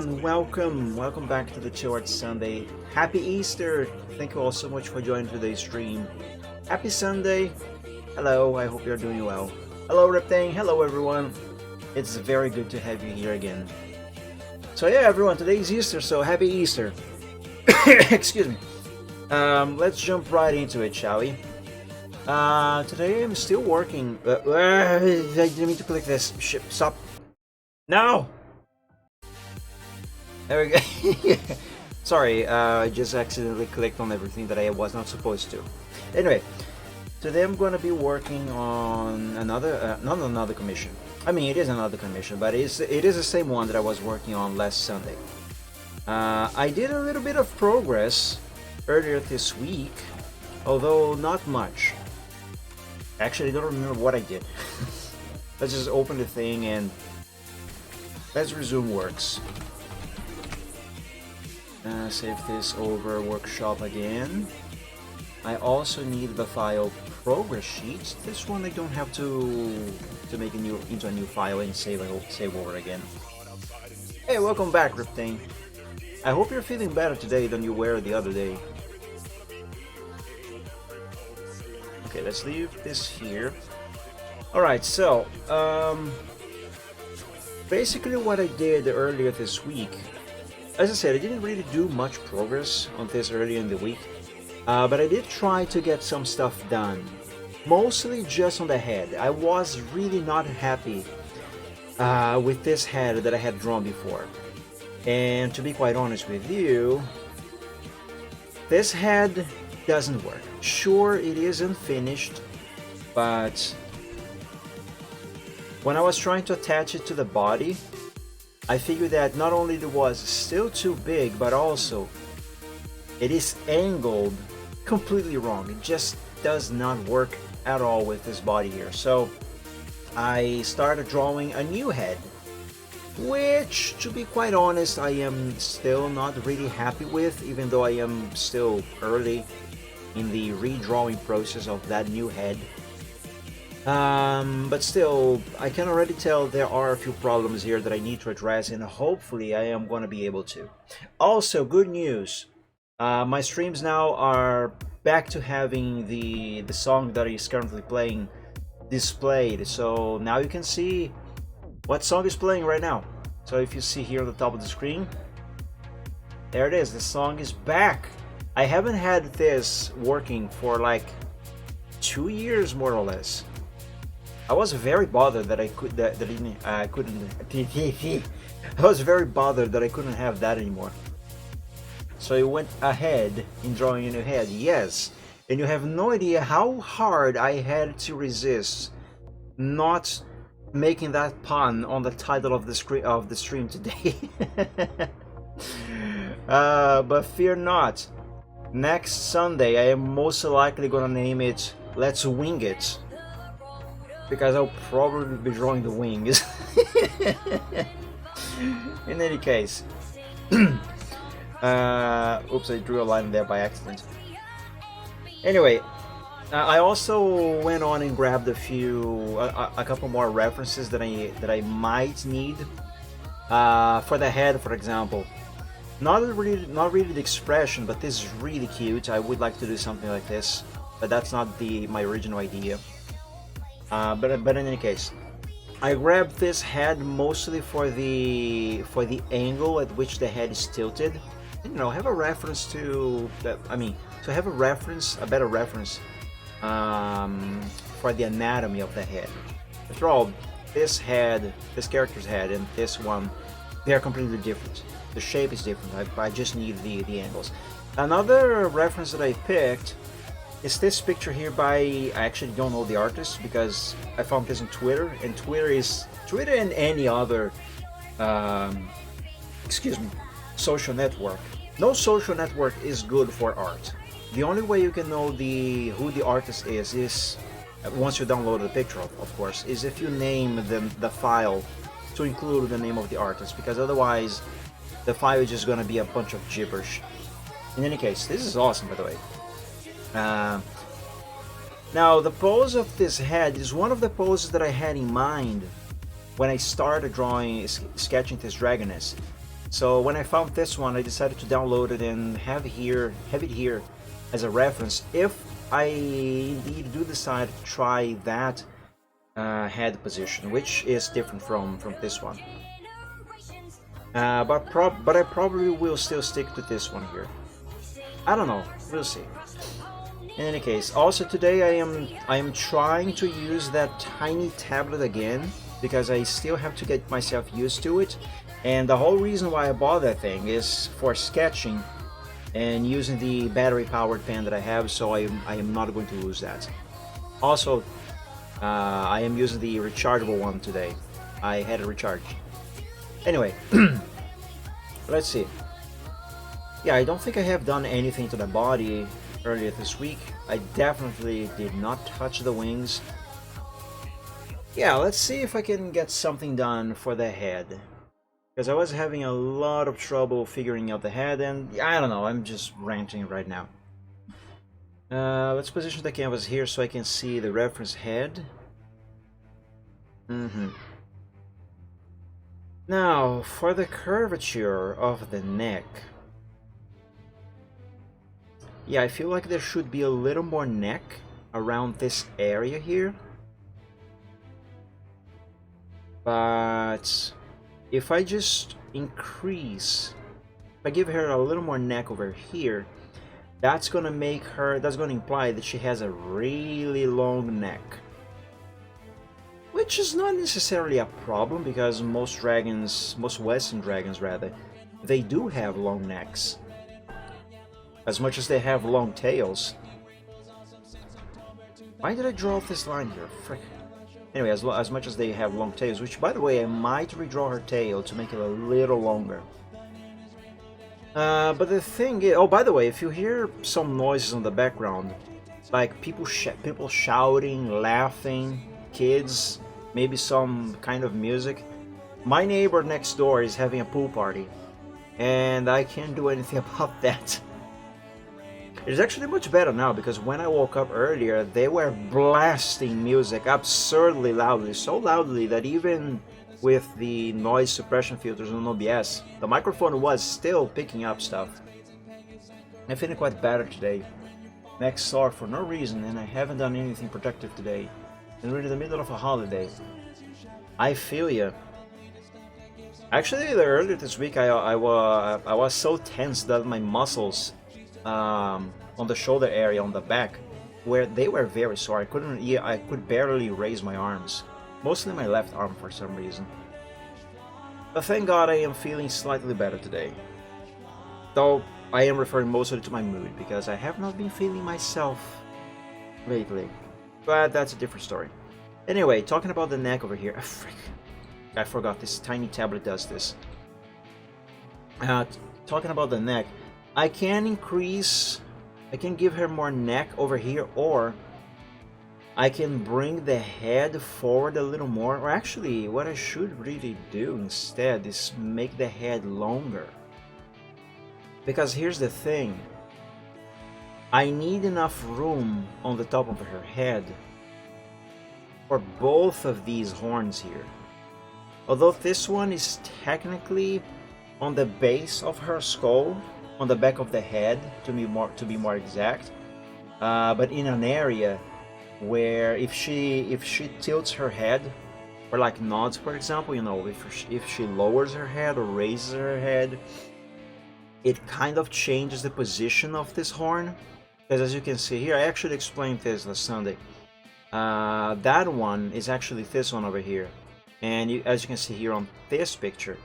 everyone, welcome back to the Chill Art Sunday. Happy Easter! Thank you all so much for joining today's stream. Happy Sunday! Hello, I hope you're doing well. Hello Reptang, hello everyone. It's very good to have you here again. So yeah everyone, today's Easter, so happy Easter. Excuse me. Let's jump right into it, shall we? Today I'm still working. I didn't mean to click this. Shit, stop. No! There we go. Sorry, I just accidentally clicked on everything that I was not supposed to. Anyway, today I'm going to be working on another, not another commission. I mean, it is another commission, but it is the same one that I was working on last Sunday. I did a little bit of progress earlier this week, although not much. Actually, I don't remember what I did. Let's just open the thing and let's resume works. Save this over workshop again. I also need the file progress sheets. This one I don't have to make into a new file and save over again. Hey, welcome back, Riptane. I hope you're feeling better today than you were the other day. Okay, let's leave this here. Alright, so basically what I did earlier this week, as I said, I didn't really do much progress on this earlier in the week, but I did try to get some stuff done, mostly just on the head. I was really not happy with this head that I had drawn before, and to be quite honest with you, this head doesn't work. Sure, it is unfinished, but when I was trying to attach it to the body, I figured that not only it was still too big, but also it is angled completely wrong. It just does not work at all with this body here. So I started drawing a new head, which, to be quite honest, I am still not really happy with, even though I am still early in the redrawing process of that new head. But still, I can already tell there are a few problems here that I need to address, and hopefully I am going to be able to. Also, good news, my streams now are back to having the song that is currently playing displayed, so now you can see what song is playing right now. So if you see here on the top of the screen, there it is, the song is back. I haven't had this working for like 2 years more or less. I was very bothered that I couldn't. I was very bothered that I couldn't have that anymore. So I went ahead in drawing a new head. Yes, and you have no idea how hard I had to resist not making that pun on the title of the stream today. But fear not. Next Sunday, I am most likely gonna name it "Let's Wing It," because I'll probably be drawing the wings. In any case, oops, I drew a line there by accident. Anyway, I also went on and grabbed a couple more references that I might need for the head, for example. Not really the expression, but this is really cute. I would like to do something like this, but that's not my original idea. But in any case, I grabbed this head mostly for the angle at which the head is tilted. You know, have a reference to that. I mean, to have a better reference for the anatomy of the head. After all, this character's head, and this one, they are completely different. The shape is different. I just need the angles. Another reference that I picked is this picture here by, I actually don't know the artist because I found this on Twitter, and Twitter and any other social network. No social network is good for art. The only way you can know who the artist is once you download the picture, of course, is if you name the file to include the name of the artist, because otherwise the file is just gonna be a bunch of gibberish. In any case, this is awesome, by the way. Now, the pose of this head is one of the poses that I had in mind when I started sketching this dragoness. So when I found this one, I decided to download it and have it here as a reference if I indeed do decide to try that head position, which is different from this one. But I probably will still stick to this one here. I don't know. We'll see. In any case, also today I am trying to use that tiny tablet again because I still have to get myself used to it. And the whole reason why I bought that thing is for sketching and using the battery-powered pen that I have, so I am not going to lose that. Also, I am using the rechargeable one today. I had it recharged. Anyway, let's see. Yeah, I don't think I have done anything to the body earlier this week. I definitely did not touch the wings. Yeah, let's see if I can get something done for the head. Because I was having a lot of trouble figuring out the head, and I don't know, I'm just ranting right now. Let's position the canvas here so I can see the reference head. Now, for the curvature of the neck. Yeah, I feel like there should be a little more neck around this area here. But if I just increase, if I give her a little more neck over here, that's gonna imply that she has a really long neck. Which is not necessarily a problem because most Western dragons rather, they do have long necks. As much as they have long tails. Why did I draw this line here? Frick. Anyway, as much as they have long tails, which by the way, I might redraw her tail to make it a little longer. But the thing is, oh, by the way, if you hear some noises in the background, like people shouting, laughing, kids, maybe some kind of music, my neighbor next door is having a pool party, and I can't do anything about that. It's actually much better now because when I woke up earlier, they were blasting music absurdly loudly, so loudly that even with the noise suppression filters on OBS, the microphone was still picking up stuff. I'm feeling quite better today. Neck sore for no reason, and I haven't done anything productive today. And we're in the middle of a holiday. I feel ya. Actually, earlier this week, I was so tense that my muscles on the shoulder area on the back, where they were very sore. I could barely raise my arms, mostly my left arm for some reason. But thank God I am feeling slightly better today. Though I am referring mostly to my mood because I have not been feeling myself lately. But that's a different story. Anyway, talking about the neck over here. Frick. I forgot this tiny tablet does this. Talking about the neck, I can give her more neck over here, or I can bring the head forward a little more. Or actually, what I should really do instead is make the head longer. Because here's the thing. I need enough room on the top of her head for both of these horns here. Although this one is technically on the base of her skull, on the back of the head to be more exact, but in an area where if she tilts her head, or like nods, for example, you know, if she lowers her head or raises her head, it kind of changes the position of this horn. Because as you can see here, I actually explained this last Sunday. That one is actually this one over here, and as you can see here on this picture,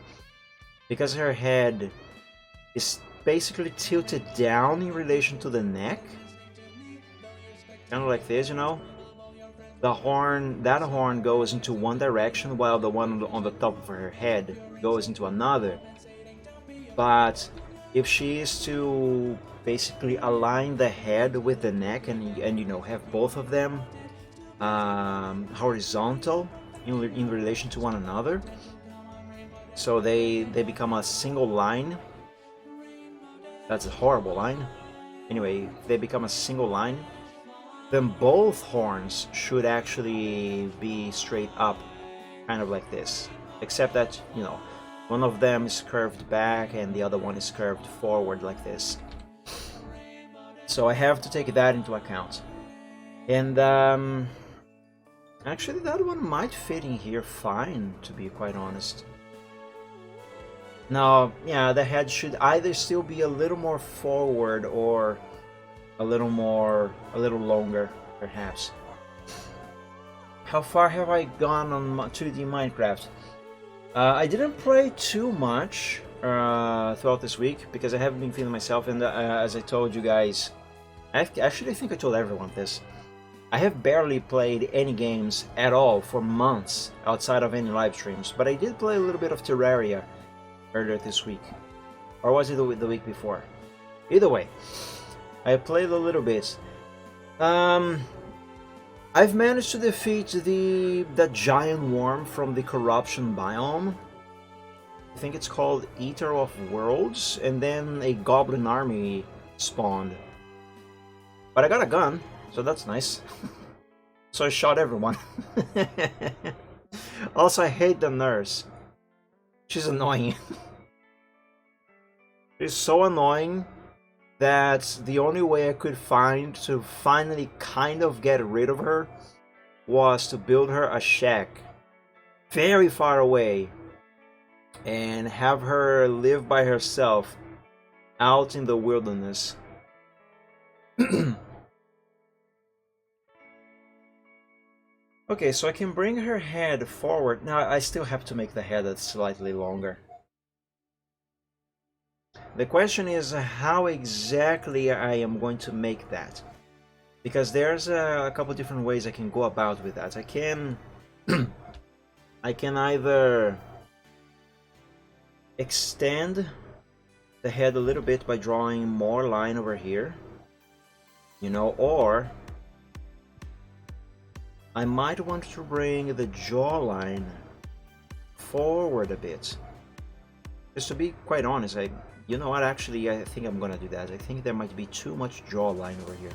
because her head is basically tilted down in relation to the neck, kind of like this, you know. That horn goes into one direction, while the one on the top of her head goes into another. But if she is to basically align the head with the neck and you know, have both of them horizontal in relation to one another, so they become a single line. That's a horrible line. Anyway, they become a single line. Then both horns should actually be straight up, kind of like this. Except that, you know, One of them is curved back and the other one is curved forward like this. So I have to take that into account. And actually that one might fit in here fine, to be quite honest. Now, yeah, the head should either still be a little more forward or a little longer, perhaps. How far have I gone on 2D Minecraft? I didn't play too much throughout this week because I haven't been feeling myself, and as I told you guys, actually I think I told everyone this. I have barely played any games at all for months outside of any live streams, but I did play a little bit of Terraria earlier this week. Or was it the week before? Either way, I played a little bit. I've managed to defeat that giant worm from the corruption biome. I think it's called Eater of Worlds, and then a goblin army spawned. But I got a gun, so that's nice. So I shot everyone. Also, I hate the nurse. She's annoying. She's so annoying that the only way I could find to finally kind of get rid of her was to build her a shack very far away and have her live by herself out in the wilderness. Okay, so I can bring her head forward. Now I still have to make the head that's slightly longer. The question is how exactly I am going to make that, because there's a couple different ways I can go about with that. I can either extend the head a little bit by drawing more line over here, you know, or I might want to bring the jawline forward a bit. Just to be quite honest, you know what, actually I think I'm gonna do that. I think there might be too much jawline over here.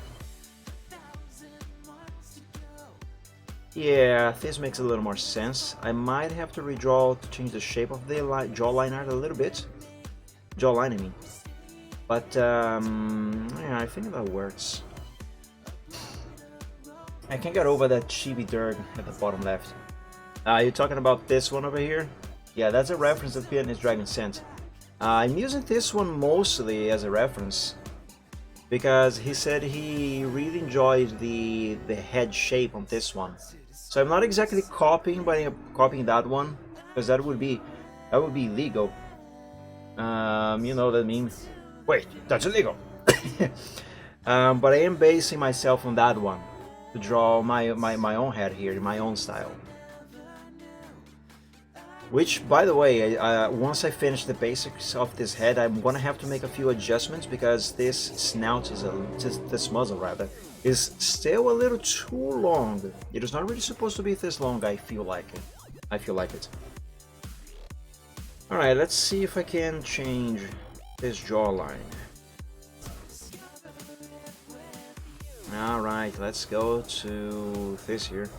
Yeah, this makes a little more sense. I might have to redraw to change the shape of the jawline art a little bit. Jawline, I mean. But, yeah, I think that works. I can't get over that chibi dirt at the bottom left. You're talking about this one over here? Yeah, that's a reference that Pianist Dragon sent. I'm using this one mostly as a reference because he said he really enjoyed the head shape on this one. So I'm not exactly copying that one, because that would be illegal. You know what I mean? Wait, that's illegal. But I am basing myself on that one to draw my own head here in my own style. Which, by the way, once I finish the basics of this head, I'm gonna have to make a few adjustments because this snout is this muzzle rather is still a little too long. It is not really supposed to be this long. I feel like it. All right, let's see if I can change this jawline. All right, let's go to this here.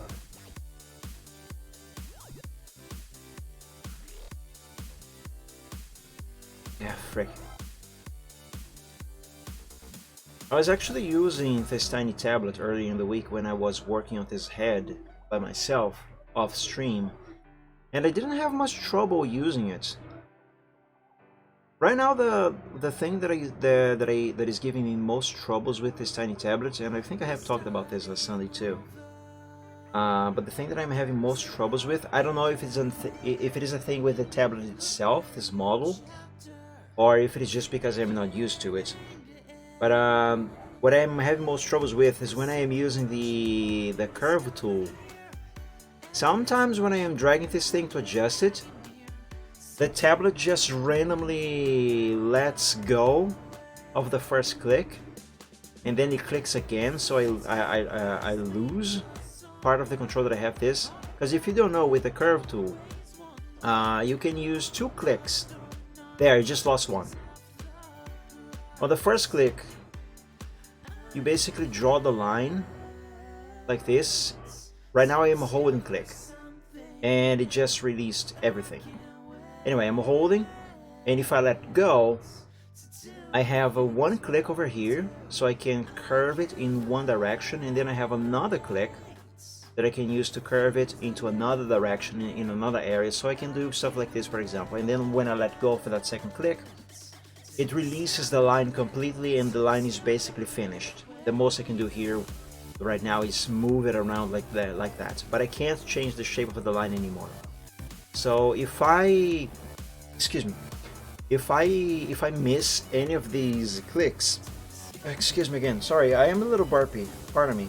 Yeah, frick. I was actually using this tiny tablet early in the week when I was working on this head by myself off stream, and I didn't have much trouble using it. Right now, the thing that is giving me most troubles with this tiny tablet, and I think I have talked about this last Sunday too. But the thing that I'm having most troubles with, I don't know if it is a thing with the tablet itself, this model, or if it is just because I'm not used to it. But what I'm having most troubles with is when I am using the curve tool. Sometimes when I am dragging this thing to adjust it, the tablet just randomly lets go of the first click, and then it clicks again, so I lose part of the control that I have this. Because if you don't know, with the curve tool, you can use 2 clicks. There, you just lost one. On the first click, you basically draw the line like this. Right now I am holding click, and it just released everything. Anyway, I'm holding, and if I let go, I have a one click over here, so I can curve it in one direction, and then I have another click that I can use to curve it into another direction in another area, so I can do stuff like this, for example. And then when I let go for that second click, it releases the line completely, and the line is basically finished. The most I can do here right now is move it around like that, but I can't change the shape of the line anymore. So if I, excuse me, if I miss any of these clicks, excuse me again, sorry, I am a little burpy, pardon me.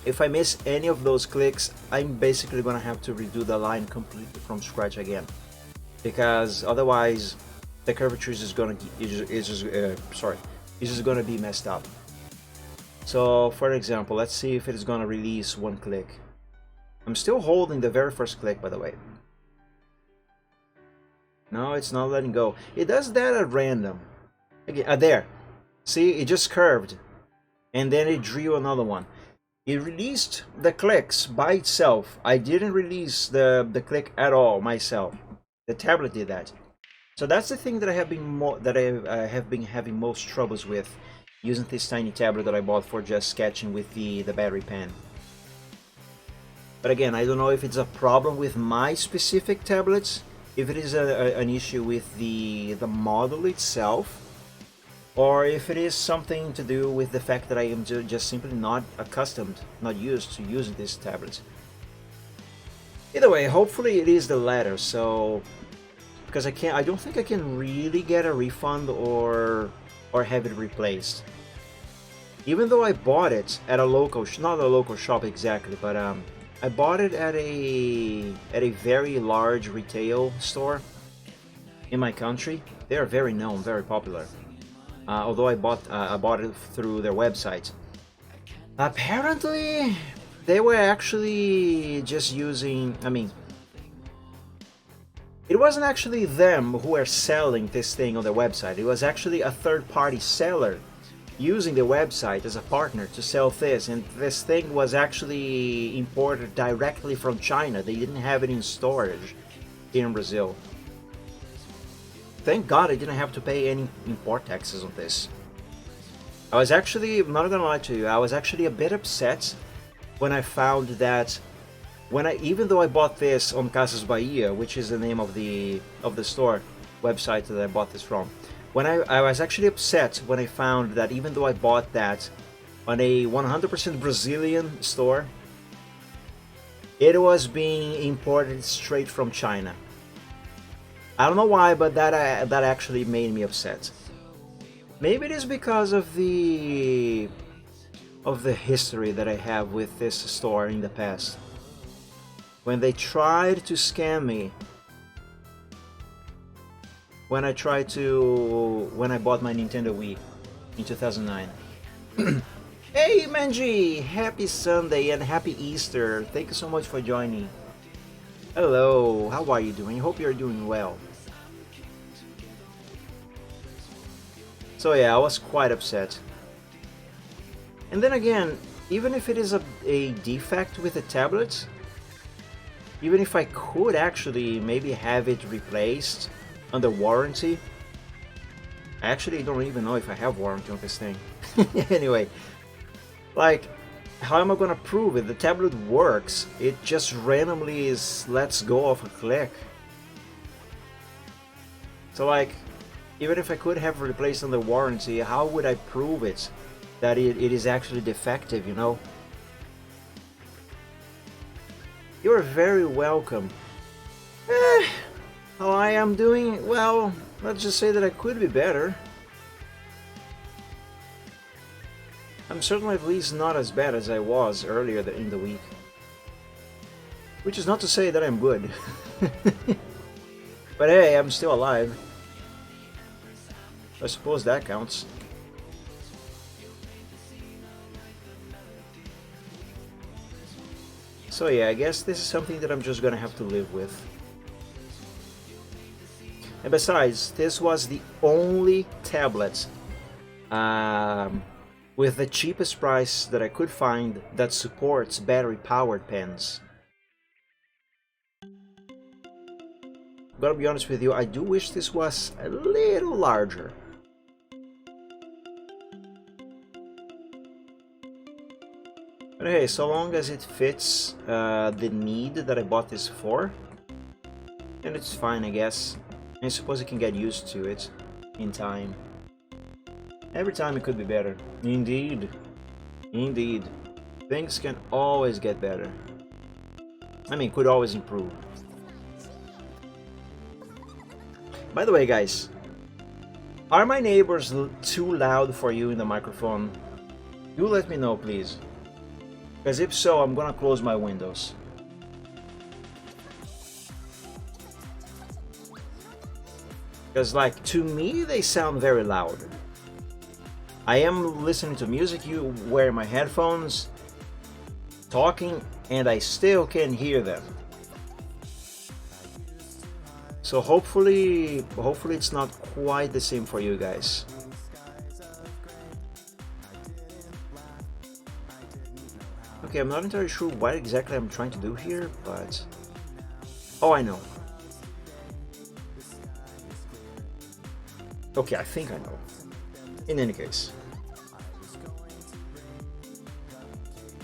If I miss any of those clicks, I'm basically gonna have to redo the line completely from scratch again, because otherwise the curvature is just gonna be messed up. So for example, let's see if it is gonna release one click. I'm still holding the very first click, by the way. No, it's not letting go. It does that at random. Again, there. See, it just curved, and then it drew another one. It released the clicks by itself. I didn't release the click at all myself. The tablet did that. So that's the thing that I have been having most troubles with using this tiny tablet that I bought for just sketching with the battery pen. But again, I don't know if it's a problem with my specific tablets, if it is an issue with the model itself, or if it is something to do with the fact that I am just simply not accustomed, not used to using these tablets. Either way, hopefully it is the latter. So, because I don't think I can really get a refund or have it replaced. Even though I bought it at a local, not a local shop exactly, but I bought it at a very large retail store in my country. They are very known, very popular. Although I bought it through their website. Apparently, they were actually just using. I mean, it wasn't actually them who were selling this thing on their website. It was actually a third-party seller using the website as a partner to sell this, and this thing was actually imported directly from China. They didn't have it in storage here in Brazil. Thank God I didn't have to pay any import taxes on this. I was actually, I'm not gonna lie to you, I was actually a bit upset when I found that even though I bought this on Casas Bahia, which is the name of the store website that I bought this from, I was actually upset when I found that even though I bought that on a 100% Brazilian store, it was being imported straight from China. I don't know why, but that actually made me upset. Maybe it is because of the history that I have with this store in the past. When they tried to scam me, when I bought my Nintendo Wii in 2009. Hey Manji, happy Sunday and happy Easter. Thank you so much for joining. Hello, how are you doing? I hope you're doing well. So yeah, I was quite upset. And then again, even if it is a defect with the tablet, even if I could actually maybe have it replaced under warranty, I actually don't even know if I have warranty on this thing. Anyway, like, how am I gonna prove it? The tablet works, it just randomly lets go of a click. So like, even if I could have replaced under warranty, how would I prove it that it is actually defective, you know? You're very welcome. How I am doing? Well, let's just say that I could be better. I'm certainly at least not as bad as I was earlier in the week. Which is not to say that I'm good. But hey, I'm still alive. I suppose that counts. So yeah, I guess this is something that I'm just gonna have to live with. And besides, this was the only tablet with the cheapest price that I could find that supports battery-powered pens. Gotta be honest with you, I do wish this was a little larger. But hey, so long as it fits the need that I bought this for, then it's fine, I guess. I suppose I can get used to it in time. Every time it could be better. Indeed. Indeed. Things can always get better. I mean, could always improve. By the way, guys, are my neighbors too loud for you in the microphone? Do let me know, please. Because if so, I'm gonna close my windows. Because, like, to me, they sound very loud. I am listening to music, you wear my headphones, talking, and I still can hear them. So hopefully it's not quite the same for you guys. Okay, I'm not entirely sure what exactly I'm trying to do here, but... Oh, I know. Okay, I think I know. In any case.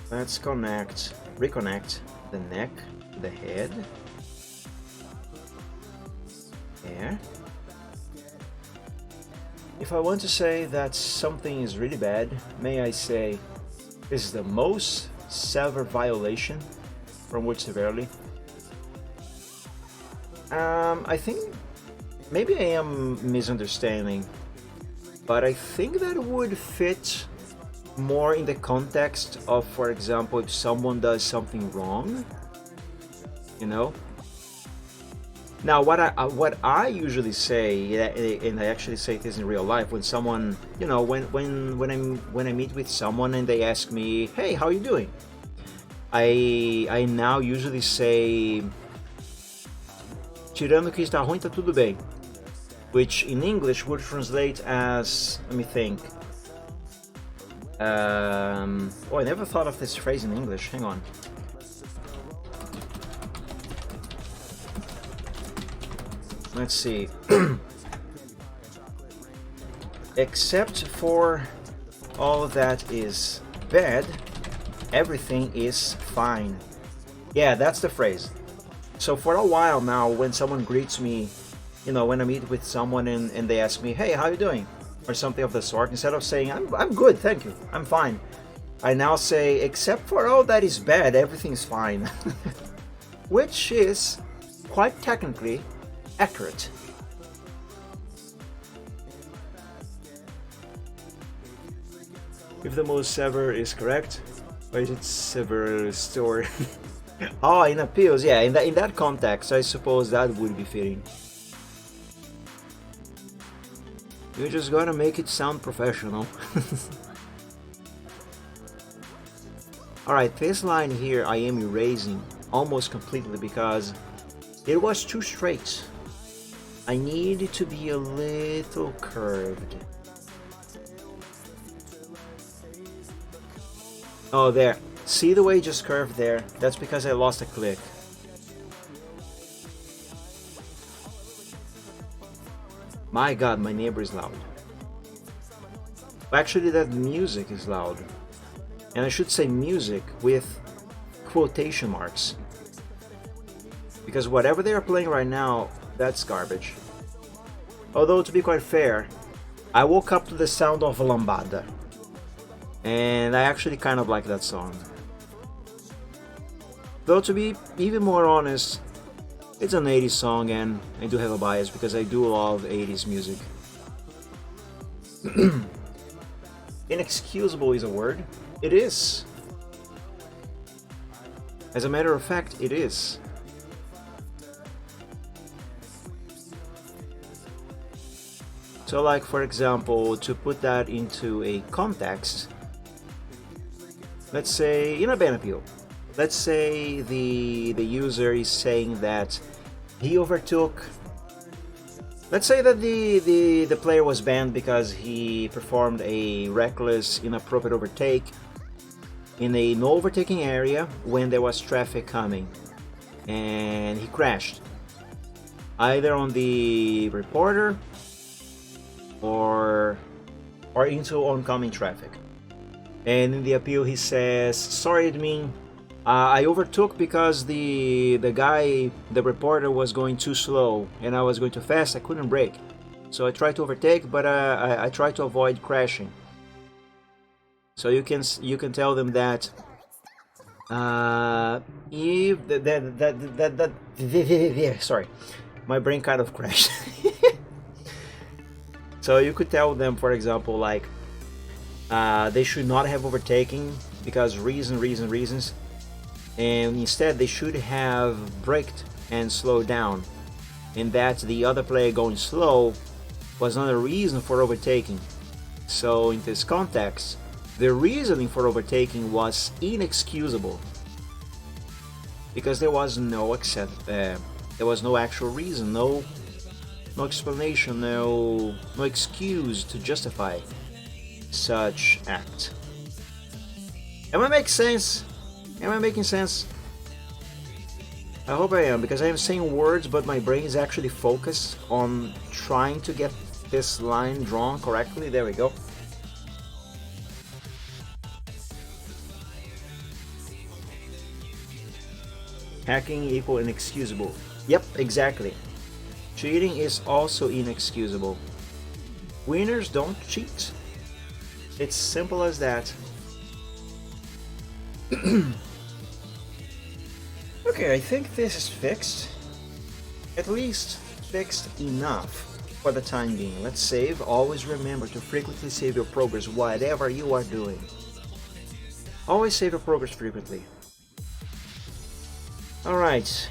Let's reconnect the neck to the head. There. If I want to say that something is really bad, may I say this is the most severe violation, from which severely? I think maybe I am misunderstanding, but I think that would fit more in the context of, for example, if someone does something wrong, you know. Now, what I usually say, and I actually say this in real life, when someone, you know, when I meet with someone and they ask me, "Hey, how are you doing?" I now usually say, "Tirando que está ruim, tá tudo bem," which in English would translate as, let me think. Oh, I never thought of this phrase in English. Hang on. Let's see. Except for all that is bad, everything is fine. Yeah, that's the phrase. So for a while now, when someone greets me, you know, when I meet with someone and they ask me, "Hey, how you doing?" or something of the sort, instead of saying, I'm good, thank you, I'm fine, I now say, "Except for all that is bad, everything's fine." Which is quite technically accurate. If the most severe is correct, why is it severe store? Oh, in appeals, yeah, in that context, I suppose that would be fitting. You just gotta make it sound professional. Alright, this line here I am erasing almost completely because it was too straight. I need it to be a little curved. Oh, there. See the way it just curved there? That's because I lost a click. My god, my neighbor is loud. Actually, that music is loud. And I should say music with quotation marks. Because whatever they are playing right now, that's garbage. Although, to be quite fair, I woke up to the sound of Lambada. And I actually kind of like that song. Though, to be even more honest, it's an 80s song and I do have a bias because I do love 80s music. Inexcusable is a word. It is. As a matter of fact, it is. So, like, for example, to put that into a context, let's say in a ban appeal, let's say the user is saying that he overtook. Let's say that the player was banned because he performed a reckless, inappropriate overtake in a no overtaking area when there was traffic coming, and he crashed. either on the reporter or into oncoming traffic. And in the appeal he says, sorry admin, I overtook because the reporter was going too slow and I was going too fast, I couldn't brake. So I tried to overtake, but I tried to avoid crashing. So you can tell them that if sorry, my brain kind of crashed. So you could tell them, for example, like they should not have overtaken because reasons, and instead they should have braked and slowed down, and that the other player going slow was not a reason for overtaking. So in this context, the reasoning for overtaking was inexcusable because there was no actual reason, no explanation, no excuse to justify such act. Am I making sense? I hope I am, because I am saying words but my brain is actually focused on trying to get this line drawn correctly. There we go. Hacking equal inexcusable. Yep, exactly. Cheating is also inexcusable. Winners don't cheat. It's simple as that. Okay, I think this is fixed. At least fixed enough for the time being. Let's save. Always remember to frequently save your progress, whatever you are doing. Always save your progress frequently. Alright.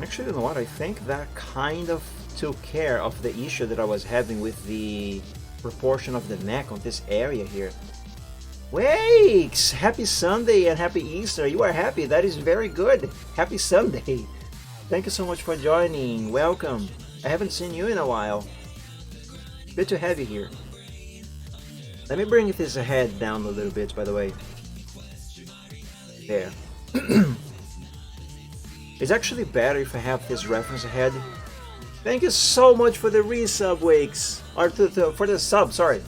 Actually, you know what? I think that kind of took care of the issue that I was having with the proportion of the neck on this area here. Wakes! Happy Sunday and happy Easter. You are happy. That is very good. Happy Sunday. Thank you so much for joining. Welcome. I haven't seen you in a while. Good to have you here. Let me bring this head down a little bit, by the way. There. It's actually better if I have this reference ahead. Thank you so much for the resub, Wakes. Or for the sub, sorry.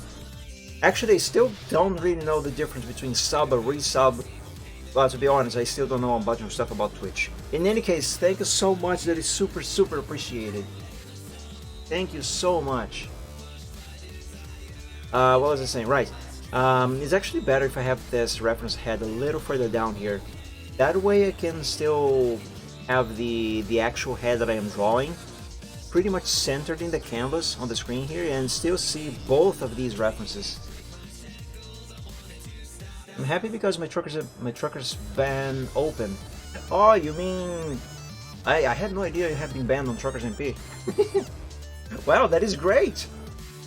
Actually, I still don't really know the difference between sub and resub. Well, to be honest, I still don't know a bunch of stuff about Twitch. In any case, thank you so much. That is super, super appreciated. Thank you so much. What was I saying? Right. It's actually better if I have this reference head a little further down here. That way I can still have the actual head that I am drawing pretty much centered in the canvas on the screen here and still see both of these references. I'm happy because my trucker's ban open. Oh, you mean I had no idea you had been banned on Truckers MP. Wow, that is great.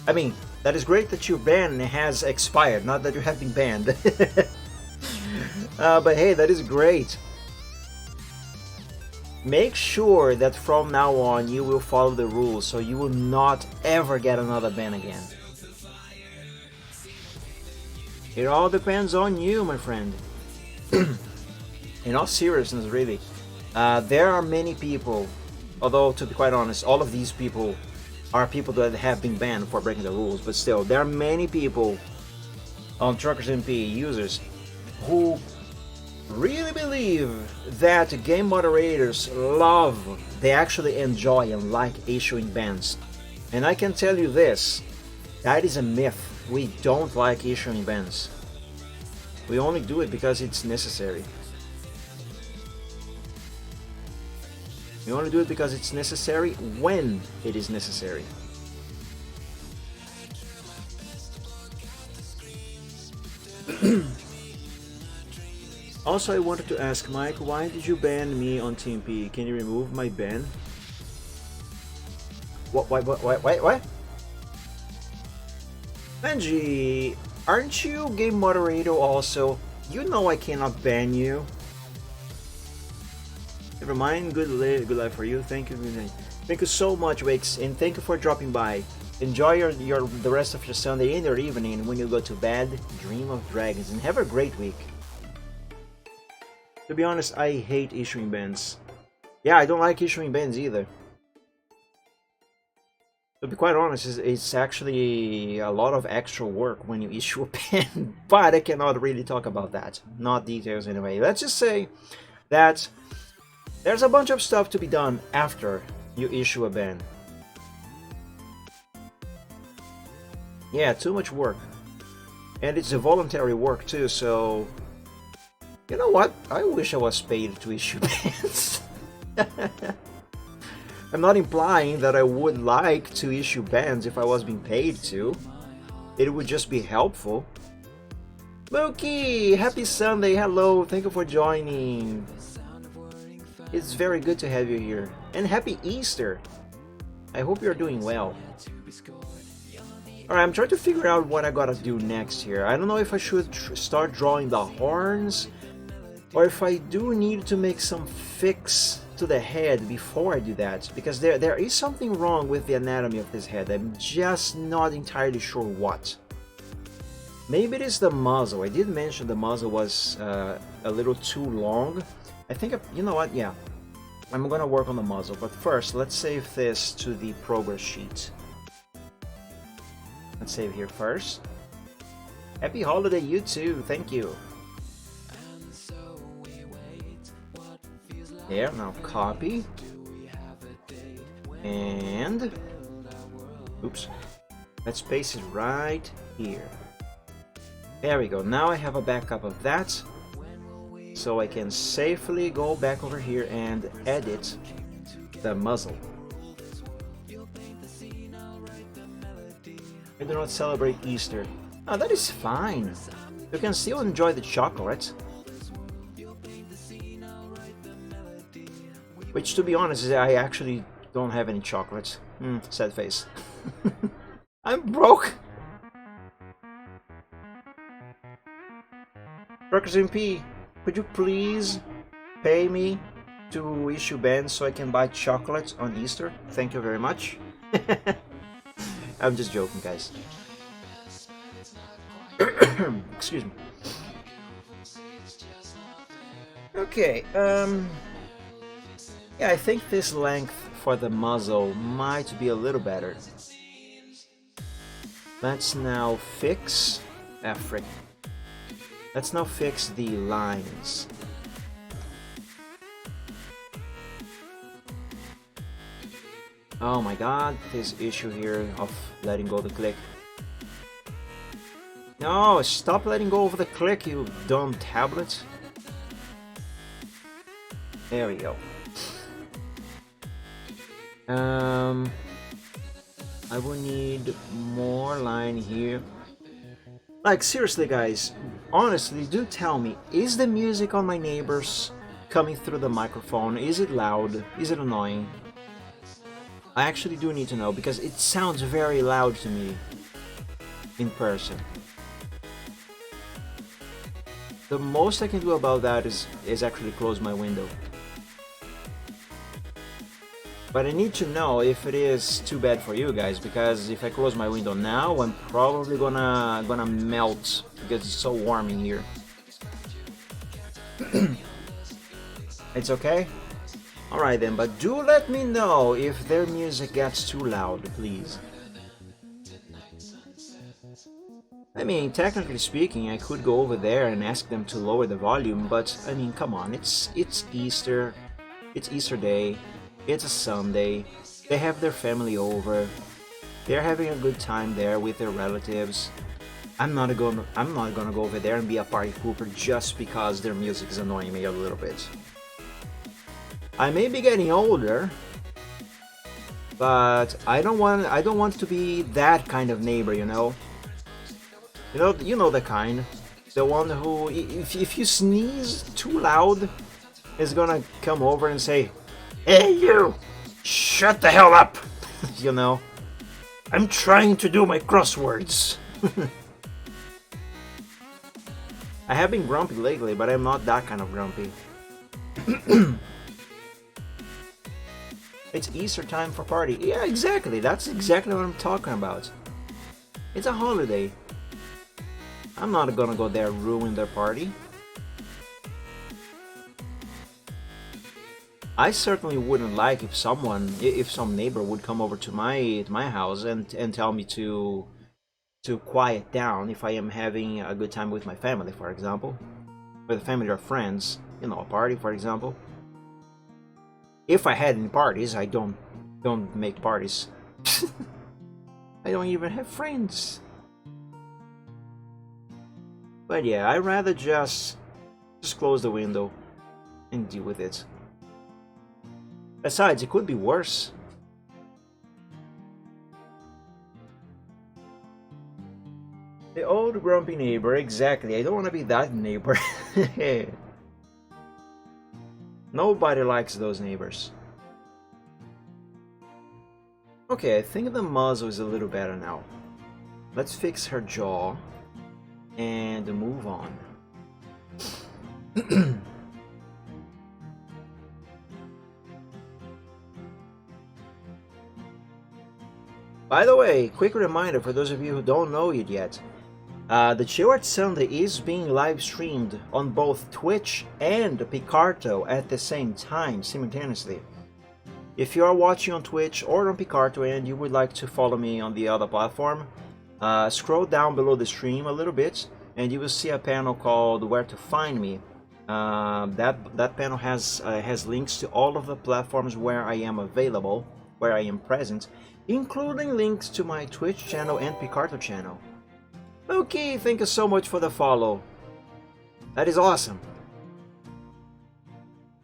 I mean, that is great that your ban has expired, not that you have been banned. But hey, that is great. Make sure that from now on you will follow the rules so you will not ever get another ban again. It all depends on you, my friend. In all seriousness, really. There are many people, although to be quite honest, all of these people are people that have been banned for breaking the rules, but still, there are many people on Truckers MP users who really believe that game moderators they actually enjoy and like issuing bans. And I can tell you this, that is a myth. We don't like issuing bans. We only do it because it's necessary. We only do it because it's necessary when it is necessary. Also, I wanted to ask Mike, why did you ban me on TMP? Can you remove my ban? What? Benji, aren't you game moderator also? You know I cannot ban you. Never mind, good life for you. Thank you. Thank you so much, Wakes, and thank you for dropping by. Enjoy the rest of your Sunday and your evening when you go to bed. Dream of dragons and have a great week. To be honest, I hate issuing bans. Yeah, I don't like issuing bans either. To be quite honest, it's actually a lot of extra work when you issue a ban, but I cannot really talk about that. Not details anyway. Let's just say that there's a bunch of stuff to be done after you issue a ban. Yeah, too much work. And it's a voluntary work too, so... You know what? I wish I was paid to issue bans. I'm not implying that I would like to issue bans if I was being paid to. It would just be helpful. Mookie! Happy Sunday! Hello! Thank you for joining. It's very good to have you here. And happy Easter! I hope you're doing well. Alright, I'm trying to figure out what I gotta do next here. I don't know if I should start drawing the horns, or if I do need to make some fix to the head before I do that, because there is something wrong with the anatomy of this head. I'm just not entirely sure what. Maybe it is the muzzle. I did mention the muzzle was a little too long. I think, you know what, yeah. I'm gonna work on the muzzle, but first let's save this to the progress sheet. Let's save here first. Happy holiday, you too, thank you. There, now copy. And... oops. Let's paste it right here. There we go, now I have a backup of that. So I can safely go back over here and edit the muzzle. I do not celebrate Easter. Oh, that is fine. You can still enjoy the chocolate. Which, to be honest, I actually don't have any chocolate. Sad face. I'm broke! Truckers MP, could you please pay me to issue bans so I can buy chocolate on Easter? Thank you very much. I'm just joking, guys. Excuse me. Okay, yeah, I think this length for the muzzle might be a little better. Let's now fix... frick. Let's now fix the lines. Oh my god, this issue here of letting go of the click. No, stop letting go of the click, you dumb tablet. There we go. I will need more line here. Like, seriously guys, honestly, do tell me, is the music on my neighbors coming through the microphone? Is it loud? Is it annoying? I actually do need to know, because it sounds very loud to me in person. The most I can do about that is actually close my window. But I need to know if it is too bad for you guys, because if I close my window now, I'm probably gonna melt because it's so warm in here. It's okay? Alright then, but do let me know if their music gets too loud, please. I mean, technically speaking, I could go over there and ask them to lower the volume, but I mean, come on, it's Easter, it's Easter Day. It's a Sunday, they have their family over, they're having a good time there with their relatives. I'm not gonna go over there and be a party pooper just because their music is annoying me a little bit. I may be getting older, but I don't want to be that kind of neighbor, you know? You know the kind. The one who, if you sneeze too loud, is gonna come over and say, "Hey you! Shut the hell up!" You know? I'm trying to do my crosswords. I have been grumpy lately, but I'm not that kind of grumpy. It's Easter time for party. Yeah, exactly. That's exactly what I'm talking about. It's a holiday. I'm not gonna go there and ruin their party. I certainly wouldn't like if some neighbor would come over to my house and tell me to quiet down if I am having a good time with my family, for example, with a family or friends, you know, a party, for example. If I had any parties, I don't make parties. I don't even have friends. But yeah, I'd rather just close the window and deal with it. Besides, it could be worse. The old grumpy neighbor, exactly. I don't want to be that neighbor. Nobody likes those neighbors. Okay, I think the muzzle is a little better now. Let's fix her jaw and move on. By the way, quick reminder for those of you who don't know it yet. The Chill Art Sunday is being live streamed on both Twitch and Picarto at the same time, simultaneously. If you are watching on Twitch or on Picarto and you would like to follow me on the other platform, scroll down below the stream a little bit and you will see a panel called Where to Find Me. That panel has links to all of the platforms where I am available, where I am present, including links to my Twitch channel and Picarto channel. Okay, thank you so much for the follow. That is awesome.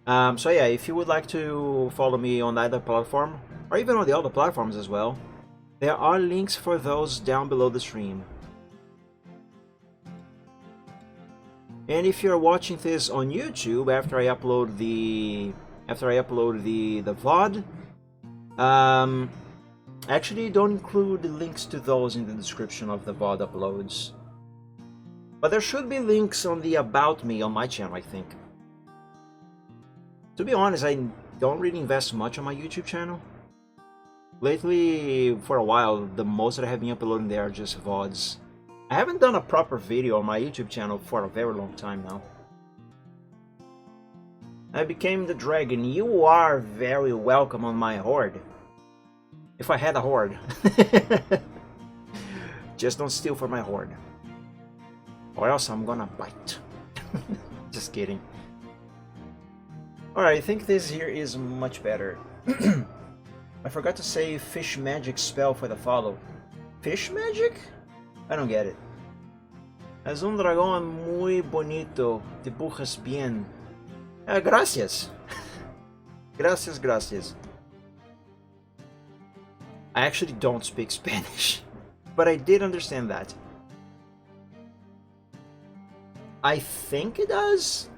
So yeah, if you would like to follow me on either platform, or even on the other platforms as well, there are links for those down below the stream. And if you're watching this on YouTube after I upload the VOD, actually don't include the links to those in the description of the VOD uploads. But there should be links on the About Me on my channel, I think. To be honest, I don't really invest much on my YouTube channel. Lately, for a while, the most that I have been uploading there are just VODs. I haven't done a proper video on my YouTube channel for a very long time now. I became the dragon. You are very welcome on my horde. If I had a horde. Just don't steal from my horde. Or else I'm gonna bite. Just kidding. Alright, I think this here is much better. I forgot to say fish magic spell for the follow. Fish magic? I don't get it. Es un dragón muy bonito. Dibujas bien. Gracias. Gracias, gracias. I actually don't speak Spanish, but I did understand that. I think it does.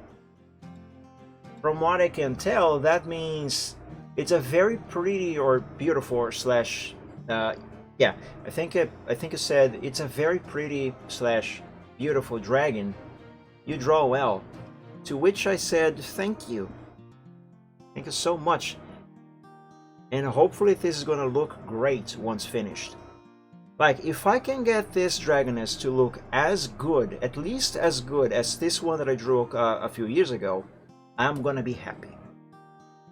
From what I can tell, that means it's a very pretty or beautiful slash. Yeah, I think it said it's a very pretty slash beautiful dragon. You draw well. To which I said thank you. Thank you so much. And hopefully this is gonna look great once finished. Like, if I can get this dragoness to look as good, at least as good as this one that I drew a few years ago, I'm gonna be happy.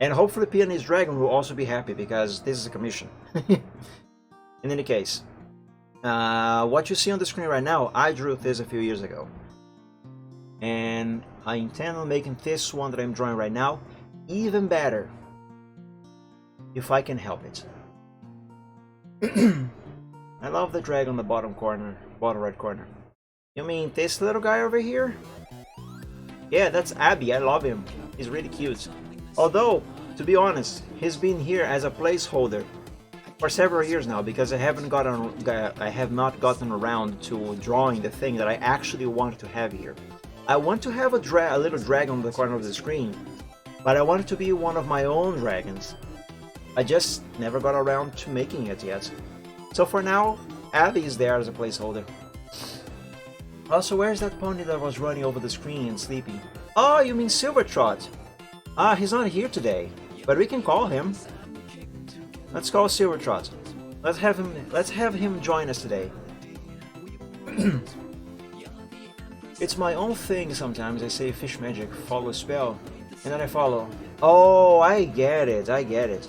And hopefully Peonese Dragon will also be happy, because this is a commission. In any case, what you see on the screen right now, I drew this a few years ago. And I intend on making this one that I'm drawing right now even better. If I can help it. I love the dragon on the bottom corner, bottom right corner. You mean this little guy over here? Yeah, that's Abby. I love him. He's really cute. Although, to be honest, he's been here as a placeholder for several years now, because I have not gotten around to drawing the thing that I actually want to have here. I want to have a little dragon on the corner of the screen, but I want it to be one of my own dragons. I just never got around to making it yet. So for now, Abby is there as a placeholder. Also, where's that pony that was running over the screen and sleepy? Oh, you mean Silvertrot? Ah, he's not here today, but we can call him. Let's call Silvertrot. Let's have him join us today. It's my own thing sometimes. I say fish magic, follow spell. And then I follow. Oh, I get it, I get it.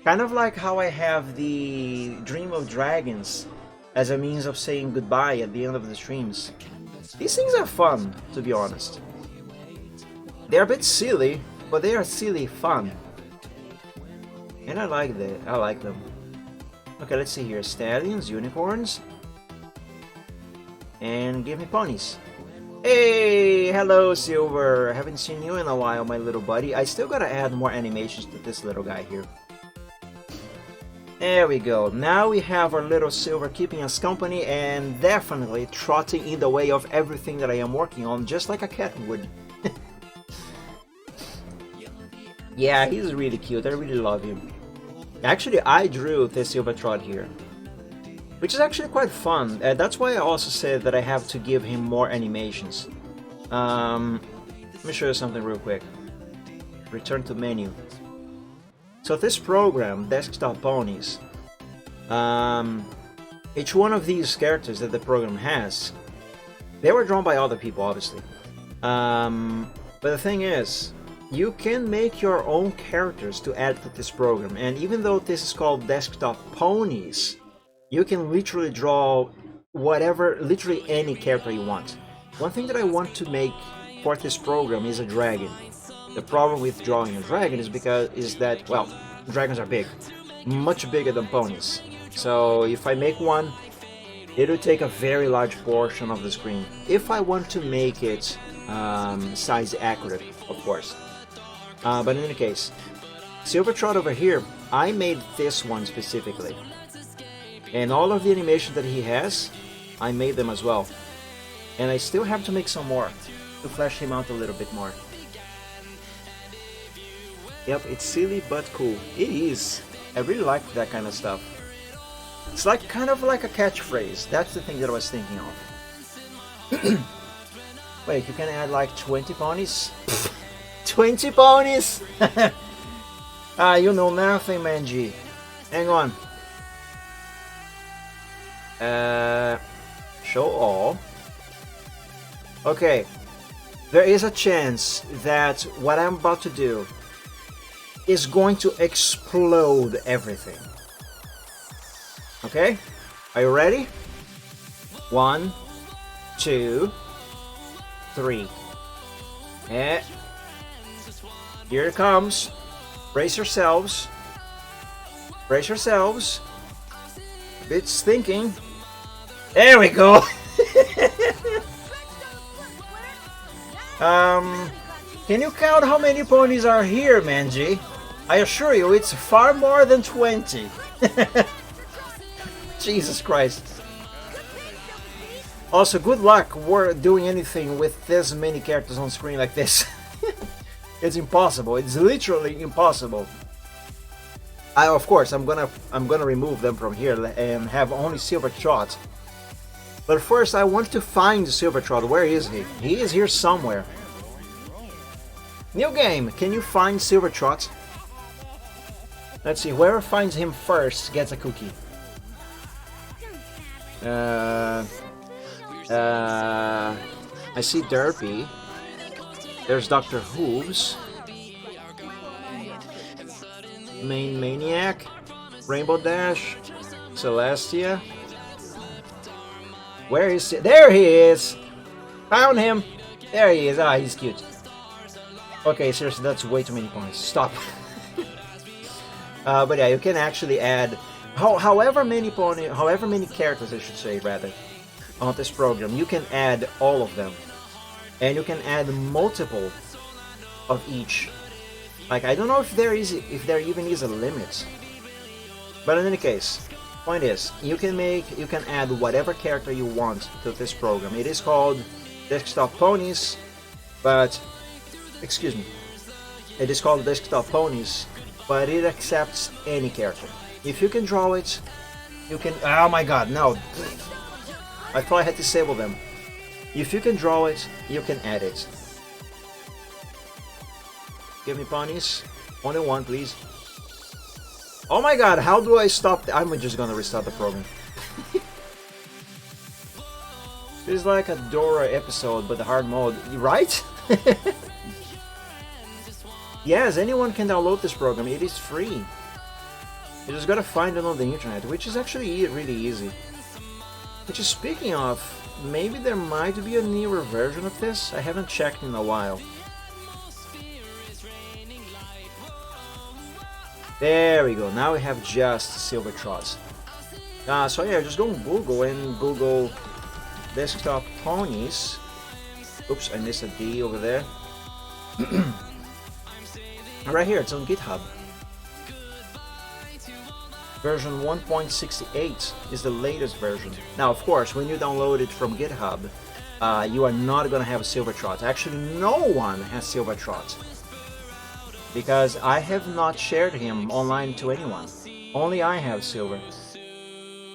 Kind of like how I have the Dream of Dragons as a means of saying goodbye at the end of the streams. These things are fun, to be honest. They're a bit silly, but they are silly fun. And I like that. I like them. Okay, let's see here. Stallions, unicorns. And give me ponies. Hey, hello Silver. Haven't seen you in a while, my little buddy. I still gotta add more animations to this little guy here. There we go. Now we have our little Silver keeping us company and definitely trotting in the way of everything that I am working on, just like a cat would. Yeah, he's really cute. I really love him. Actually, I drew this Silver Trot here, which is actually quite fun. That's why I also said that I have to give him more animations. Let me show you something real quick. Return to menu. So this program, Desktop Ponies, each one of these characters that the program has, they were drawn by other people, obviously. But the thing is, you can make your own characters to add to this program, and even though this is called Desktop Ponies, you can literally draw whatever, literally any character you want. One thing that I want to make for this program is a dragon. The problem with drawing a dragon is that, well, dragons are big, much bigger than ponies. So if I make one, it'll take a very large portion of the screen. If I want to make it size accurate, of course. But in any case, Silver Trot over here, I made this one specifically. And all of the animation that he has, I made them as well. And I still have to make some more to flesh him out a little bit more. Yep, it's silly but cool. It is. I really like that kind of stuff. It's like kind of like a catchphrase. That's the thing that I was thinking of. Wait, you can add like 20 ponies? 20 ponies? You know nothing, Manji. Hang on. Show all. Okay. There is a chance that what I'm about to do is going to explode everything. Okay? Are you ready? 1, 2, 3. Eh. Here it comes. Brace yourselves. Brace yourselves. It's thinking. There we go. Can you count how many ponies are here, Manji? I assure you, it's far more than 20. Jesus Christ. Also, good luck doing anything with this many characters on screen like this. It's impossible. It's literally impossible. Of course, I'm gonna remove them from here and have only Silver Trot. But first, I want to find Silver Trot. Where is he? He is here somewhere. New game. Can you find Silver Trot? Let's see. Whoever finds him first gets a cookie. I see Derpy. There's Dr. Hooves. Main Maniac. Rainbow Dash. Celestia. Where is he? There he is! Found him! There he is. Ah, he's cute. Okay, seriously, that's way too many points. Stop. But yeah, you can actually add however many characters, I should say, rather, on this program. You can add all of them, and you can add multiple of each. Like, I don't know if there even is a limit, but in any case, point is, you can add whatever character you want to this program. It is called Desktop Ponies, but excuse me, it is called Desktop Ponies, but it accepts any character. If you can draw it, you can. Oh my God, no! I thought I had disabled them. If you can draw it, you can add it. Give me ponies. Only one, please. Oh my God, how do I stop? I'm just gonna restart the program. It's like a Dora episode, but the hard mode, right? Yes, anyone can download this program. It is free. You just gotta find it on the internet, which is actually really easy. Which is, speaking of, maybe there might be a newer version of this. I haven't checked in a while. There we go. Now we have just Silver Trots. So yeah, just go on Google and Google desktop ponies. Oops, I missed a D over there. Right here, it's on GitHub. Version 1.68 is the latest version. Now, of course, when you download it from GitHub, you are not going to have Silver Trot. Actually, no one has Silver Trot, because I have not shared him online to anyone. Only I have Silver.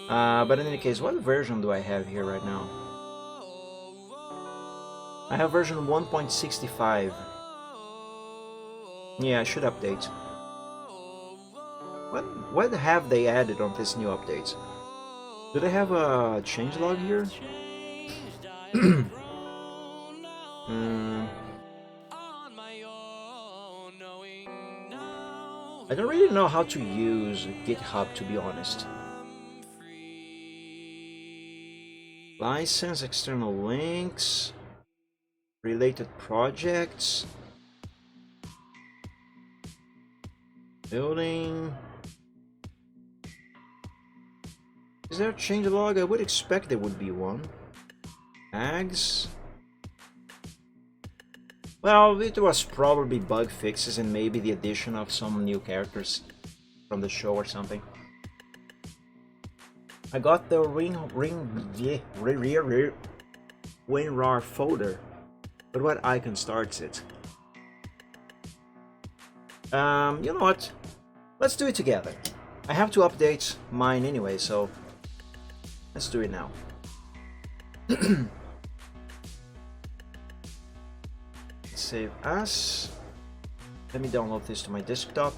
But in any case, what version do I have here right now? I have version 1.65. Yeah, I should update. What have they added on this new update? Do they have a changelog here? I don't really know how to use GitHub, to be honest. License, external links, related projects, building. Is there a changelog? I would expect there would be one. Tags. Well, it was probably bug fixes and maybe the addition of some new characters from the show or something. I got the WinRAR folder, but what icon starts it? You know what? Let's do it together. I have to update mine anyway, so let's do it now. Save as. Let me download this to my desktop.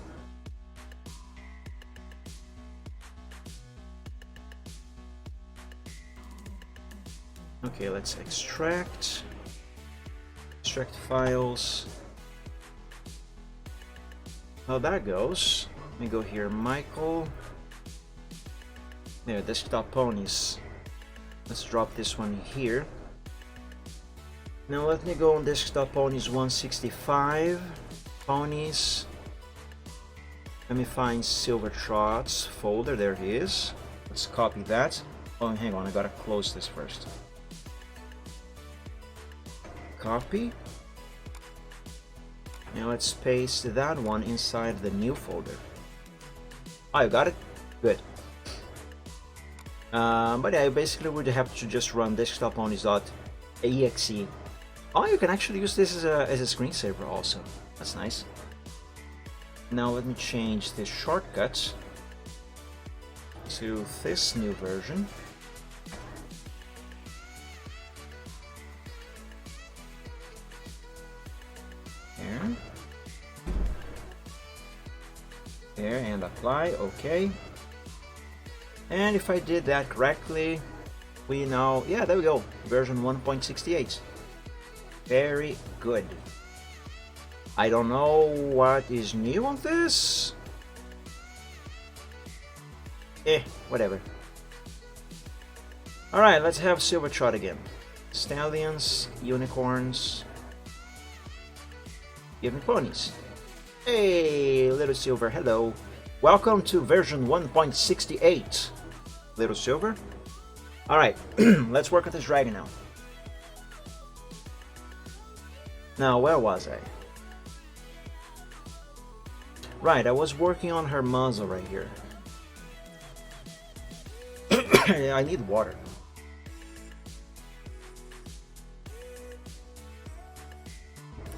Okay, let's extract files. How that goes. Let me go here, Michael. There, desktop ponies. Let's drop this one here. Now let me go on desktop ponies 165. Ponies. Let me find Silver Trots folder. There he is. Let's copy that. Oh, hang on, I gotta close this first. Copy. Now let's paste that one inside the new folder. Oh, you got it? Good. But yeah, you basically would have to just run desktop-ponies.exe. Oh, you can actually use this as a screensaver also. That's nice. Now let me change the shortcuts to this new version. There, and apply. Okay. And if I did that correctly, we now, yeah, there we go, version 1.68. Very good. I don't know what is new on this. Whatever. Alright, let's have Silver Trot again. Stallions, unicorns. Give me ponies. Hey, Little Silver, hello. Welcome to version 1.68. Little Silver. Alright, let's work with this dragon now. Now, where was I? Right, I was working on her muzzle right here. I need water.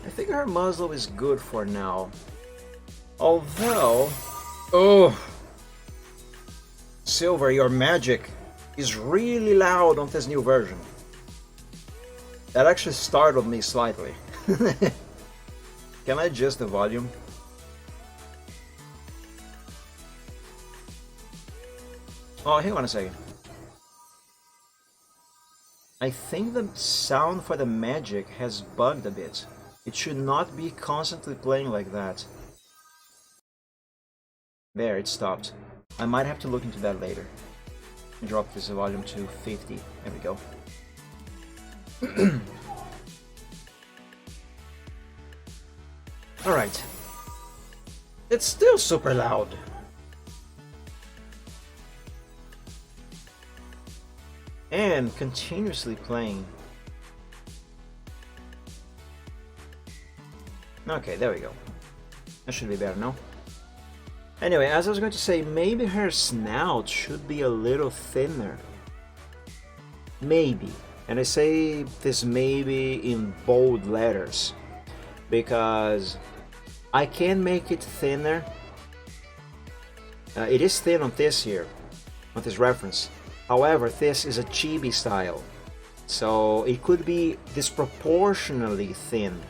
I think her muzzle is good for now. Although... Oh! Silver, your magic is really loud on this new version. That actually startled me slightly. Can I adjust the volume? Oh, hang on a second. I think the sound for the magic has bugged a bit. It should not be constantly playing like that. There, it stopped. I might have to look into that later. Drop this volume to 50. There we go. Alright. It's still super loud. And continuously playing. Okay, there we go. That should be better now. Anyway, as I was going to say, maybe her snout should be a little thinner. Maybe. And I say this maybe in bold letters, because I can make it thinner. It is thin on this here, on this reference. However, this is a chibi style, so it could be disproportionately thin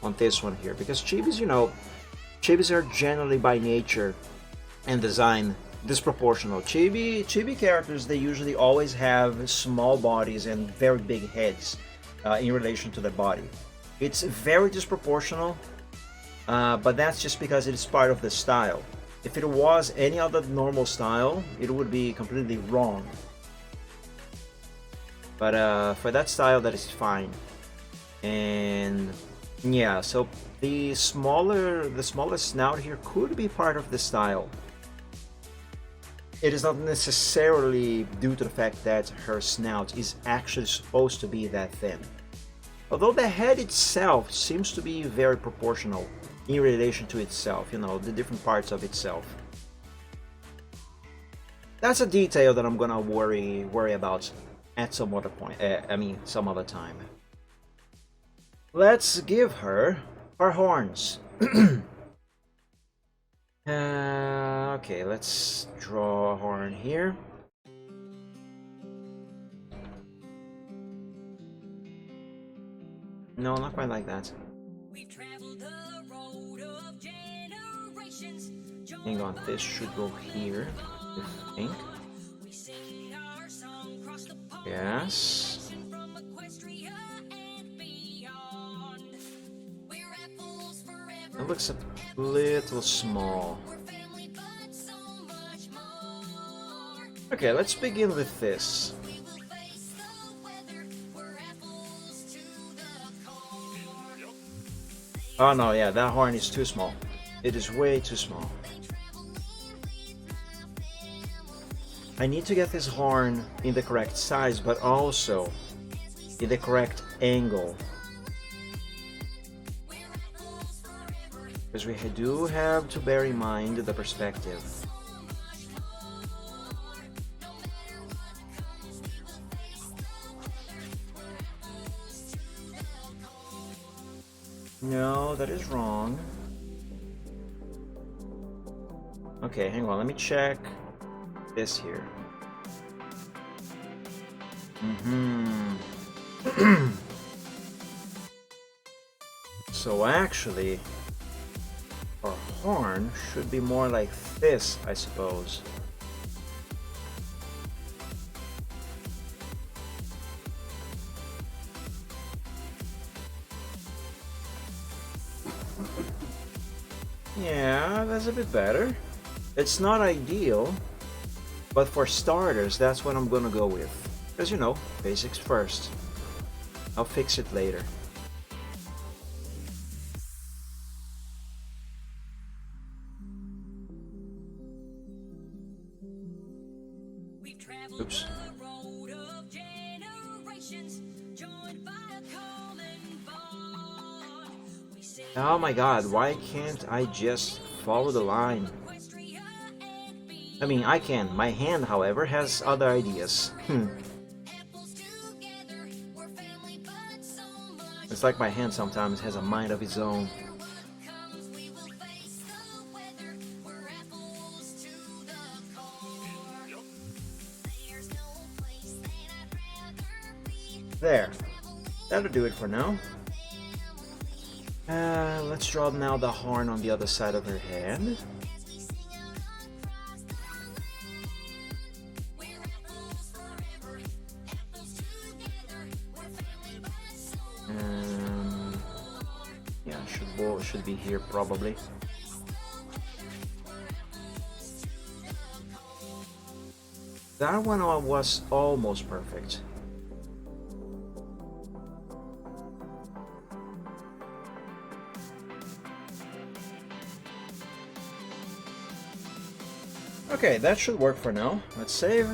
on this one here, because chibis, you know, chibis are generally by nature and design disproportional. Chibi characters, they usually always have small bodies and very big heads in relation to their body. It's very disproportional, but that's just because it is part of the style. If it was any other normal style, it would be completely wrong. But for that style, that is fine. And yeah, so the smaller snout here could be part of the style. It is not necessarily due to the fact that her snout is actually supposed to be that thin. Although the head itself seems to be very proportional in relation to itself, you know, the different parts of itself. That's a detail that I'm gonna worry about at some other point. Some other time. Let's give her horns. Okay, let's draw a horn here. No, not quite like that. Hang on, this should go here, I think. Yes. It looks a little small. Okay, let's begin with this. Oh no, yeah, that horn is too small. It is way too small. I need to get this horn in the correct size, but also in the correct angle. Because we do have to bear in mind the perspective. No, that is wrong. Okay, hang on, let me check this here. So actually, our horn should be more like this, I suppose. Yeah, that's a bit better. It's not ideal, but for starters, that's what I'm gonna go with. Because, you know, basics first. I'll fix it later. Oops. Oh my god, why can't I just follow the line? I mean, I can. My hand, however, has other ideas. It's like my hand sometimes has a mind of its own. There. That'll do it for now. Let's draw now the horn on the other side of her head. should be here probably. That one was almost perfect. Okay, that should work for now. Let's save.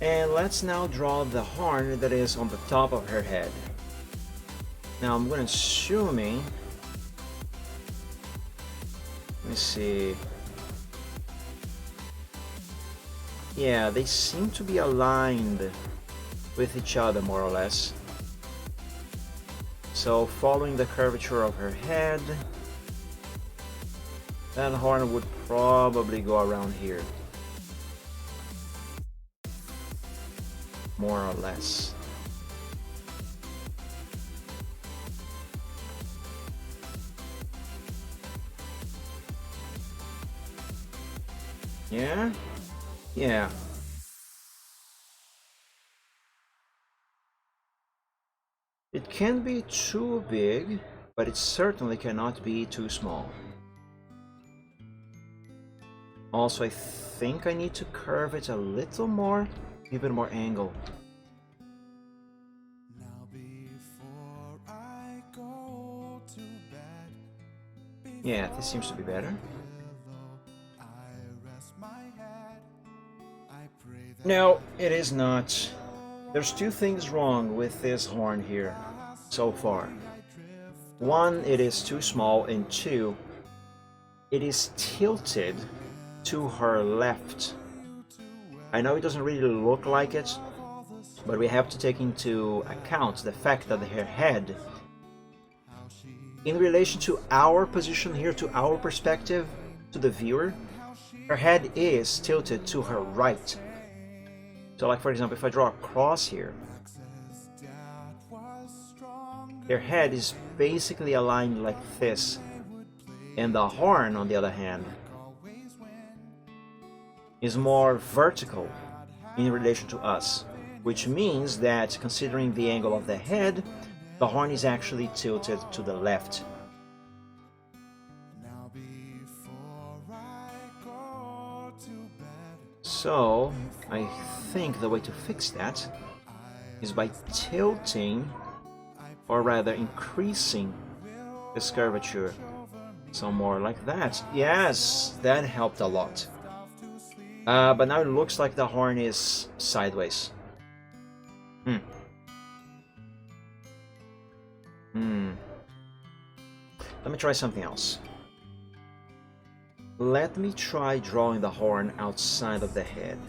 And let's now draw the horn that is on the top of her head. Now I'm going to assuming... Let me see... Yeah, they seem to be aligned with each other more or less. So following the curvature of her head, that horn would probably go around here. More or less. Yeah? Yeah. It can't be too big, but it certainly cannot be too small. Also, I think I need to curve it a little more, give it more angle. Yeah, this seems to be better. No, it is not. There's two things wrong with this horn here so far. One, it is too small, and two, it is tilted to her left. I know it doesn't really look like it, but we have to take into account the fact that her head, in relation to our position here, to our perspective, to the viewer, her head is tilted to her right. So like for example, if I draw a cross here, their head is basically aligned like this, and the horn, on the other hand, is more vertical in relation to us, which means that considering the angle of the head, the horn is actually tilted to the left. So I think the way to fix that is by tilting, or rather increasing, this curvature some more like that. Yes, that helped a lot. But now it looks like the horn is sideways. Let me try something else. Let me try drawing the horn outside of the head.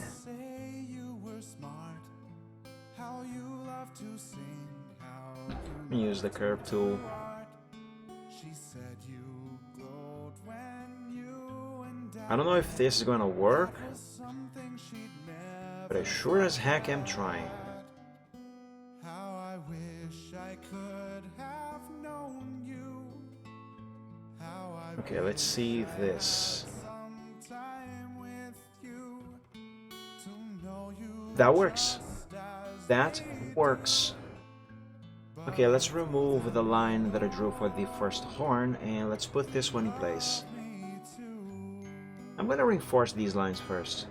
Use the curve tool. I don't know if this is gonna work, but I sure as heck am trying. Okay, let's see this. That works. That works. Okay, let's remove the line that I drew for the first horn, and let's put this one in place. I'm going to reinforce these lines first.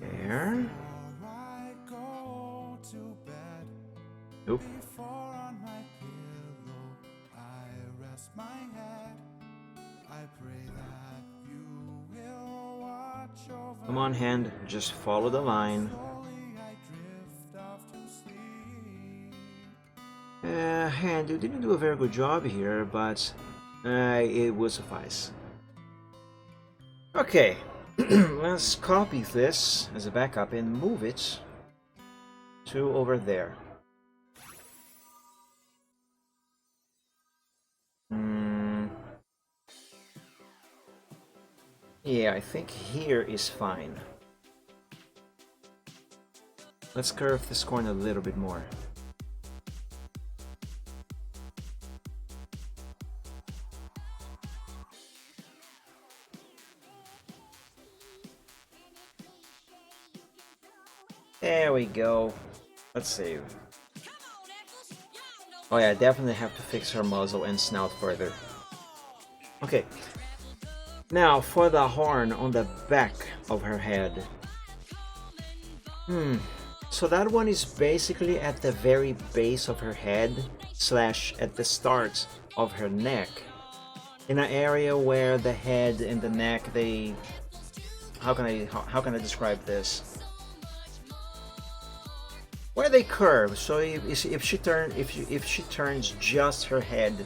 There. Nope. Come on, hand, just follow the line. Hand, you didn't do a very good job here, but it will suffice. Okay, let's copy this as a backup and move it to over there. Yeah, I think here is fine. Let's curve this corner a little bit more. There we go. Let's save. Oh yeah, I definitely have to fix her muzzle and snout further. Okay. Now for the horn on the back of her head. So that one is basically at the very base of her head slash at the start of her neck. In an area where the head and the neck, they... How can I describe this? Where they curve. So if she turns just her head,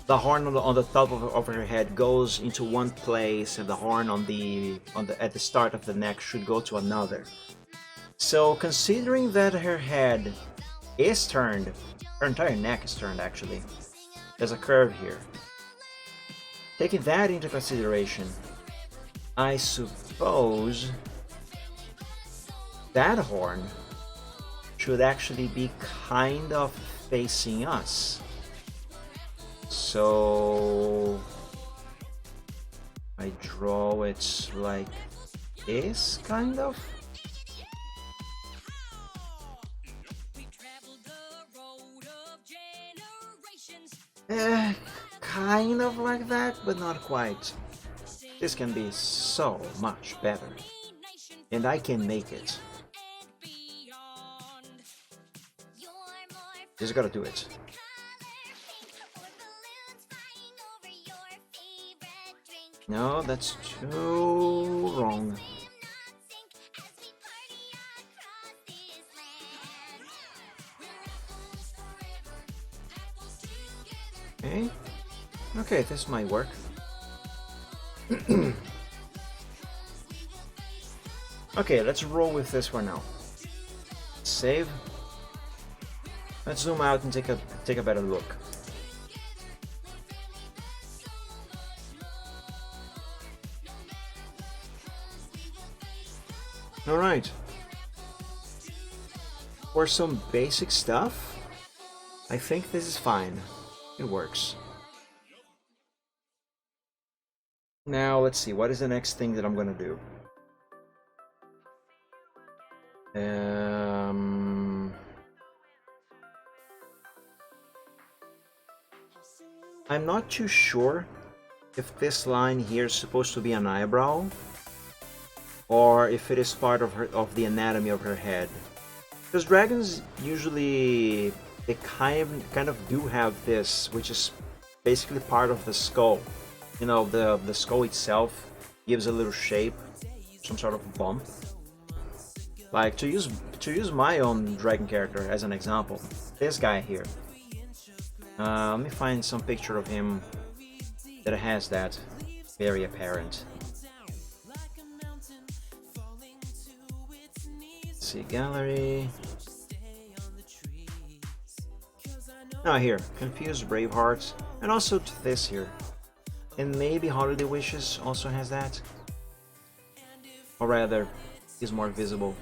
the horn on the top of her head goes into one place, and the horn at the start of the neck should go to another. So considering that her head is turned, her entire neck is turned actually, there's a curve here. Taking that into consideration, I suppose that horn should actually be kind of facing us. So I draw it like this, kind of. Kind of like that, but not quite. This can be so much better, and I can make it. Just gotta do it. No, that's too wrong. Okay. Okay, this might work. Okay, let's roll with this for now. Save. Let's zoom out and take a better look. All right. For some basic stuff, I think this is fine. It works. Now let's see, what is the next thing that I'm gonna do? I'm not too sure if this line here is supposed to be an eyebrow or if it is part of the anatomy of her head. Because dragons usually they kind of do have this, which is basically part of the skull. You know, the skull itself gives a little shape, some sort of bump. Like to use my own dragon character as an example, this guy here. Let me find some picture of him that has that very apparent. Let's see, gallery. Now here, Confused Braveheart, and also to this here. And maybe Holiday Wishes also has that. Or rather, is more visible.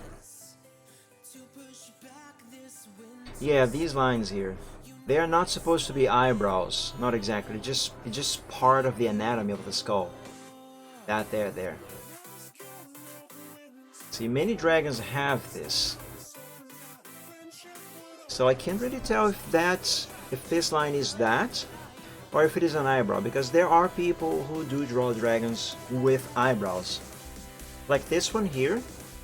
Yeah, these lines here. They are not supposed to be eyebrows. Not exactly. It's just part of the anatomy of the skull. That there. See, many dragons have this. So I can't really tell if this line is that, or if it is an eyebrow, because there are people who do draw dragons with eyebrows. Like this one here,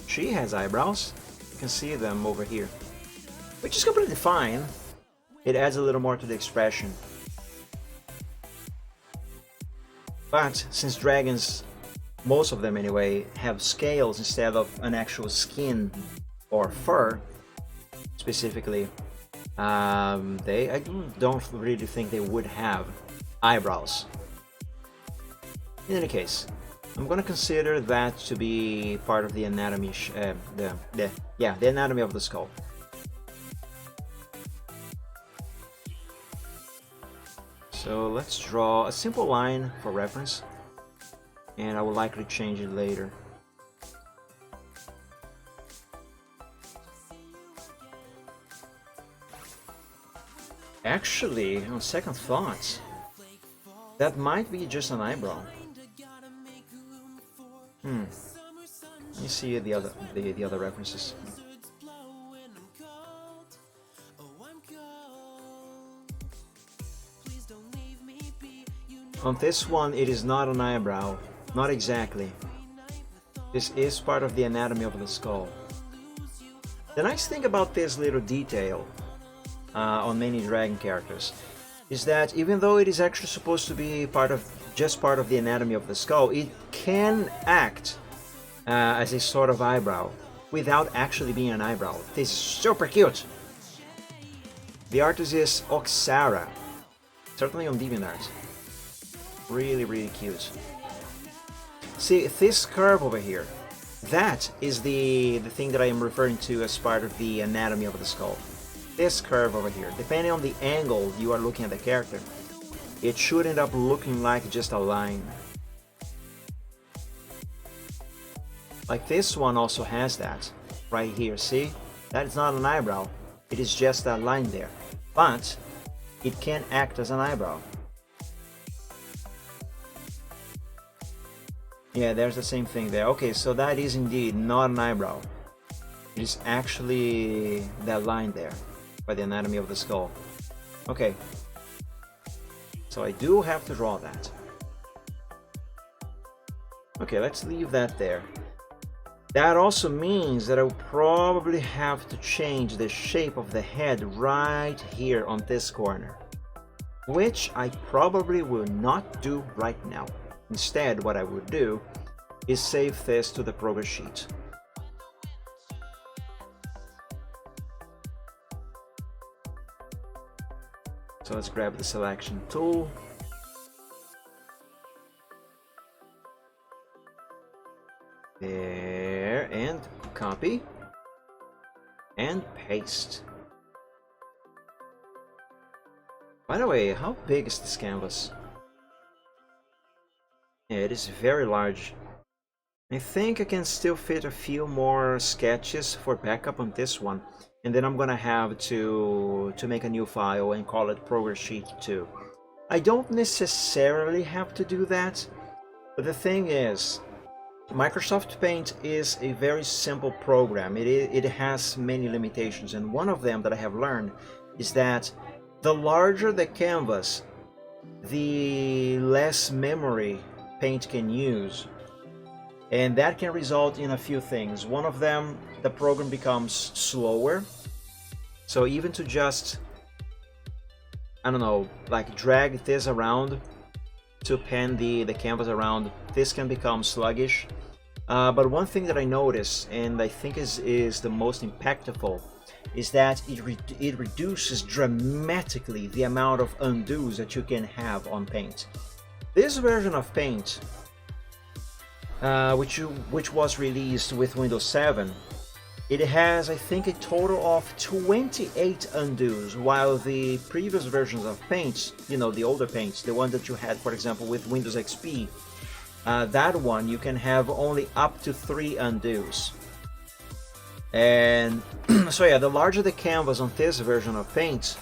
she has eyebrows. You can see them over here, which is completely fine. It adds a little more to the expression. But since dragons, most of them anyway, have scales instead of an actual skin or fur, specifically, I don't really think they would have eyebrows. In any case, I'm gonna consider that to be part of the anatomy, the anatomy of the skull. So let's draw a simple line for reference, and I will likely change it later. Actually, on second thoughts, that might be just an eyebrow. Let me see the other references. On this one, it is not an eyebrow. Not exactly. This is part of the anatomy of the skull. The nice thing about this little detail on many dragon characters is that even though it is actually supposed to be just part of the anatomy of the skull, it can act as a sort of eyebrow without actually being an eyebrow. This is super cute. The artist is Oxara, certainly on DeviantArt. Really, really cute. See, this curve over here, that is the thing that I am referring to as part of the anatomy of the skull. This curve over here, depending on the angle you are looking at the character, it should end up looking like just a line. Like this one also has that, right here, see? That is not an eyebrow, it is just a line there. But it can act as an eyebrow. Yeah, there's the same thing there. Okay, so that is indeed not an eyebrow. It is actually that line there by the anatomy of the skull. Okay. So I do have to draw that. Okay, let's leave that there. That also means that I will probably have to change the shape of the head right here on this corner, which I probably will not do right now. Instead, what I would do is save this to the progress sheet. So let's grab the selection tool. There, and copy and paste. By the way, how big is this canvas? Yeah, it is very large. I think I can still fit a few more sketches for backup on this one, and then I'm gonna have to make a new file and call it Progress Sheet 2. I don't necessarily have to do that, but the thing is, Microsoft Paint is a very simple program. It has many limitations, and one of them that I have learned is that the larger the canvas, the less memory Paint can use, and that can result in a few things. One of them, the program becomes slower, so even to just, I don't know, like drag this around to pan the canvas around, this can become sluggish. But one thing that I notice, and I think is the most impactful, is that it reduces dramatically the amount of undos that you can have on Paint. This version of Paint, which was released with Windows 7, it has, I think, a total of 28 undos, while the previous versions of Paint, you know, the older Paints, the one that you had, for example, with Windows XP, that one you can have only up to 3 undos. And so yeah, the larger the canvas on this version of Paint,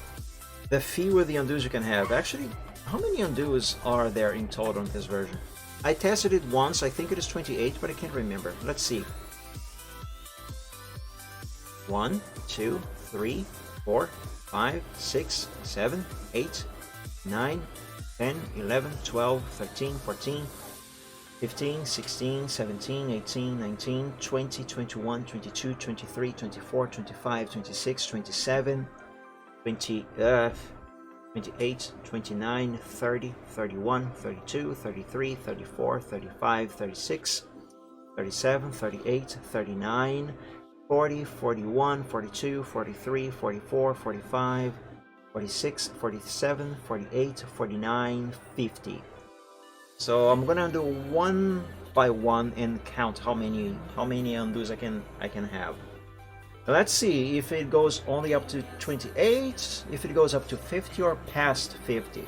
the fewer the undos you can have. Actually, how many undos are there in total on this version? I tested it once, I think it is 28, but I can't remember. Let's see. 1, 2, 3, 4, 5, 6, 7, 8, 9, 10, 11, 12, 13, 14, 15, 16, 17, 18, 19, 20, 21, 22, 23, 24, 25, 26, 27, 28, 29, 30, 31, 32, 33, 34, 35, 36, 37, 38, 39, 40, 41, 42, 43, 44, 45, 46, 47, 48, 49, 50. So I'm gonna do one by one and count how many undos I can have. Let's see if it goes only up to 28, if it goes up to 50 or past 50.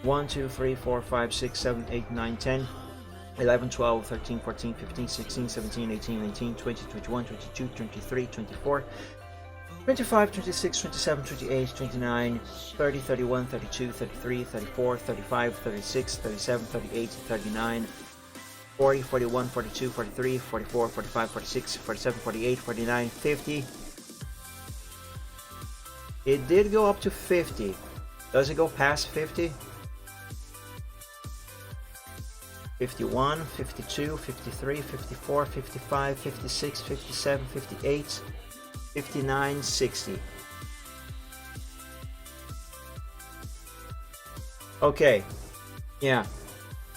1, 2, 3, 4, 5, 6, 7, 8, 9, 10, 11, 12, 13, 14, 15, 16, 17, 18, 19, 20, 21, 22, 23, 24, 25, 26, 27, 28, 29, 30, 31, 32, 33, 34, 35, 36, 37, 38, 39, 40, 41, 42, 43, 44, 45, 46, 47, 48, 49, 50. It did go up to 50. Does it go past 50? 51, 52, 53, 54, 55, 56, 57, 58, 59, 60. Okay, yeah.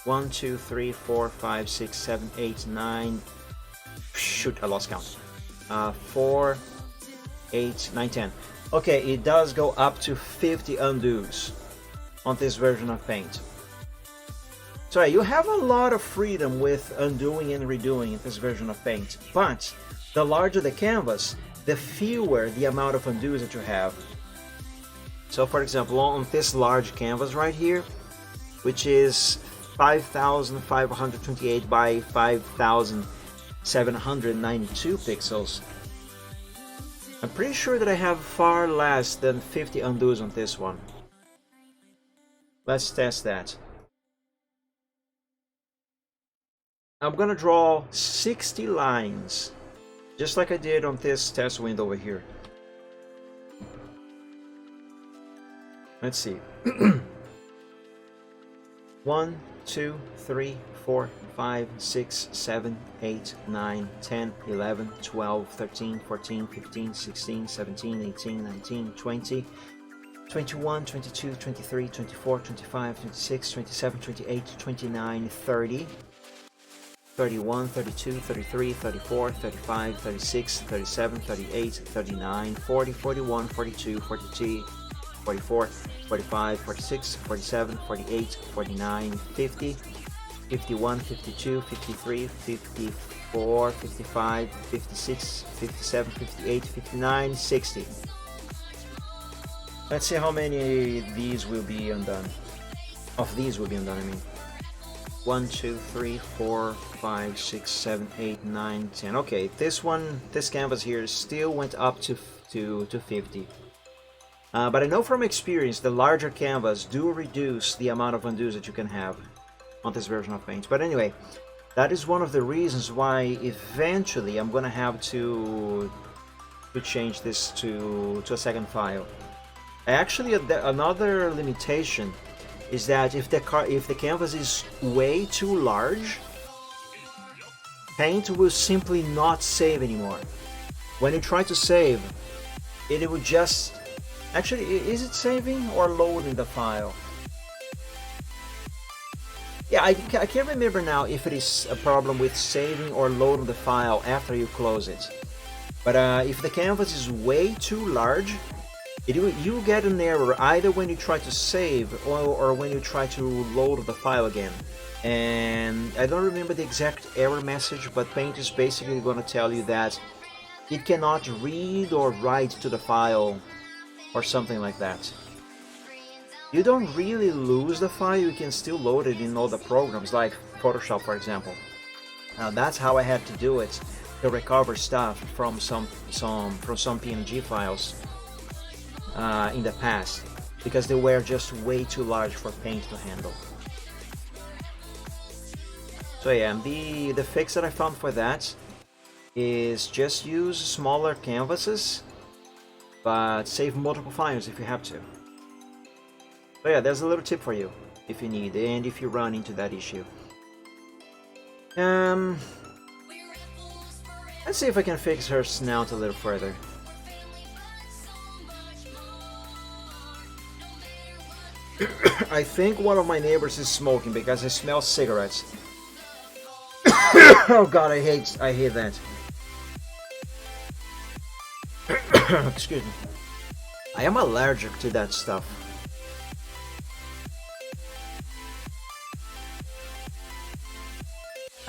1, 2, 3, 4, 5, 6, 7, 8, 9. Shoot, I lost count. 4, 8, 9, 10. Okay, it does go up to 50 undos on this version of Paint. So you have a lot of freedom with undoing and redoing in this version of Paint, but the larger the canvas, the fewer the amount of undos that you have. So for example, on this large canvas right here, which is 5,528 by 5,792 pixels, I'm pretty sure that I have far less than 50 undos on this one. Let's test that. I'm gonna draw 60 lines, just like I did on this test window over here. Let's see. 1, 2, 3, 4, 5, 6, 7, 8, 9, 10, 11, 12, 13, 14, 15, 16, 17, 18, 19, 20, 21, 22, 23, 24, 25, 26, 27, 28, 29, 30, 31, 32, 33, 34, 35, 36, 37, 38, 39, 40, 41, 42, 43, 44, 45, 46, 47, 48, 49, 50, 51, 52, 53, 54, 55, 56, 57, 58, 59, 60. Let's see how many these will be undone. Of these will be undone, I mean. 1, 2, 3, 4, 5, 6, 7, 8, 9, 10. Okay, this canvas here still went up to 50. But I know from experience the larger canvas do reduce the amount of undos that you can have on this version of Paint. But anyway, that is one of the reasons why eventually I'm gonna have to change this to a second file. Actually, another limitation is that if the canvas is way too large, Paint will simply not save anymore. When you try to save, it will just... Actually, is it saving or loading the file? Yeah, I can't remember now if it is a problem with saving or loading the file after you close it. But if the canvas is way too large, you will get an error either when you try to save or when you try to load the file again. And I don't remember the exact error message, but Paint is basically going to tell you that it cannot read or write to the file or something like that. You don't really lose the file, you can still load it in other programs like Photoshop, for example. That's how I had to do it, to recover stuff from some PNG files in the past, because they were just way too large for Paint to handle. So yeah, the fix that I found for that is just use smaller canvases, but save multiple files if you have to. So yeah, there's a little tip for you if you need, and if you run into that issue. Let's see if I can fix her snout a little further. I think one of my neighbors is smoking because I smell cigarettes. Oh god, I hate that. Excuse me. I am allergic to that stuff.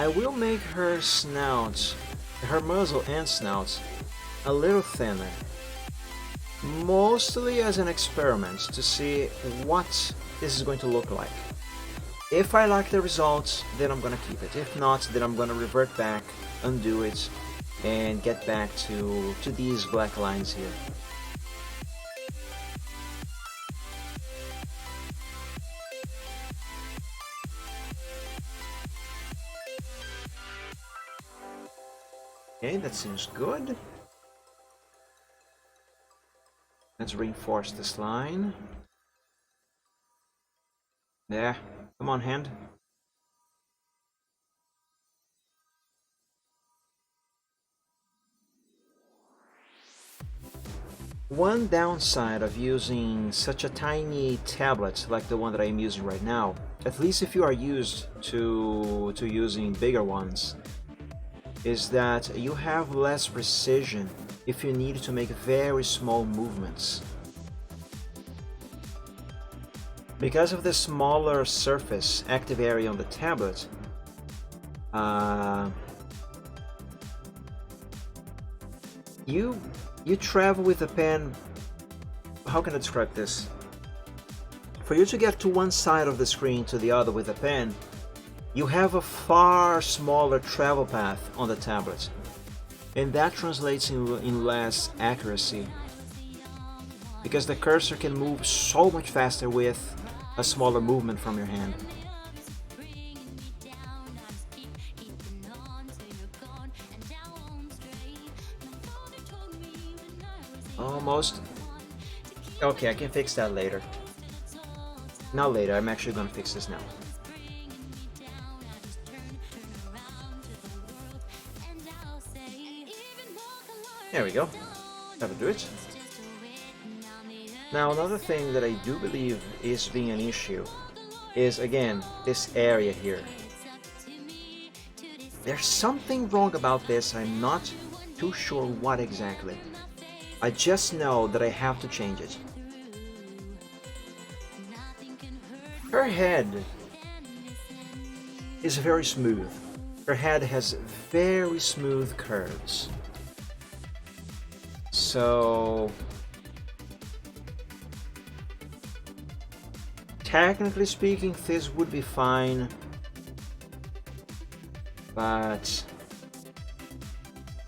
I will make her snout, her muzzle and snout, a little thinner. Mostly as an experiment to see what this is going to look like. If I like the results, then I'm gonna keep it. If not, then I'm gonna revert back, undo it, and get back to these black lines here. Okay, that seems good. Let's reinforce this line. There. Come on, hand. One downside of using such a tiny tablet like the one that I am using right now, at least if you are used to using bigger ones, is that you have less precision if you need to make very small movements. Because of the smaller surface active area on the tablet, you travel with a pen. How can I describe this? For you to get to one side of the screen to the other with a pen, you have a far smaller travel path on the tablet, and that translates in less accuracy, because the cursor can move so much faster with a smaller movement from your hand. Almost. Okay, I can fix that later. Not later, I'm actually gonna fix this now. There we go. That'll do it. Now, another thing that I do believe is being an issue is, again, this area here. There's something wrong about this, I'm not too sure what exactly. I just know that I have to change it. Her head is very smooth. Her head has very smooth curves. So, technically speaking, this would be fine, but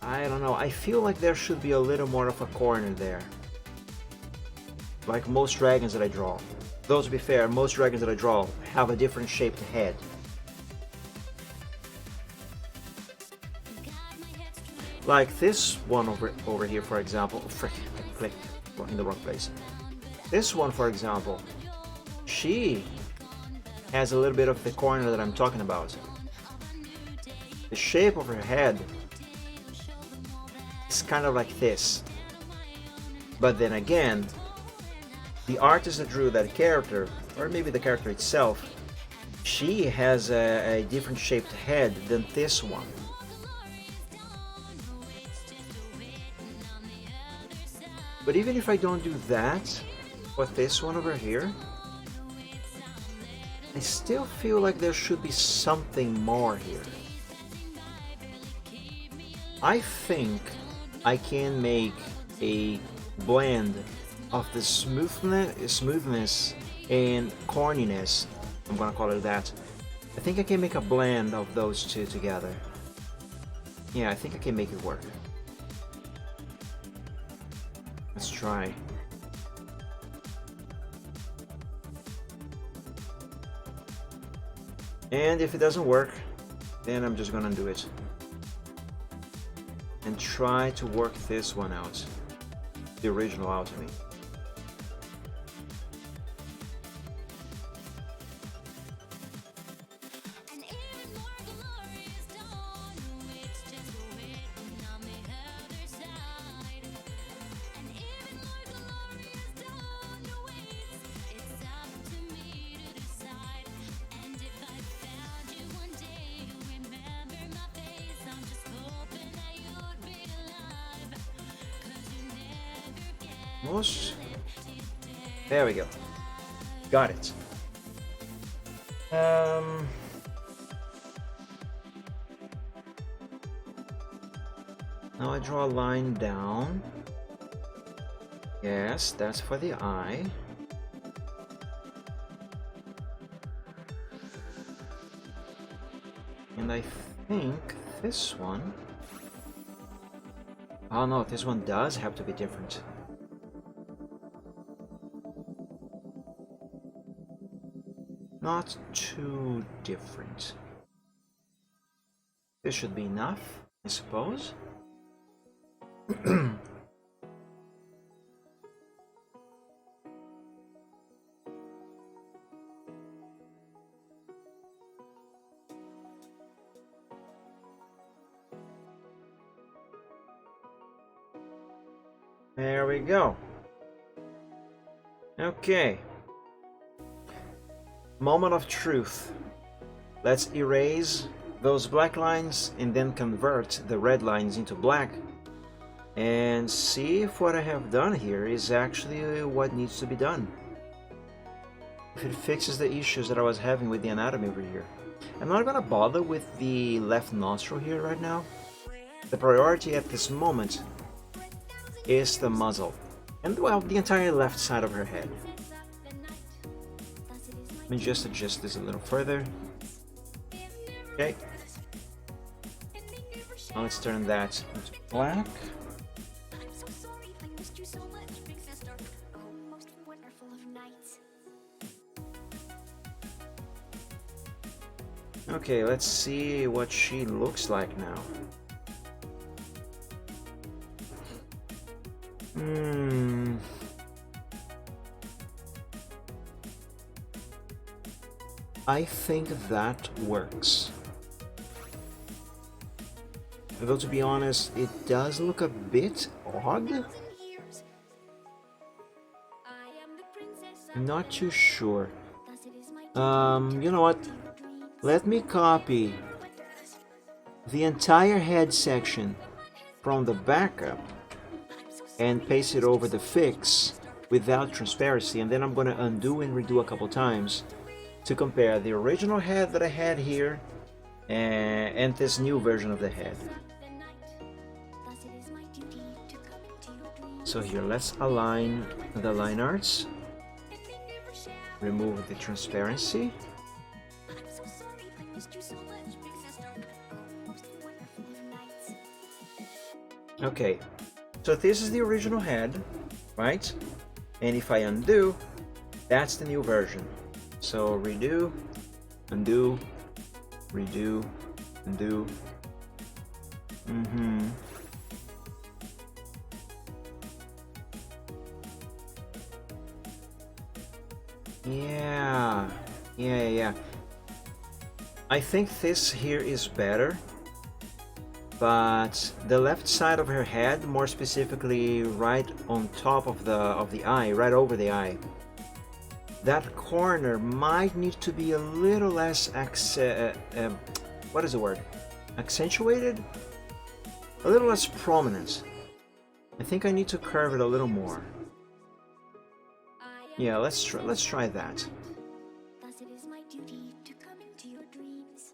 I don't know, I feel like there should be a little more of a corner there, like most dragons that I draw. Though, to be fair, most dragons that I draw have a different shaped head. Like this one over here, for example. Frick, I clicked in the wrong place. This one, for example, she has a little bit of the corner that I'm talking about. The shape of her head is kind of like this. But then again, the artist that drew that character, or maybe the character itself, she has a different shaped head than this one. But even if I don't do that with this one over here, I still feel like there should be something more here. I think I can make a blend of the smoothness and corniness, I'm gonna call it that. I think I can make a blend of those two together. Yeah, I think I can make it work. Let's try. And if it doesn't work, then I'm just gonna undo it and try to work this one out, the original out to me. There we go. Got it. Now I draw a line down. Yes, that's for the eye. And I think this one... Oh no, this one does have to be different. Not too different. This should be enough, I suppose. There we go. Okay. Moment of truth. Let's erase those black lines and then convert the red lines into black and see if what I have done here is actually what needs to be done. If it fixes the issues that I was having with the anatomy over here. I'm not gonna bother with the left nostril here right now. The priority at this moment is the muzzle and, well, the entire left side of her head. Let me just adjust this a little further. Okay. Now let's turn that into black. Okay, let's see what she looks like now. I think that works. Though to be honest, it does look a bit odd. I'm not too sure. You know what? Let me copy the entire head section from the backup and paste it over the fix without transparency, and then I'm going to undo and redo a couple times to compare the original head that I had here and this new version of the head. So here, let's align the line arts, remove the transparency. Okay, so this is the original head, right? And if I undo, that's the new version. So redo, undo, redo, undo. Yeah. I think this here is better, but the left side of her head, more specifically right on top of the eye, right over the eye, that corner might need to be a little less what is the word? Accentuated? A little less prominent. I think I need to curve it a little more. Yeah, let's try that.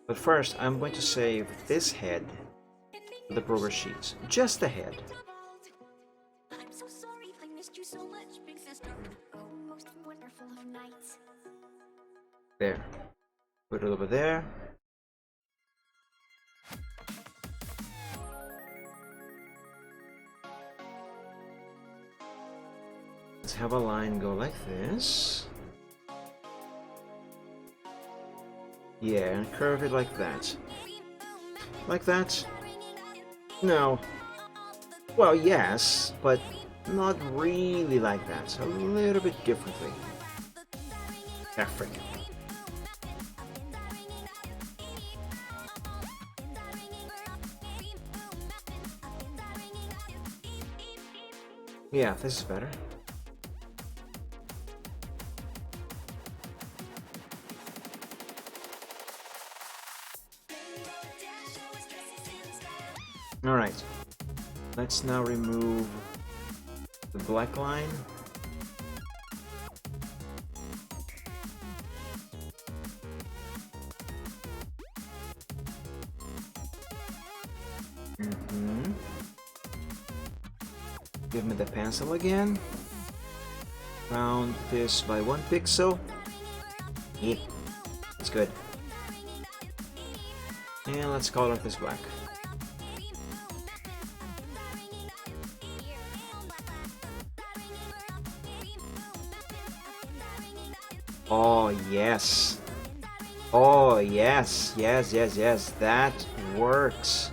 But first, I'm going to save this head to the progress sheet. Just the head. There. Put it over there. Let's have a line go like this. Yeah, and curve it like that. Like that? No. Well, yes, but not really like that. A little bit differently. African. Yeah, this is better. Alright, let's now remove the black line. Give me the pencil again. Round this by 1 pixel. Yeah, that's good. And let's color this black. Oh yes. Oh yes, yes, that works.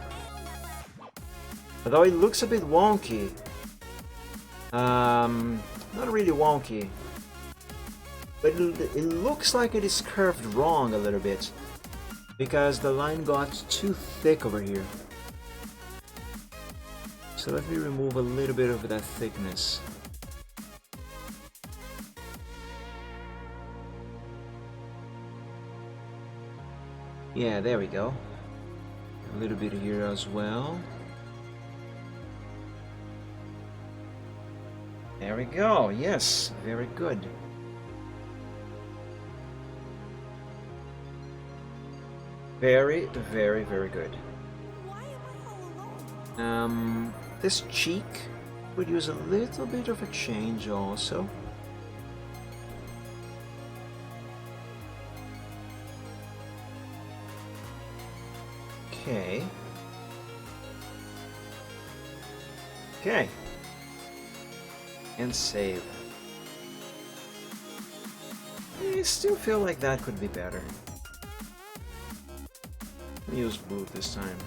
Although it looks a bit wonky. Not really wonky, but it looks like it is curved wrong a little bit because the line got too thick over here. So let me remove a little bit of that thickness. Yeah, there we go. A little bit here as well. There we go. Yes, very good. Very, very, very good. This cheek would use a little bit of a change also. Okay. Okay. And save. I still feel like that could be better. Use blue this time.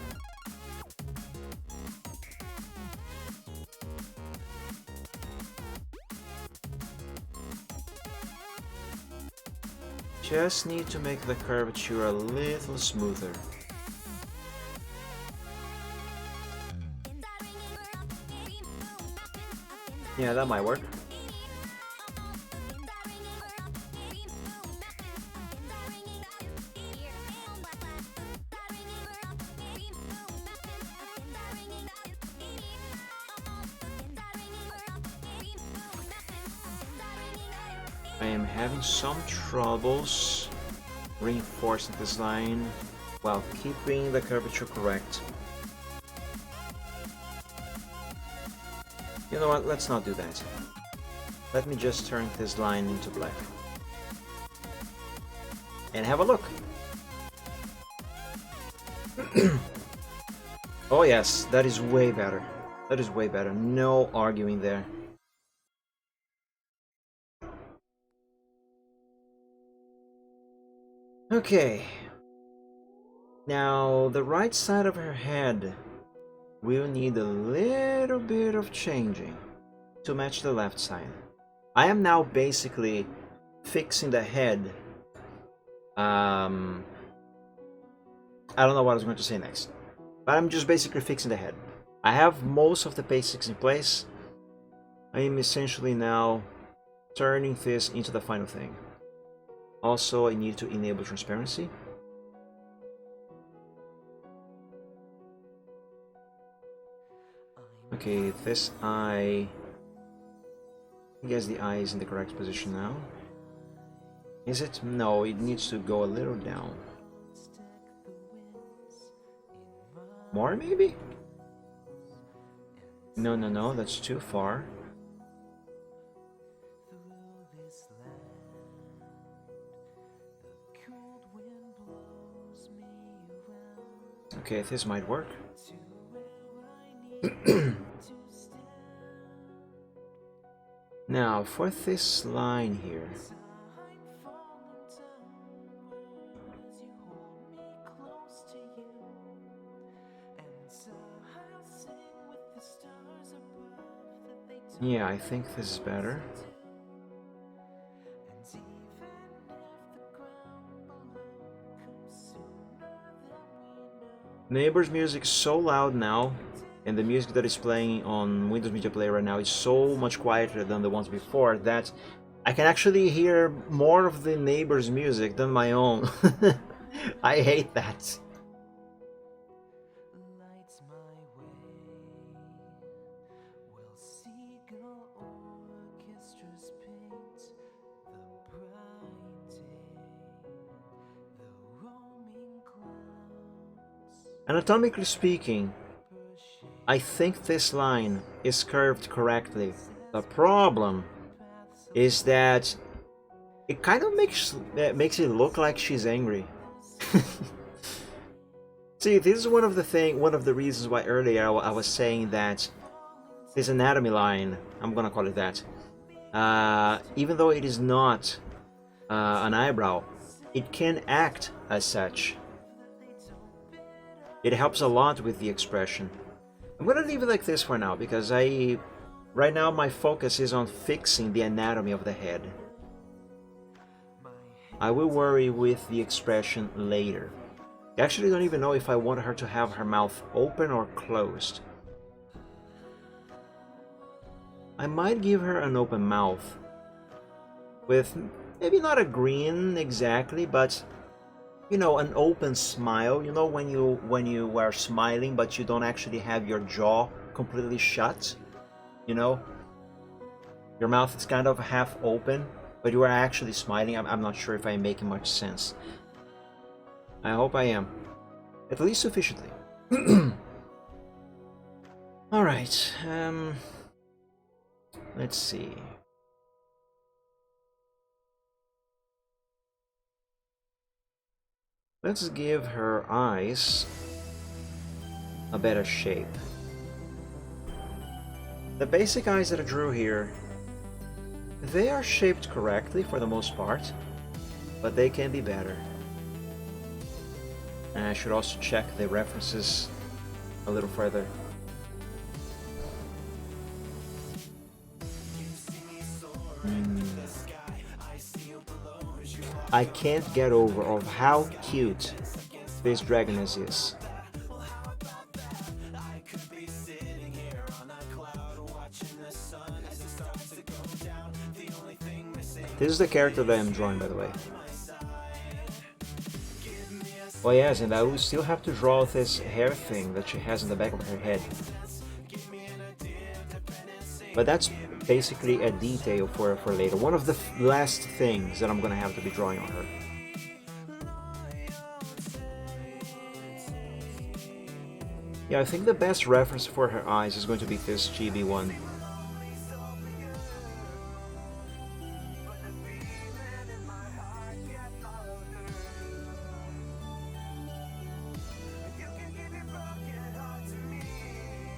Just need to make the curvature a little smoother. Yeah, that might work. I am having some troubles reinforcing this line while keeping the curvature correct. You know what, let's not do that. Let me just turn this line into black. And have a look! Oh yes, that is way better. That is way better. No arguing there. Okay. Now, the right side of her head will need a little bit of changing to match the left side. I am now basically fixing the head. I don't know what I was going to say next, but I'm just basically fixing the head. I have most of the basics in place. I am essentially now turning this into the final thing. Also, I need to enable transparency. Okay, this eye... I guess the eye is in the correct position now. Is it? No, it needs to go a little down. More, maybe? No, that's too far. Okay, this might work. Now, for this line here. Yeah, I think this is better. Neighbor's music is so loud now, and the music that is playing on Windows Media Player right now is so much quieter than the ones before that I can actually hear more of the neighbor's music than my own. I hate that. Anatomically speaking, I think this line is curved correctly. The problem is that it kind of makes it look like she's angry. See, this is one of the reasons why earlier I was saying that this anatomy line, I'm gonna call it that, even though it is not an eyebrow, it can act as such. It helps a lot with the expression. I'm gonna leave it like this for now because right now my focus is on fixing the anatomy of the head. I will worry with the expression later. I actually don't even know if I want her to have her mouth open or closed. I might give her an open mouth with maybe not a grin exactly, but you know, an open smile. You know, when you are smiling, but you don't actually have your jaw completely shut. You know, your mouth is kind of half open, but you are actually smiling. I'm not sure if I'm making much sense. I hope I am, at least sufficiently. All right. Let's see. Let's give her eyes a better shape. The basic eyes that I drew here, they are shaped correctly for the most part, but they can be better. And I should also check the references a little further. I can't get over of how cute this Dragoness is. This is the character that I'm drawing, by the way. Oh yes, and I will still have to draw this hair thing that she has in the back of her head. But that's basically a detail for later. One of the last things that I'm gonna have to be drawing on her. Yeah, I think the best reference for her eyes is going to be this GB one.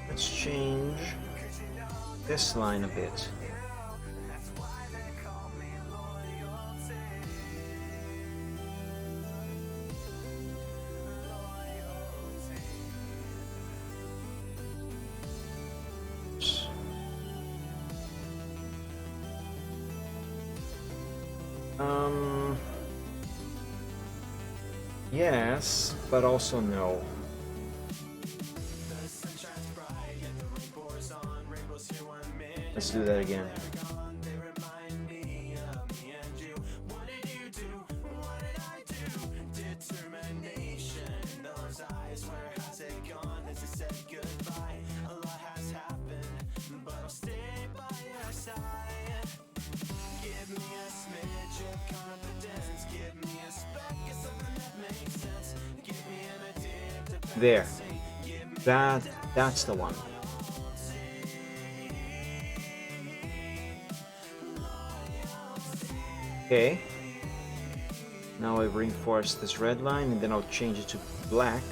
Let's change this line a bit. Yes, but also no. Let's do that again. There. That's the one. Okay. Now I've reinforced this red line and then I'll change it to black.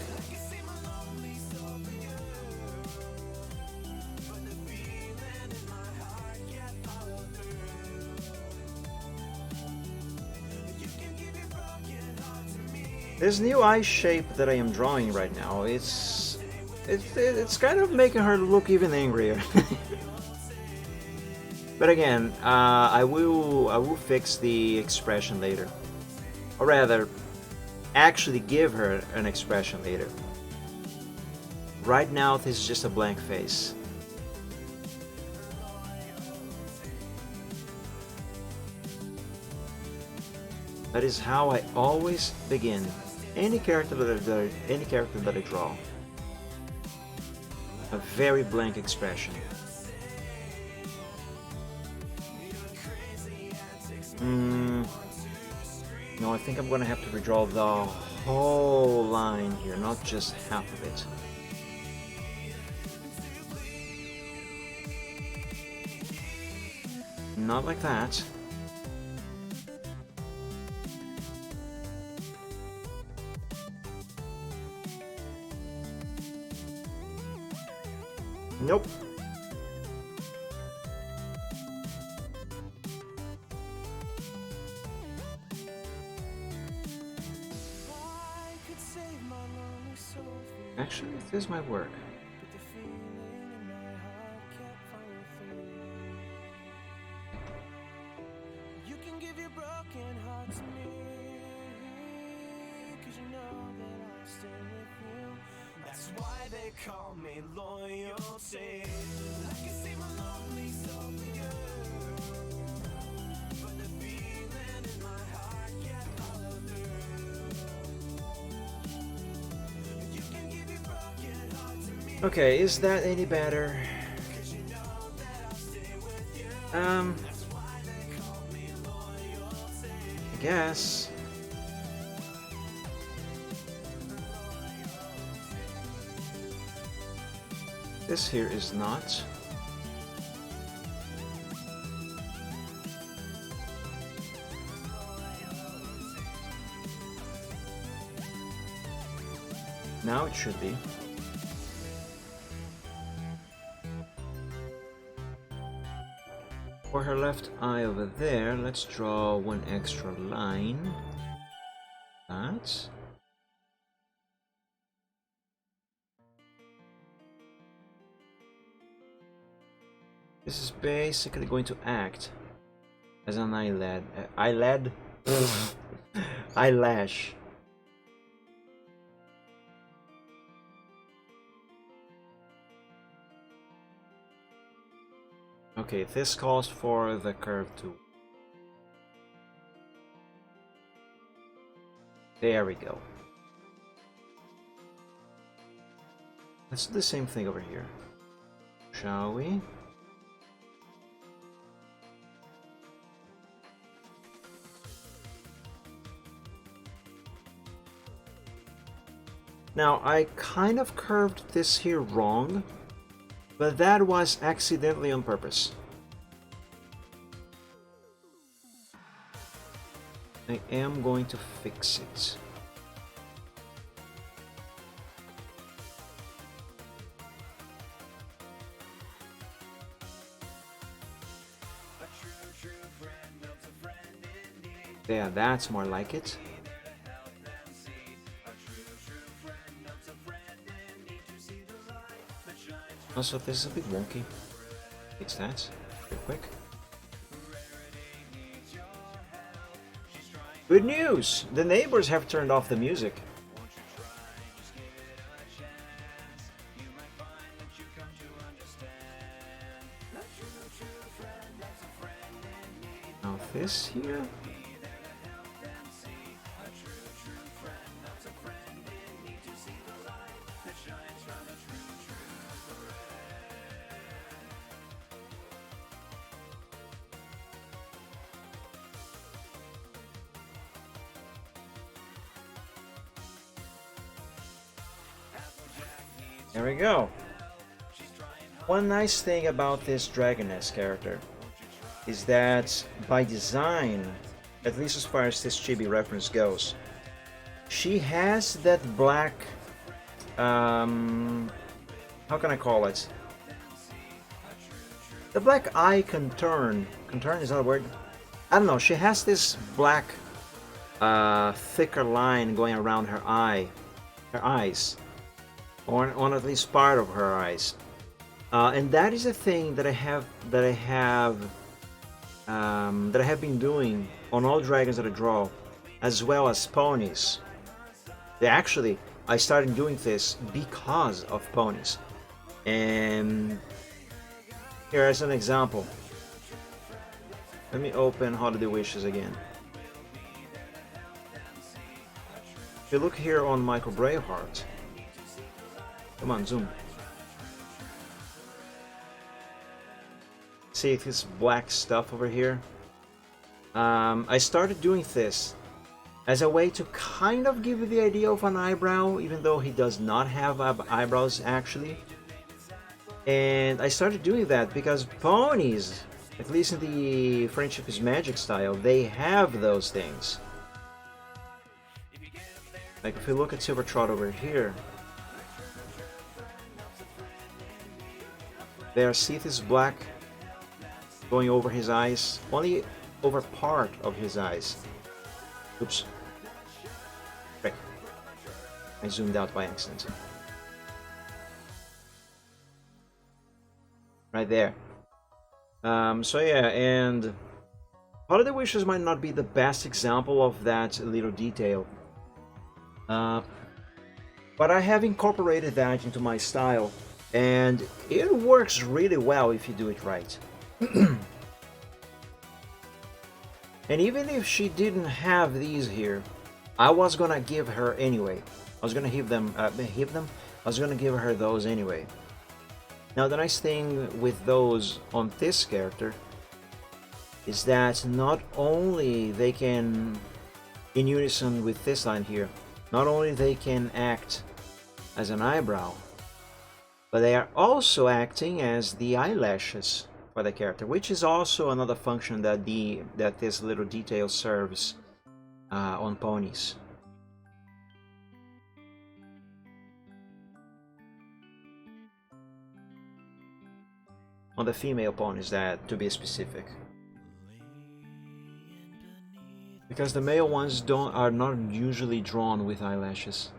This new eye shape that I am drawing right now, it's kind of making her look even angrier. But again, I will fix the expression later, or rather, actually give her an expression later. Right now, this is just a blank face. That is how I always begin any character that I draw. A very blank expression. No, I think I'm gonna have to redraw the whole line here, not just half of it. Not like that. Nope. Actually, this might work. That's why they call me loyalty. I can see my lonely soul for you, but the feeling in my heart can't follow through. Okay, is that any better? I guess. This here is not. Now it should be. For her left eye over there, let's draw one extra line. That. This is basically going to act as an eyelid. Eyelash. Okay, this calls for the curve tool. There we go. Let's do the same thing over here. Shall we? Now, I kind of curved this here wrong, but that was accidentally on purpose. I am going to fix it. Yeah, that's more like it. Also, this is a bit wonky. Fix that real quick. Good news! The neighbors have turned off the music. Now this here. There we go. One nice thing about this Dragoness character is that by design, at least as far as this chibi reference goes, she has that black, how can I call it? The black eye conturn. Conturn is that a word? I don't know. She has this black, thicker line going around her eyes. Or on at least part of her eyes, and that is a thing that I have been doing on all dragons that I draw, as well as ponies. Actually, I started doing this because of ponies, and here is an example. Let me open Holiday Wishes again. If you look here on Michael Braveheart. Come on, zoom. See this black stuff over here? I started doing this as a way to kind of give you the idea of an eyebrow, even though he does not have eyebrows actually. And I started doing that because ponies, at least in the Friendship is Magic style, they have those things. Like if you look at Silvertrot over here, there, see this black going over his eyes, only over part of his eyes. Oops. Right. I zoomed out by accident. Right there. So yeah, and Holiday Wishes might not be the best example of that little detail. But I have incorporated that into my style. And it works really well if you do it right. And even if she didn't have these here, I was gonna give her anyway. I was gonna was gonna give her those anyway. Now the nice thing with those on this character is that not only they can, in unison with this line here, not only they can act as an eyebrow, but they are also acting as the eyelashes for the character, which is also another function that this little detail serves on ponies. On the female ponies, that to be specific, because the male ones are not usually drawn with eyelashes.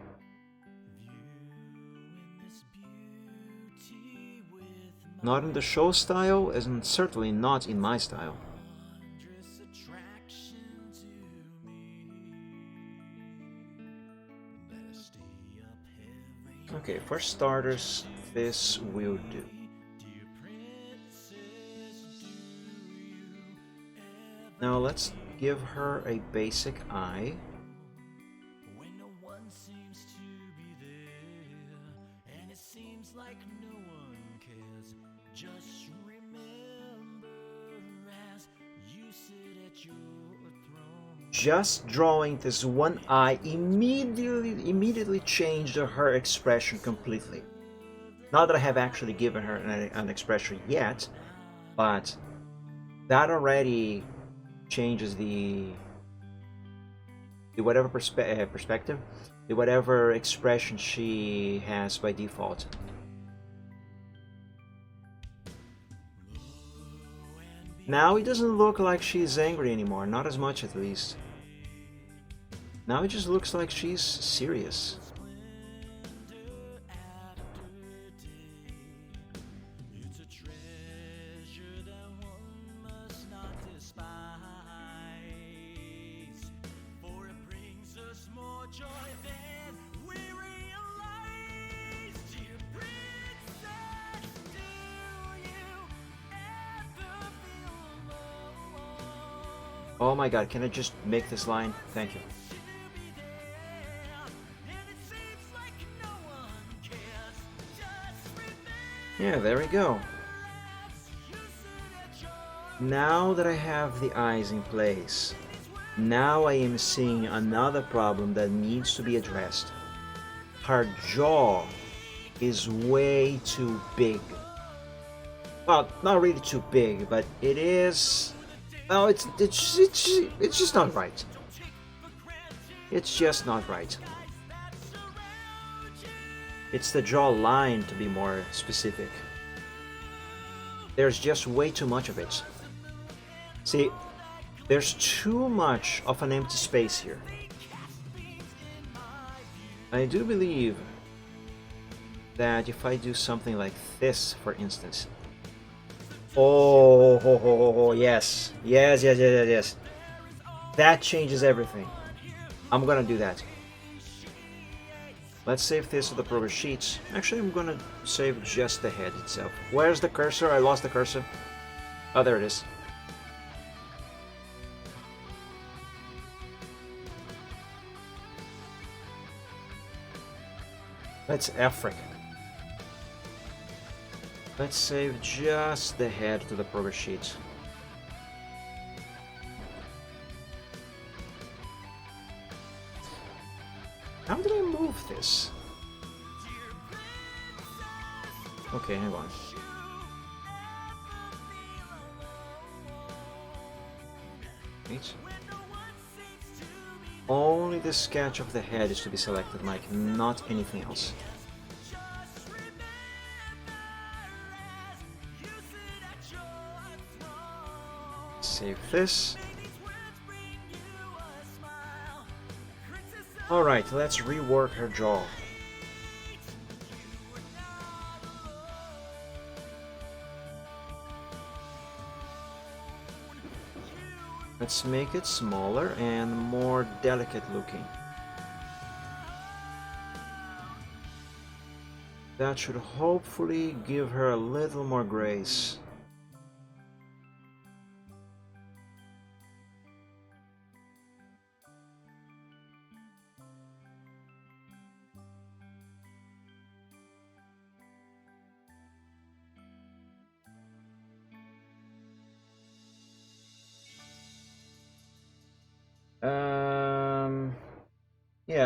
Not in the show style, and certainly not in my style. Okay, for starters, this will do. Now let's give her a basic eye. Just drawing this one eye immediately changed her expression completely. Not that I have actually given her an expression yet, but that already changes the whatever perspective, the whatever expression she has by default. Now it doesn't look like she's angry anymore, not as much at least. Now it just looks like she's serious. Oh my god, can I just make this line? Thank you. Yeah, there we go. Now that I have the eyes in place, now I am seeing another problem that needs to be addressed. Her jaw is way too big. Well, not really too big, but it is... Oh, it's just not right. It's just not right. It's the jaw line, to be more specific. There's just way too much of it. See, there's too much of an empty space here. I do believe that if I do something like this, for instance... Oh, yes. Yes. That changes everything. I'm gonna do that. Let's save this to the progress sheets. Actually, I'm gonna save just the head itself. Where's the cursor? I lost the cursor. Oh, there it is. That's Africa. Let's save just the head to the progress sheet. How did I move this? Okay, hang on. Wait. Only the sketch of the head is to be selected, Mike, not anything else. Save this. Alright, let's rework her jaw. Let's make it smaller and more delicate looking. That should hopefully give her a little more grace.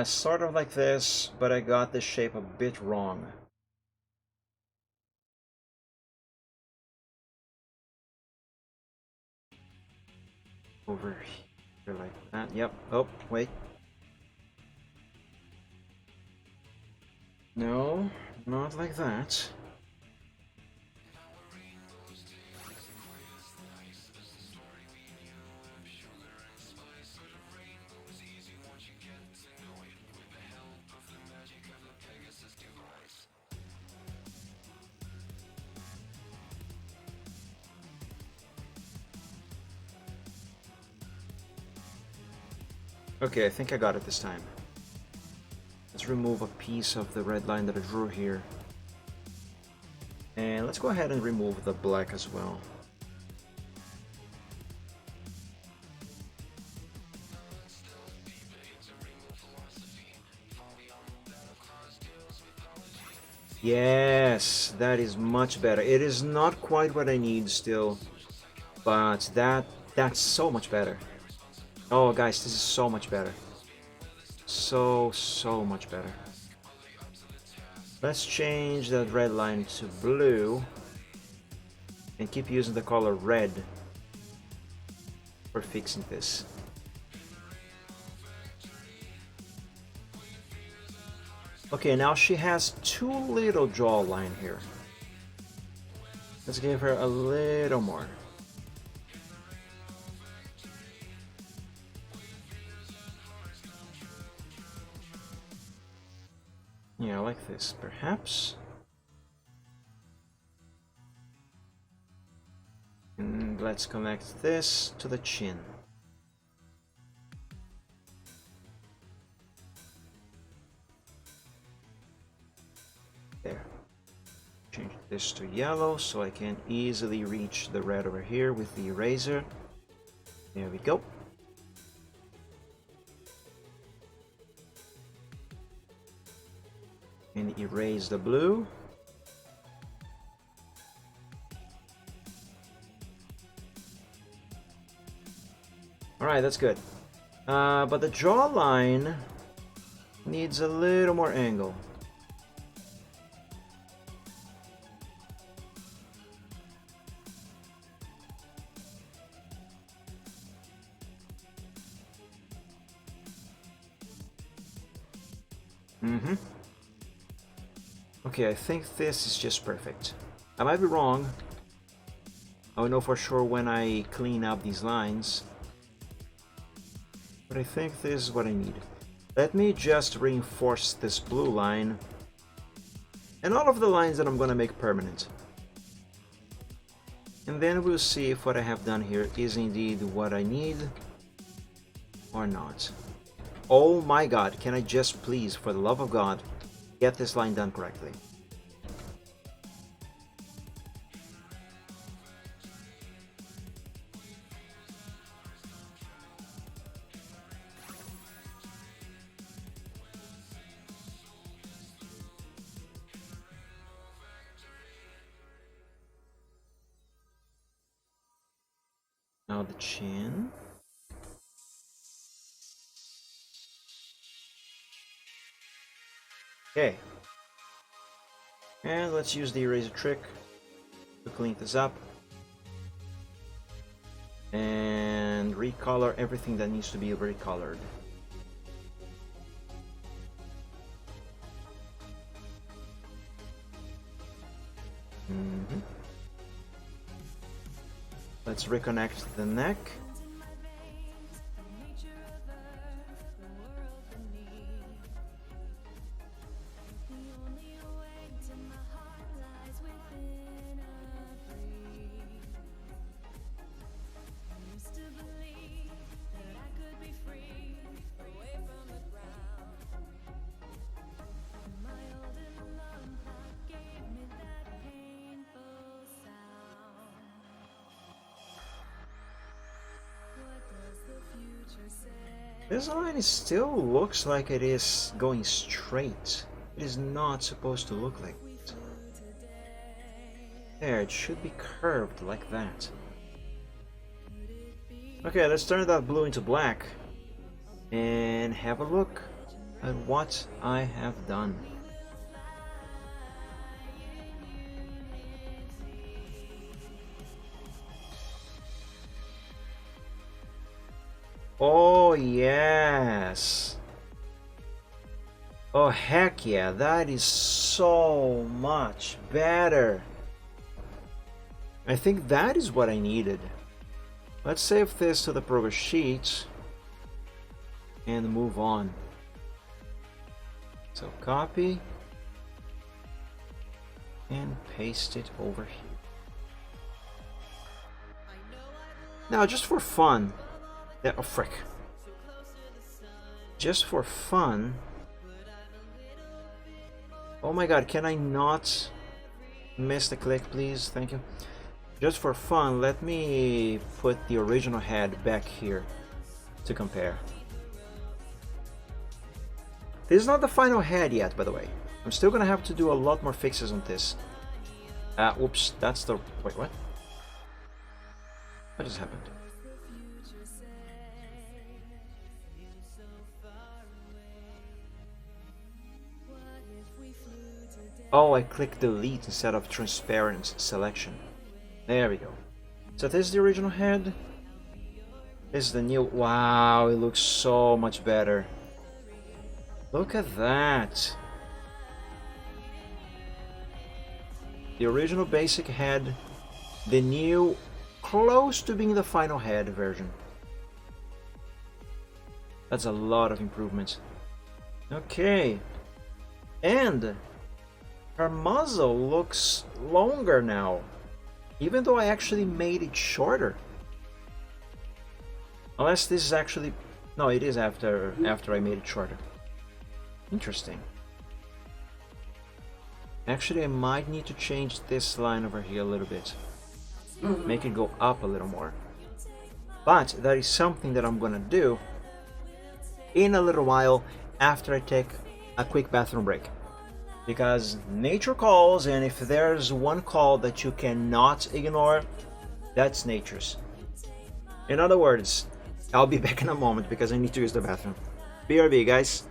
Yeah, sort of like this, but I got the shape a bit wrong. Over here like that. Yep. Oh, wait. No, not like that. Okay, I think I got it this time. Let's remove a piece of the red line that I drew here. And let's go ahead and remove the black as well. Yes, that is much better. It is not quite what I need still, but that's so much better. Oh, guys, this is so much better. So much better. Let's change that red line to blue and keep using the color red for fixing this. Okay, now she has too little jawline here. Let's give her a little more. Yeah, like this, perhaps. And let's connect this to the chin. There. Change this to yellow so I can easily reach the red over here with the eraser. There we go. And erase the blue. Alright, that's good. But the jawline needs a little more angle. Okay, I think this is just perfect. I might be wrong. I will know for sure when I clean up these lines. But I think this is what I need. Let me just reinforce this blue line. And all of the lines that I'm going to make permanent. And then we'll see if what I have done here is indeed what I need or not. Oh my god, can I just please, for the love of God, get this line done correctly? Now the chin. Okay. And let's use the eraser trick to clean this up. And recolor everything that needs to be recolored. Let's reconnect the neck. This line still looks like it is going straight. It is not supposed to look like that. There, it should be curved like that. Okay, let's turn that blue into black and have a look. at what I have done. Oh, yes. Oh, heck yeah, that is so much better. I think that is what I needed. Let's save this to the progress sheet and move on. So copy and paste it over here. Now, just for fun, oh frick. Just for fun. Oh my god, can I not miss the click, please? Thank you. Just for fun, let me put the original head back here to compare. This is not the final head yet, by the way. I'm still gonna have to do a lot more fixes on this. Oops, that's the... Wait, what? What just happened? Oh, I clicked delete instead of transparent selection. There we go. So this is the original head. This is the new... Wow, it looks so much better. Look at that. The original basic head. The new, close to being the final head version. That's a lot of improvements. Okay. And her muzzle looks longer now. Even though I actually made it shorter. Unless this is actually... No, it is after I made it shorter. Interesting. Actually, I might need to change this line over here a little bit. Make it go up a little more. But that is something that I'm gonna do in a little while after I take a quick bathroom break. Because nature calls, and if there's one call that you cannot ignore, that's nature's. In other words, I'll be back in a moment because I need to use the bathroom. BRB, guys.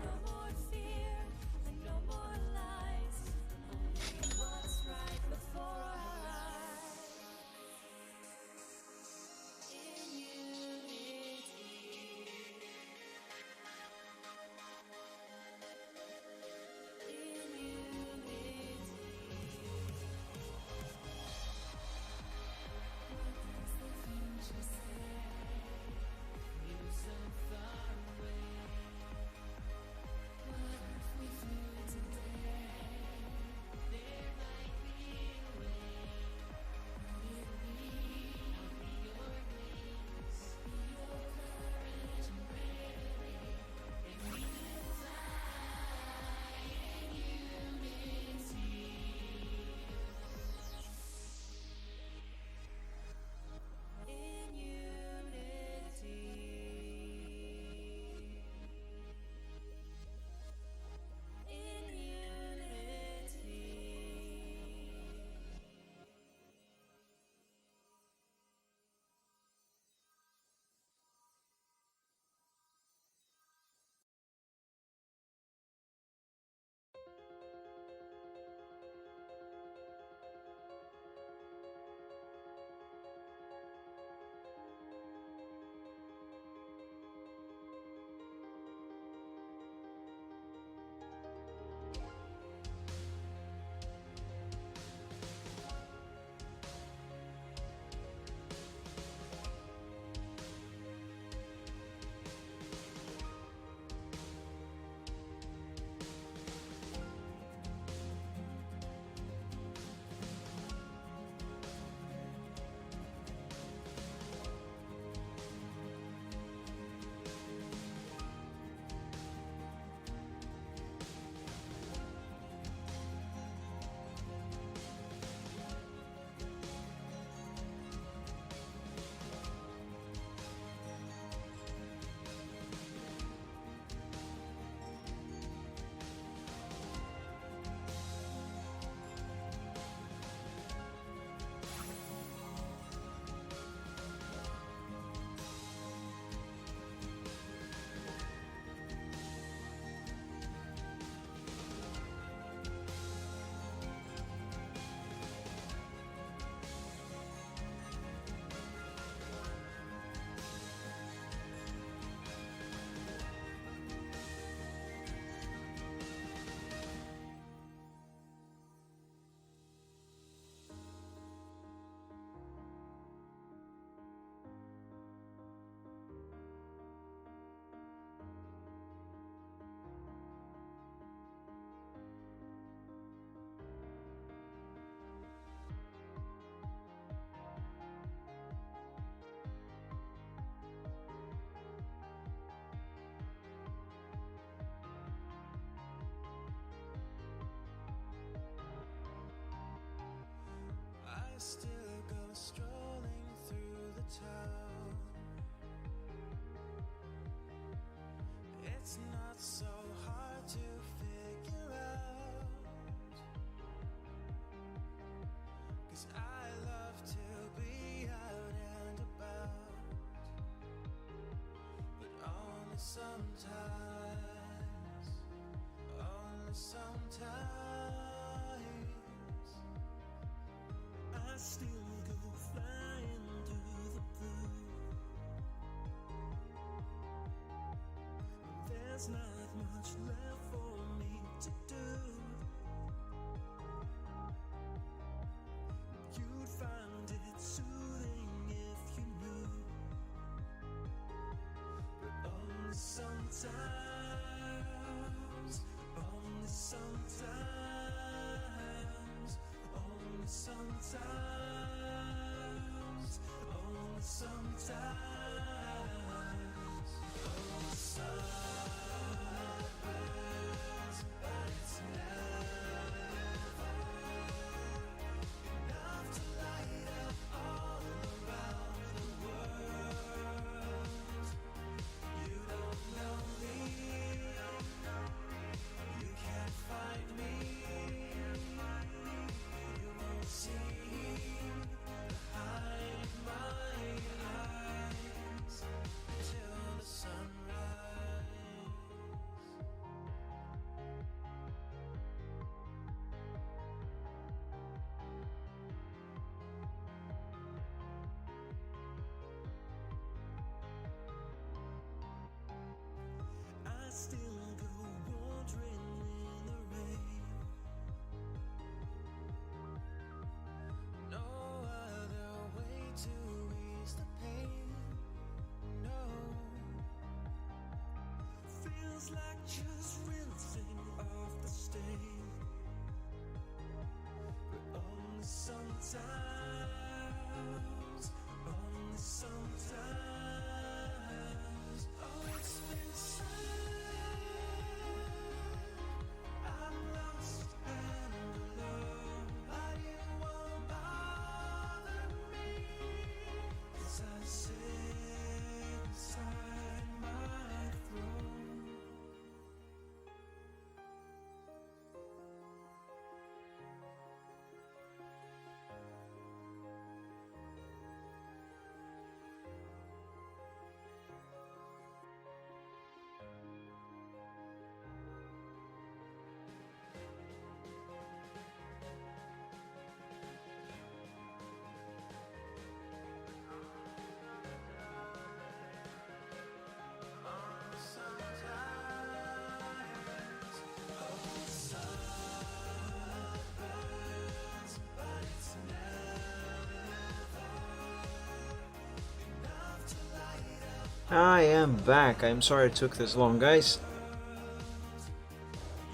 I am back. I'm sorry it took this long, guys.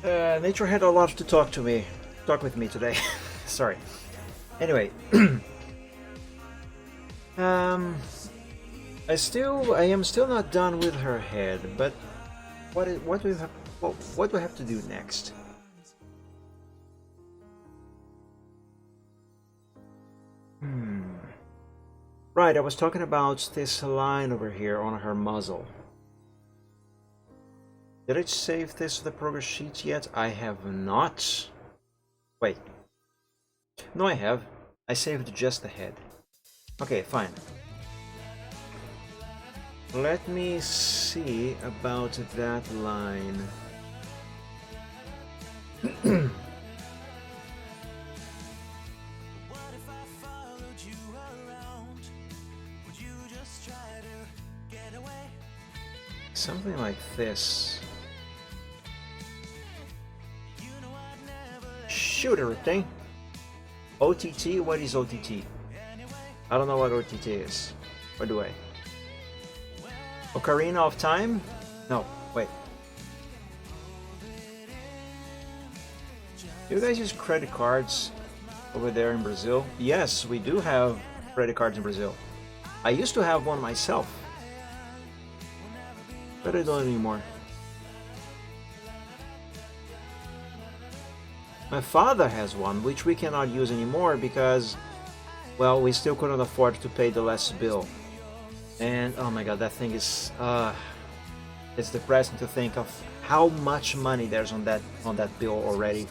Nature had a lot to talk with me today. Sorry. Anyway, I am still not done with her head, but what do I have to do next? Right, I was talking about this line over here on her muzzle. Did I save this to the progress sheet yet? I have not. Wait. No, I have. I saved just the head. Okay, fine. Let me see about that line. Something like this. Shoot everything. OTT? What is OTT? I don't know what OTT is. Or do I? Ocarina of Time? No, wait. Do you guys use credit cards over there in Brazil? Yes, we do have credit cards in Brazil. I used to have one myself, but I don't anymore. My father has one, which we cannot use anymore because, well, we still couldn't afford to pay the last bill. And oh my god, that thing is it's depressing to think of how much money there's on that bill already.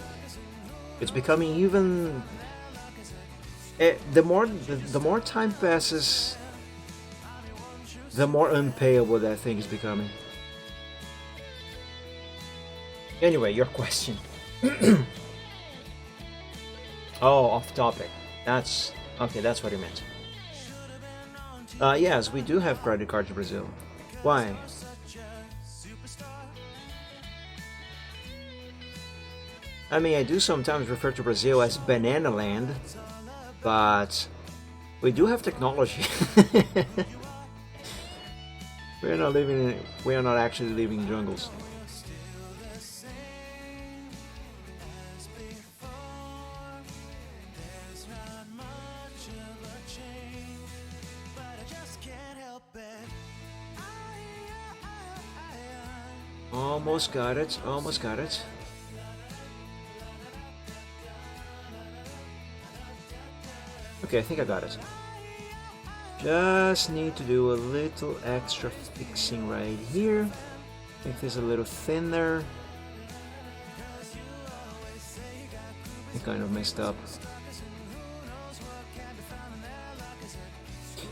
It's becoming even the more time passes, the more unpayable that thing is becoming. Anyway, your question. Oh, off topic. That's okay. That's what you meant. Yes, we do have credit cards in Brazil. Why? I mean, I do sometimes refer to Brazil as banana land, but we do have technology. We are not actually living in jungles. Almost got it. Almost got it. Okay, I think I got it. Just need to do a little extra fixing right here. Make this a little thinner. I kind of messed up.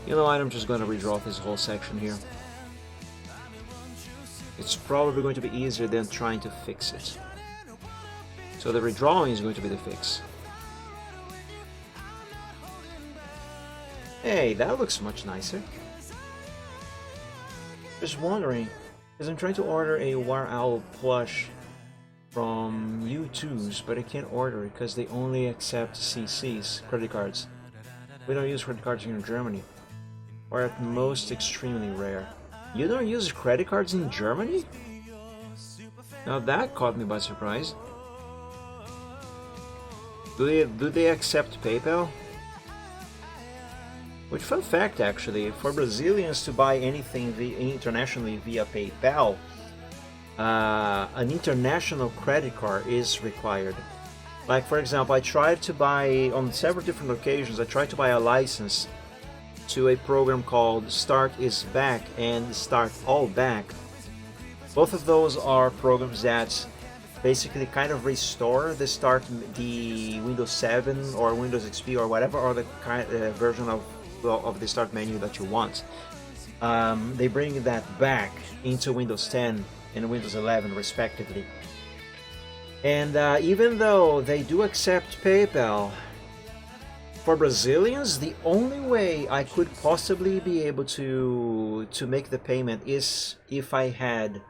You know what, I'm just gonna redraw this whole section here. It's probably going to be easier than trying to fix it. So the redrawing is going to be the fix. Hey, that looks much nicer. Just wondering, because I'm trying to order a War Owl plush from U2s, but I can't order it because they only accept CCs, credit cards. We don't use credit cards here in Germany, or at most extremely rare. You don't use credit cards in Germany? Now that caught me by surprise. Do they accept PayPal? Which, fun fact actually, for Brazilians to buy anything internationally via PayPal, an international credit card is required. Like, for example, I tried to buy, on several different occasions, I tried to buy a license to a program called Start is Back and Start All Back. Both of those are programs that basically kind of restore the Windows 7 or Windows XP or whatever other version of the start menu that you want. They bring that back into Windows 10 and Windows 11 respectively. And even though they do accept PayPal, for Brazilians, the only way I could possibly be able to make the payment is if I had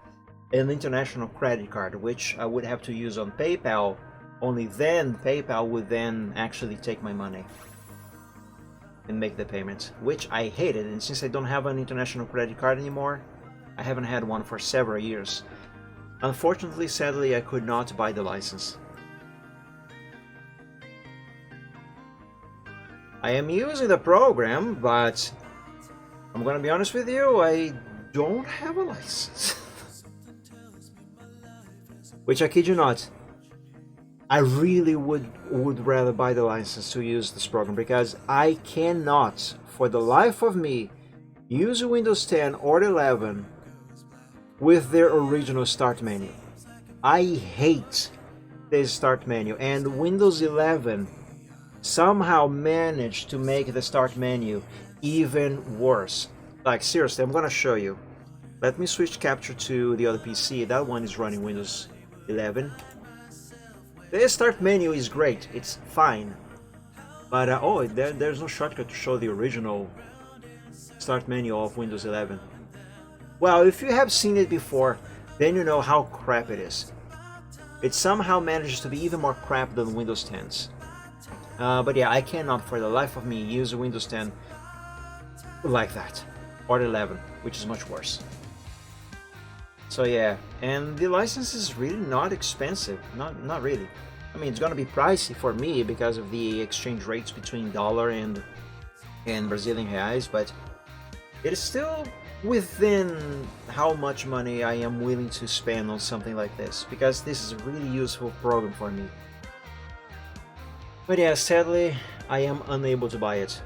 an international credit card, which I would have to use on PayPal. Only then PayPal would then actually take my money and make the payment, which I hated. And since I don't have an international credit card anymore, I haven't had one for several years. Unfortunately, sadly, I could not buy the license. I am using the program, but I'm gonna be honest with you, I don't have a license. Which, I kid you not, I really would rather buy the license to use this program, because I cannot, for the life of me, use Windows 10 or 11 with their original start menu. I hate this start menu, and Windows 11 somehow managed to make the start menu even worse. Like, seriously, I'm gonna show you. Let me switch capture to the other PC. That one is running Windows 11. The start menu is great, it's fine, but there's no shortcut to show the original start menu of Windows 11. Well, if you have seen it before, then you know how crap it is. It somehow manages to be even more crap than Windows 10's. But yeah, I cannot for the life of me use Windows 10 like that, or 11, which is much worse. So yeah, and the license is really not expensive, not really. I mean, it's gonna be pricey for me because of the exchange rates between dollar and Brazilian reais, but it is still within how much money I am willing to spend on something like this, because this is a really useful program for me. But yeah, sadly, I am unable to buy it.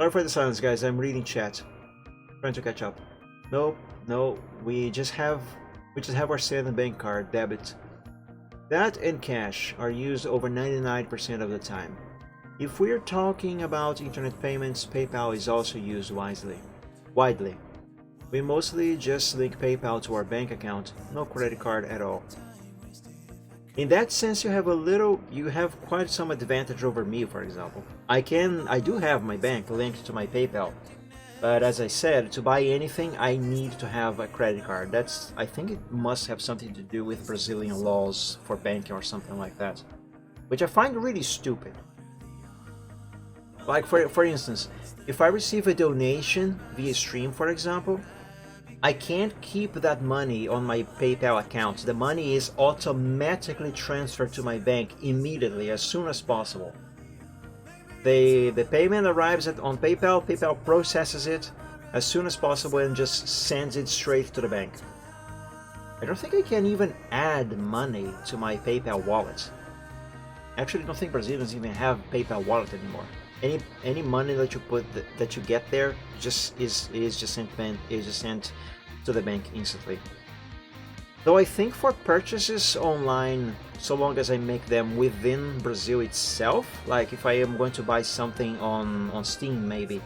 Sorry for the silence, guys. I'm reading chat, trying to catch up. No, no, we just have our Standard Bank card debit. That and cash are used over 99% of the time. If we're talking about internet payments, PayPal is also used widely. We mostly just link PayPal to our bank account, no credit card at all. In that sense, you have quite some advantage over me, for example. I do have my bank linked to my PayPal, but as I said, to buy anything, I need to have a credit card. I think it must have something to do with Brazilian laws for banking or something like that, which I find really stupid. Like for instance, if I receive a donation via Stream, for example, I can't keep that money on my PayPal account. The money is automatically transferred to my bank immediately, as soon as possible. The payment arrives on PayPal, PayPal processes it as soon as possible and just sends it straight to the bank. I don't think I can even add money to my PayPal wallet. Actually, I don't think Brazilians even have PayPal wallet anymore. Any money that you get there is just sent to the bank instantly. Though I think for purchases online, so long as I make them within Brazil itself, like if I am going to buy something on Steam maybe,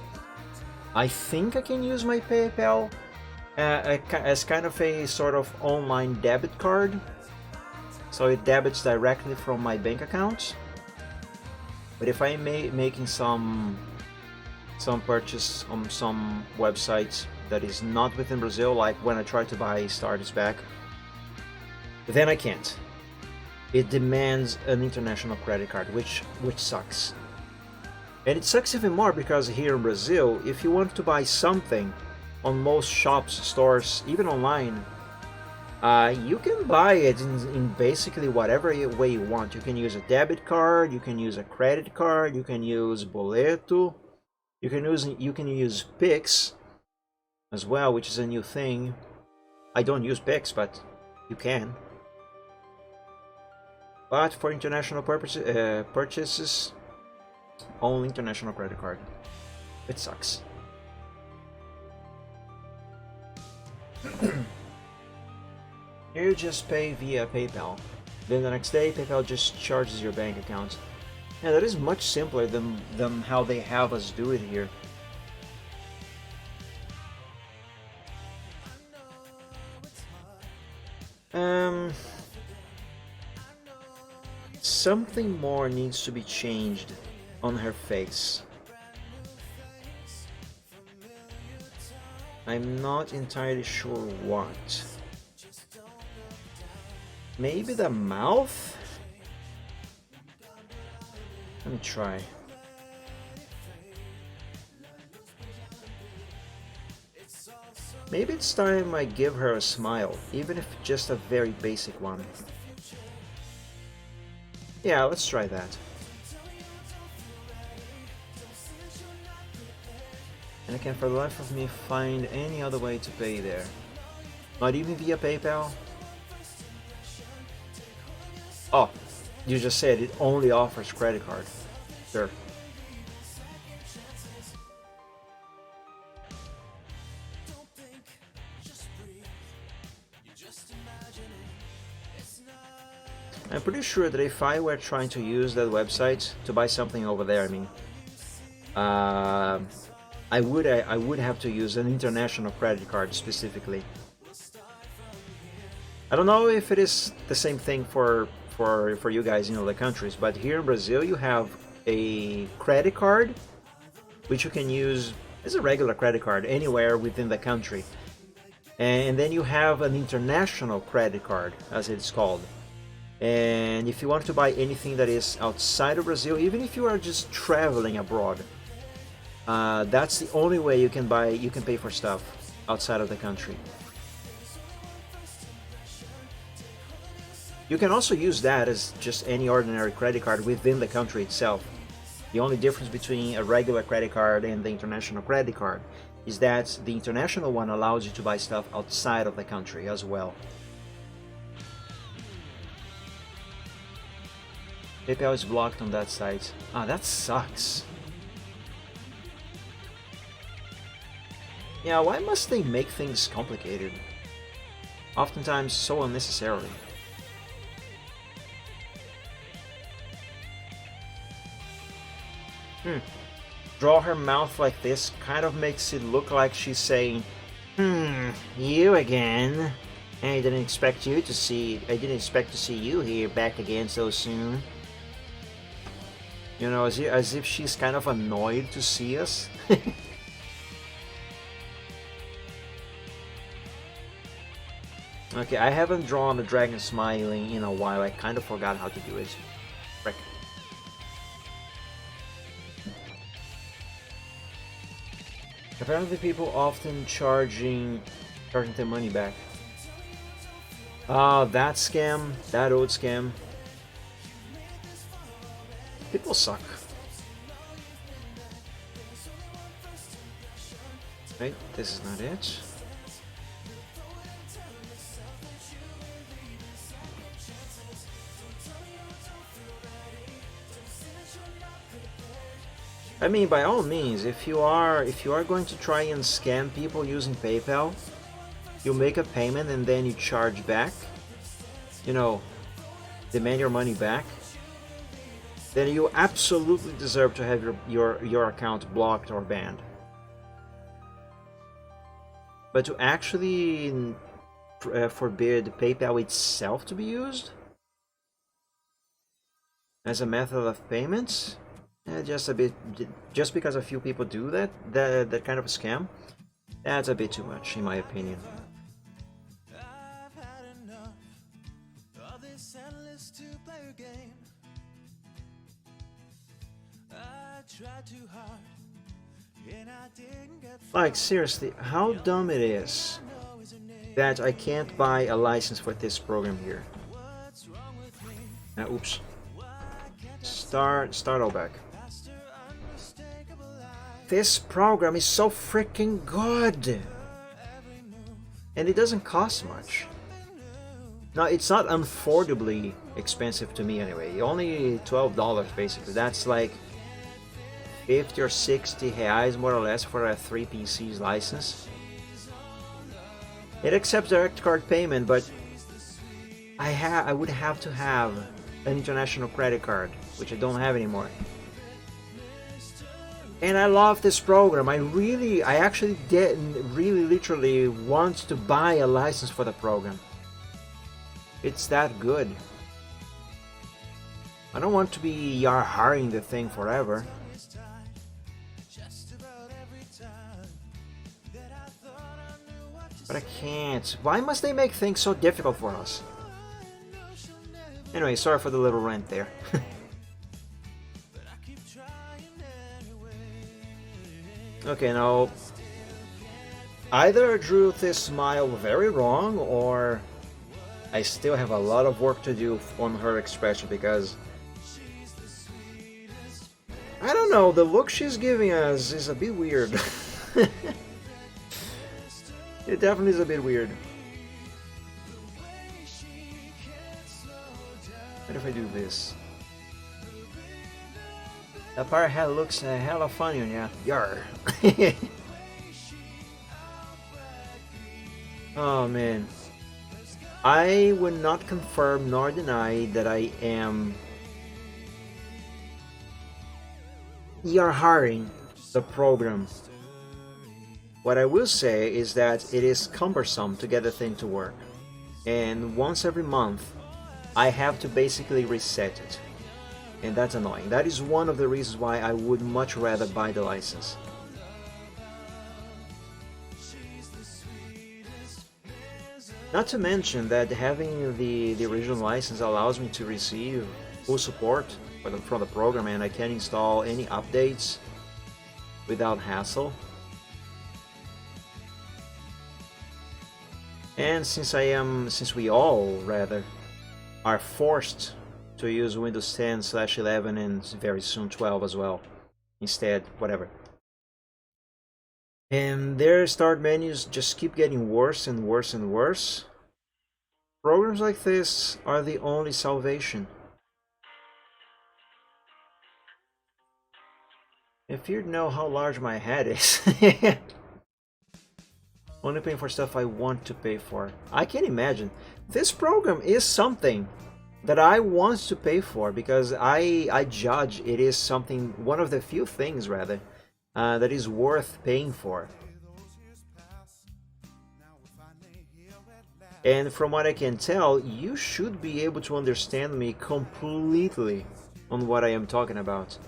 I think I can use my PayPal as kind of a sort of online debit card. So it debits directly from my bank account. But if I'm making some purchase on some websites that is not within Brazil, like when I try to buy Stardust back, then I can't. It demands an international credit card, which sucks. And it sucks even more because here in Brazil, if you want to buy something on most shops, stores, even online, you can buy it in basically whatever way you want. You can use a debit card, you can use a credit card, you can use Boleto, you can use Pix as well, which is a new thing. I don't use Pix, but you can. But for international purchases, only international credit card. It sucks. Here you just pay via PayPal. Then the next day, PayPal just charges your bank account. Yeah, that is much simpler than how they have us do it here. Something more needs to be changed on her face. I'm not entirely sure what. Maybe the mouth? Let me try. Maybe it's time I give her a smile, even if just a very basic one. Yeah, let's try that. And I can for the life of me find any other way to pay there. Not even via PayPal. Oh, you just said it only offers credit card. Sure. I'm pretty sure that if I were trying to use that website to buy something over there, I would have to use an international credit card specifically. I don't know if it is the same thing for you guys in other countries, but here in Brazil you have a credit card which you can use as a regular credit card anywhere within the country, and then you have an international credit card, as it's called. And if you want to buy anything that is outside of Brazil, even if you are just traveling abroad, that's the only way you can pay for stuff outside of the country. You can also use that as just any ordinary credit card within the country itself. The only difference between a regular credit card and the international credit card is that the international one allows you to buy stuff outside of the country as well. PayPal is blocked on that site. Ah, that sucks. Yeah, why must they make things complicated? Oftentimes so unnecessarily. Draw her mouth like this kind of makes it look like she's saying, you again. I didn't expect to see you here back again so soon. You know, as if she's kind of annoyed to see us. Okay, I haven't drawn a dragon smiling in a while. I kind of forgot how to do it. Frick. Apparently people often charging the money back. That scam, that old scam. People suck. Right, this is not it. I mean, by all means, if you are going to try and scam people using PayPal, you make a payment and then you charge back, you know, demand your money back, then you absolutely deserve to have your account blocked or banned. But to actually forbid PayPal itself to be used as a method of payments, just a bit, just because a few people do that kind of a scam, that's a bit too much, in my opinion. Like, seriously, how dumb it is that I can't buy a license for this program here. Oops. Start all back. This program is so freaking good! And it doesn't cost much. Now, it's not unaffordably expensive to me anyway. Only $12 basically. That's like 50 or 60 reais more or less for a 3 PCs license. It accepts direct card payment, but I would have to have an international credit card, which I don't have anymore. And I love this program. I actually did really literally want to buy a license for the program. It's that good. I don't want to be hiring the thing forever. But I can't. Why must they make things so difficult for us? Anyway, sorry for the little rant there. Okay, now, either I drew this smile very wrong, or I still have a lot of work to do on her expression, because I don't know, the look she's giving us is a bit weird. It definitely is a bit weird. What if I do this? That part looks hella funny on ya. Yar. Oh man. I would not confirm nor deny that I am hiring the program. What I will say is that it is cumbersome to get the thing to work. And once every month, I have to basically reset it. And that's annoying. That is one of the reasons why I would much rather buy the license. Not to mention that having the original license allows me to receive full support from the program, and I can install any updates without hassle. And since we all rather are forced to use Windows 10/11 and very soon 12 as well, instead, whatever. And their start menus just keep getting worse and worse and worse. Programs like this are the only salvation. If you know how large my head is. Only paying for stuff I want to pay for. I can imagine. This program is something that I want to pay for because I judge it is something, one of the few things rather, that is worth paying for. And from what I can tell, you should be able to understand me completely on what I am talking about.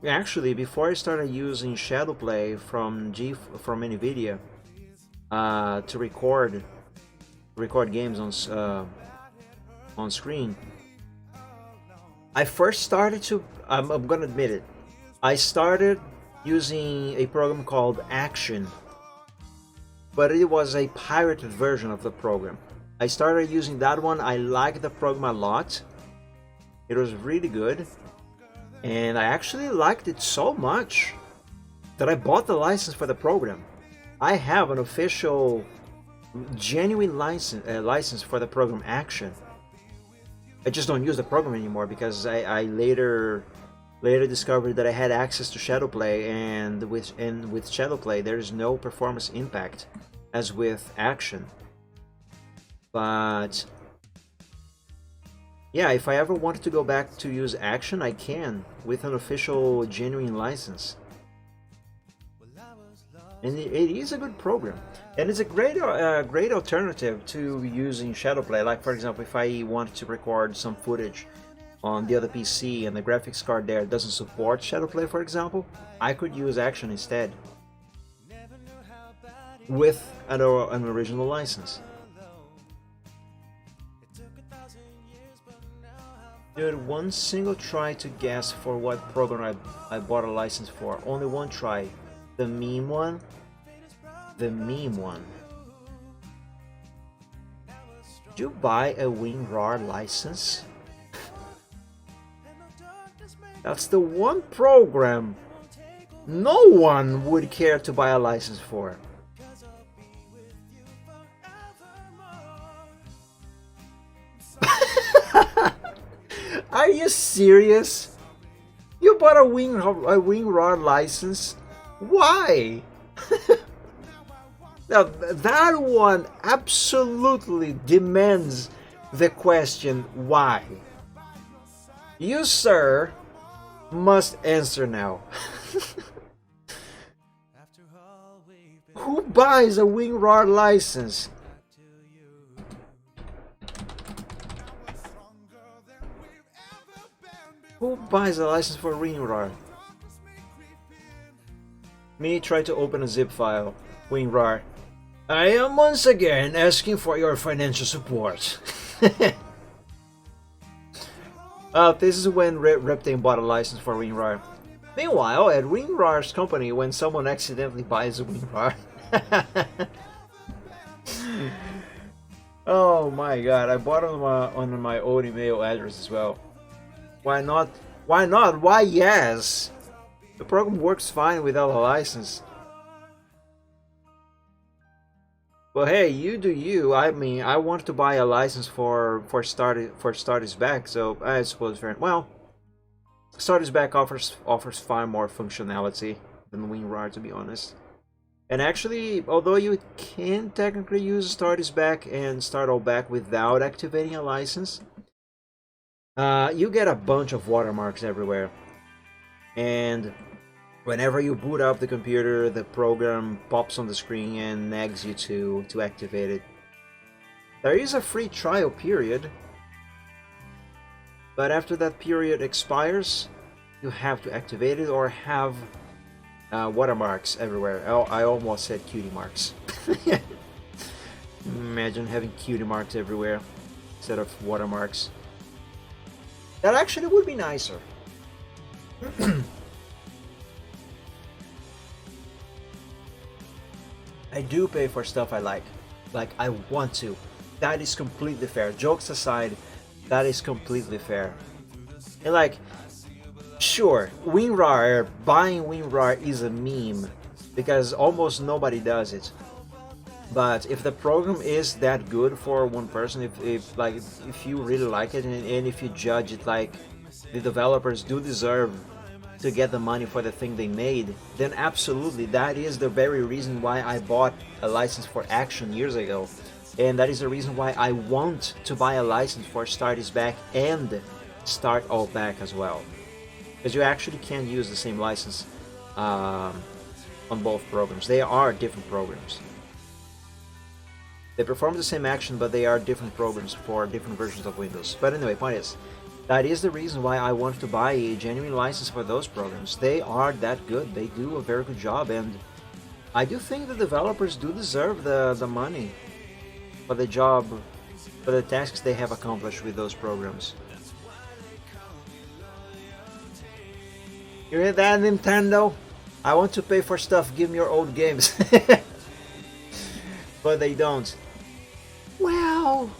Actually, before I started using Shadowplay from NVIDIA to record games on screen, I first started to, I'm gonna admit it, I started using a program called Action, but it was a pirated version of the program. I started using that one. I liked the program a lot. It was really good. And I actually liked it so much that I bought the license for the program. I have an official, genuine license for the program Action. I just don't use the program anymore because I later discovered that I had access to Shadowplay, and with Shadowplay there is no performance impact as with Action. But yeah, if I ever wanted to go back to use Action, I can with an official genuine license. And it is a good program, and it's a great alternative to using Shadowplay. Like for example, if I wanted to record some footage on the other PC and the graphics card there doesn't support Shadowplay, for example, I could use Action instead with an original license. Dude, one single try to guess for what program I bought a license for. Only one try. The meme one? The meme one. Did you buy a WinRAR license? That's the one program no one would care to buy a license for. Are you serious? You bought a WinRAR license? Why? Now that one absolutely demands the question why. You, sir, must answer now. Who buys a WinRAR license? Who buys a license for WinRAR? Me try to open a zip file. WinRAR. I am once again asking for your financial support. This is when Reptane bought a license for WinRAR. Meanwhile, at WinRAR's company, when someone accidentally buys a WinRAR. Oh my god, I bought it on my old email address as well. Why not? Why not? Why yes? The program works fine without a license. Well, hey, you do you. I mean, I wanted to buy a license for Stardew Valley, so I suppose fair. Well, Stardew Valley offers far more functionality than WinRAR, to be honest. And actually, although you can technically use Stardew Valley and start all back without activating a license, you get a bunch of watermarks everywhere. And whenever you boot up the computer, the program pops on the screen and nags you to activate it. There is a free trial period, but after that period expires, you have to activate it or have watermarks everywhere. Oh, I almost said cutie marks. Imagine having cutie marks everywhere instead of watermarks. That actually would be nicer. I do pay for stuff I like. Like, I want to. That is completely fair. Jokes aside, that is completely fair. And like, sure, WinRAR, buying WinRAR is a meme, because almost nobody does it. But if the program is that good for one person, if you really like it, and if you judge it like the developers do deserve to get the money for the thing they made, then absolutely, that is the very reason why I bought a license for Action years ago. And that is the reason why I want to buy a license for Start Is Back and Start All Back as well. Because you actually can use the same license on both programs. They are different programs. They perform the same action, but they are different programs for different versions of Windows. But anyway, point is, that is the reason why I wanted to buy a genuine license for those programs. They are that good. They do a very good job, and I do think the developers do deserve the money for the job, for the tasks they have accomplished with those programs. You hear that, Nintendo? I want to pay for stuff, give me your old games. But they don't. Well,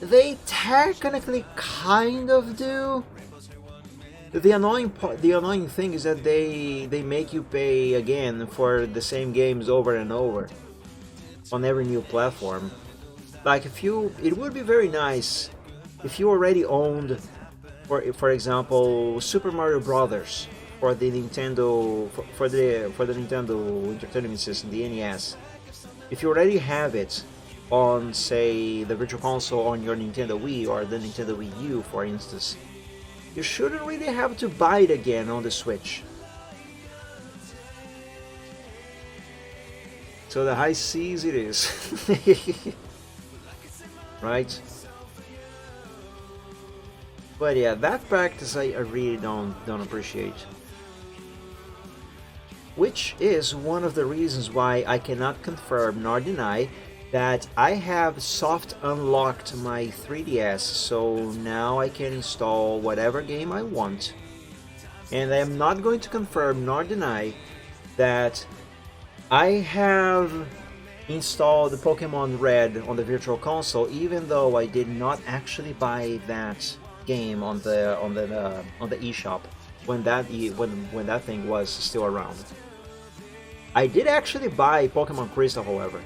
they technically kind of do. The annoying thing is that they make you pay again for the same games over and over on every new platform. Like it would be very nice if you already owned, for example, Super Mario Brothers for the Nintendo for the Nintendo Entertainment System, the NES. If you already have it on, say, the Virtual Console on your Nintendo Wii or the Nintendo Wii U, for instance, you shouldn't really have to buy it again on the Switch. So the high seas it is. Right? But yeah, that practice I really don't appreciate. Which is one of the reasons why I cannot confirm nor deny that I have soft unlocked my 3DS, so now I can install whatever game I want. And I am not going to confirm nor deny that I have installed Pokemon Red on the Virtual Console, even though I did not actually buy that game on the eShop when that thing was still around. I did actually buy Pokemon Crystal, however.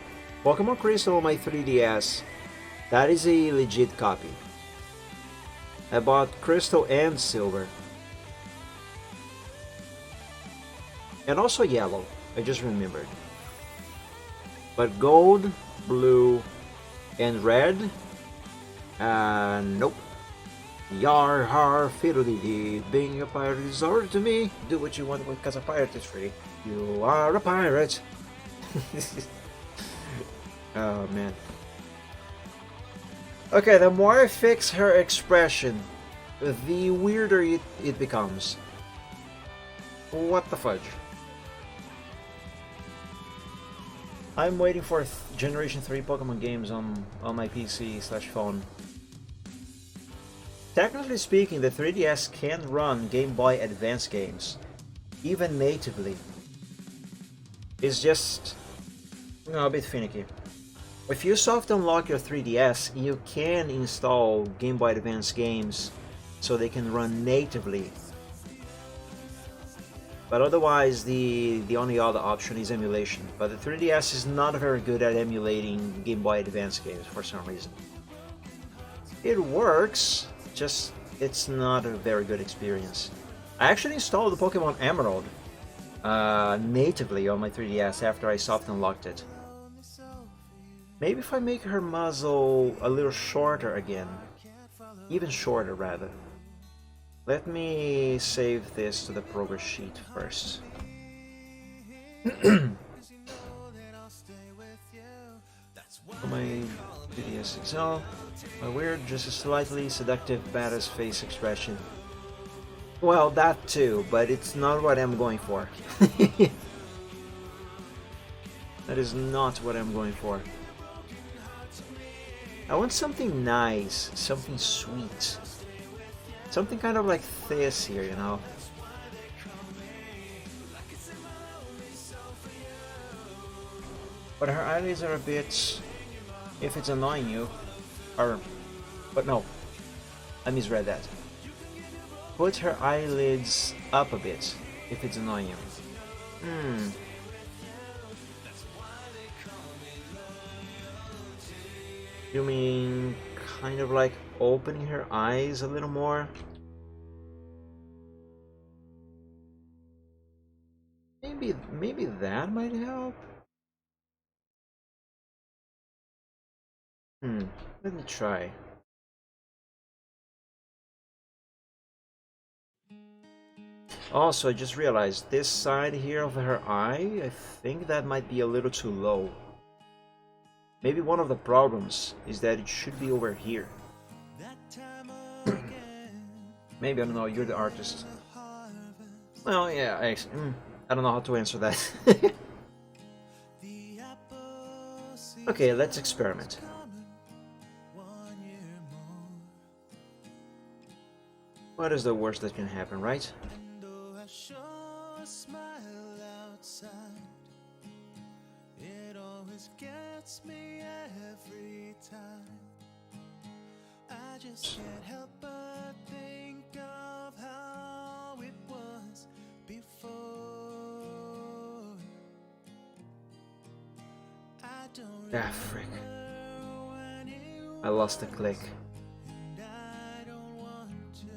Pokemon Crystal on my 3DS, that is a legit copy. I bought Crystal and Silver. And also Yellow, I just remembered. But Gold, Blue, and Red, nope. Yar har fiddly, being a pirate is ordered to me. Do what you want because a pirate is free. You are a pirate. Oh man. Okay, the more I fix her expression, the weirder it becomes. What the fudge? I'm waiting for Generation 3 Pokemon games on my PC/phone. Technically speaking, the 3DS can run Game Boy Advance games, even natively. It's just a bit finicky. If you soft unlock your 3DS, you can install Game Boy Advance games so they can run natively. But otherwise, the only other option is emulation. But the 3DS is not very good at emulating Game Boy Advance games for some reason. It works, just it's not a very good experience. I actually installed the Pokemon Emerald natively on my 3DS after I soft unlocked it. Maybe if I make her muzzle a little shorter again. Even shorter, rather. Let me save this to the progress sheet first. My 3DS XL. My weird, just a slightly seductive badass face expression. Well, that too, but it's not what I'm going for. That is not what I'm going for. I want something nice, something sweet. Something kind of like this here, you know? But her eyelids are a bit... if it's annoying you... but no. I misread that. Put her eyelids up a bit, if it's annoying you. You mean kind of like opening her eyes a little more? maybe that might help. Let me try. Also, I just realized this side here of her eye, I think that might be a little too low. Maybe one of the problems is that it should be over here. Maybe, I don't know, you're the artist. Well, yeah, I don't know how to answer that. Okay, let's experiment. What is the worst that can happen, right? I just can't help but think of how it was before. Ah, frick. I lost the click.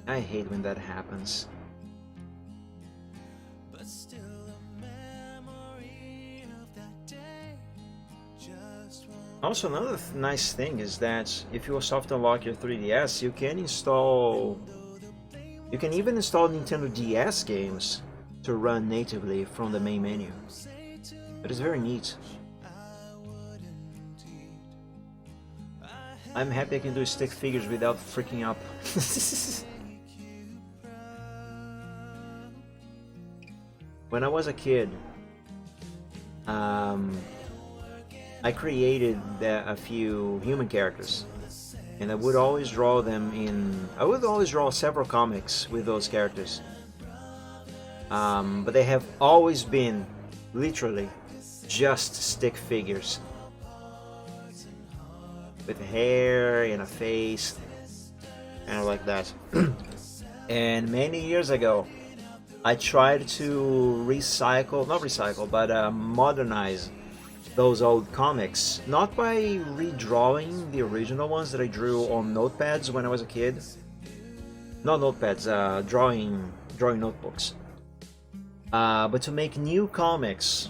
I hate when that happens. But still a memory of that day. Also, another nice thing is that if you soft unlock your 3DS, you can even install Nintendo DS games to run natively from the main menu. It is very neat. I'm happy I can do stick figures without freaking up. When I was a kid, I created a few human characters, and I would always draw them in. I would always draw several comics with those characters, but they have always been, literally, just stick figures with hair and a face, kind of like that. And many years ago, I tried to not recycle, but modernize those old comics. Not by redrawing the original ones that I drew on notepads when I was a kid. Not notepads, drawing notebooks. But to make new comics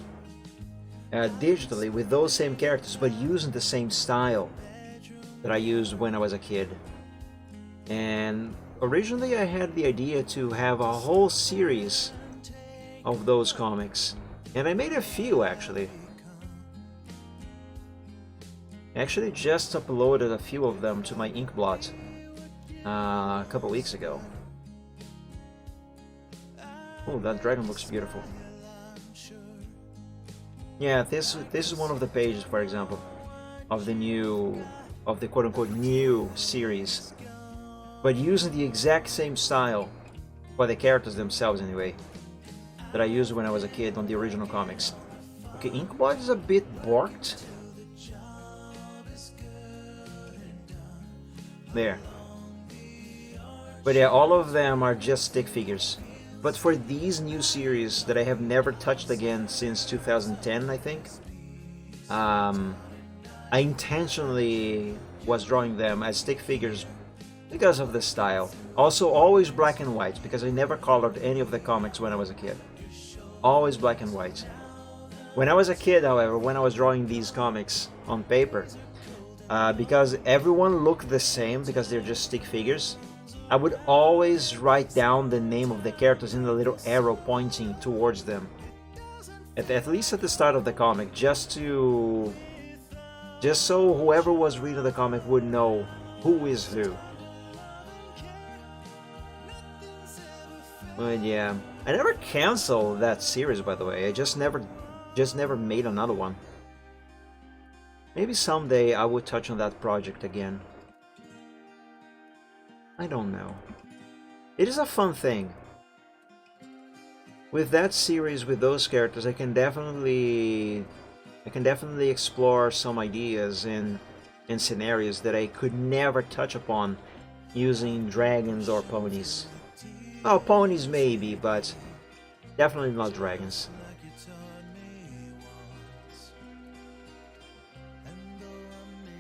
digitally with those same characters, but using the same style that I used when I was a kid. And originally I had the idea to have a whole series of those comics, and I made a few actually. I actually just uploaded a few of them to my Inkblot a couple weeks ago. Oh, that dragon looks beautiful. Yeah, this is one of the pages, for example, of the quote-unquote new series, but using the exact same style for the characters themselves anyway, that I used when I was a kid on the original comics. Okay, Inkblot is a bit borked. There. But yeah, all of them are just stick figures. But for these new series that I have never touched again since 2010, I think, I intentionally was drawing them as stick figures because of the style. Also, always black and white, because I never colored any of the comics when I was a kid. Always black and white. When I was a kid, however, when I was drawing these comics on paper, because everyone looked the same because they're just stick figures, I would always write down the name of the characters in the little arrow pointing towards them. At least at the start of the comic, just so whoever was reading the comic would know who is who. But yeah, I never canceled that series, by the way. I just never made another one. Maybe someday I would touch on that project again. I don't know. It is a fun thing. With that series, with those characters, I can definitely explore some ideas and scenarios that I could never touch upon using dragons or ponies. Oh, ponies maybe, but definitely not dragons.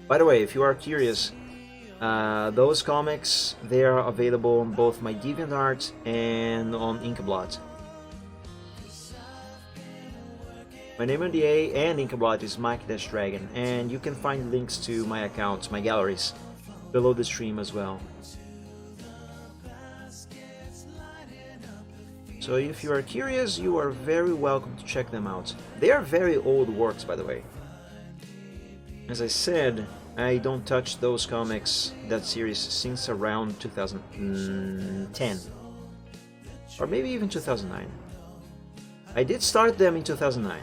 By the way, if you are curious, those comics, they are available on both my DeviantArt and on Inkblot. My name on the A and Inkabot is Mike Dragon, and you can find links to my accounts, my galleries, below the stream as well. So if you are curious, you are very welcome to check them out. They are very old works, by the way. As I said, I don't touch those comics, that series, since around 2010. Or maybe even 2009. I did start them in 2009.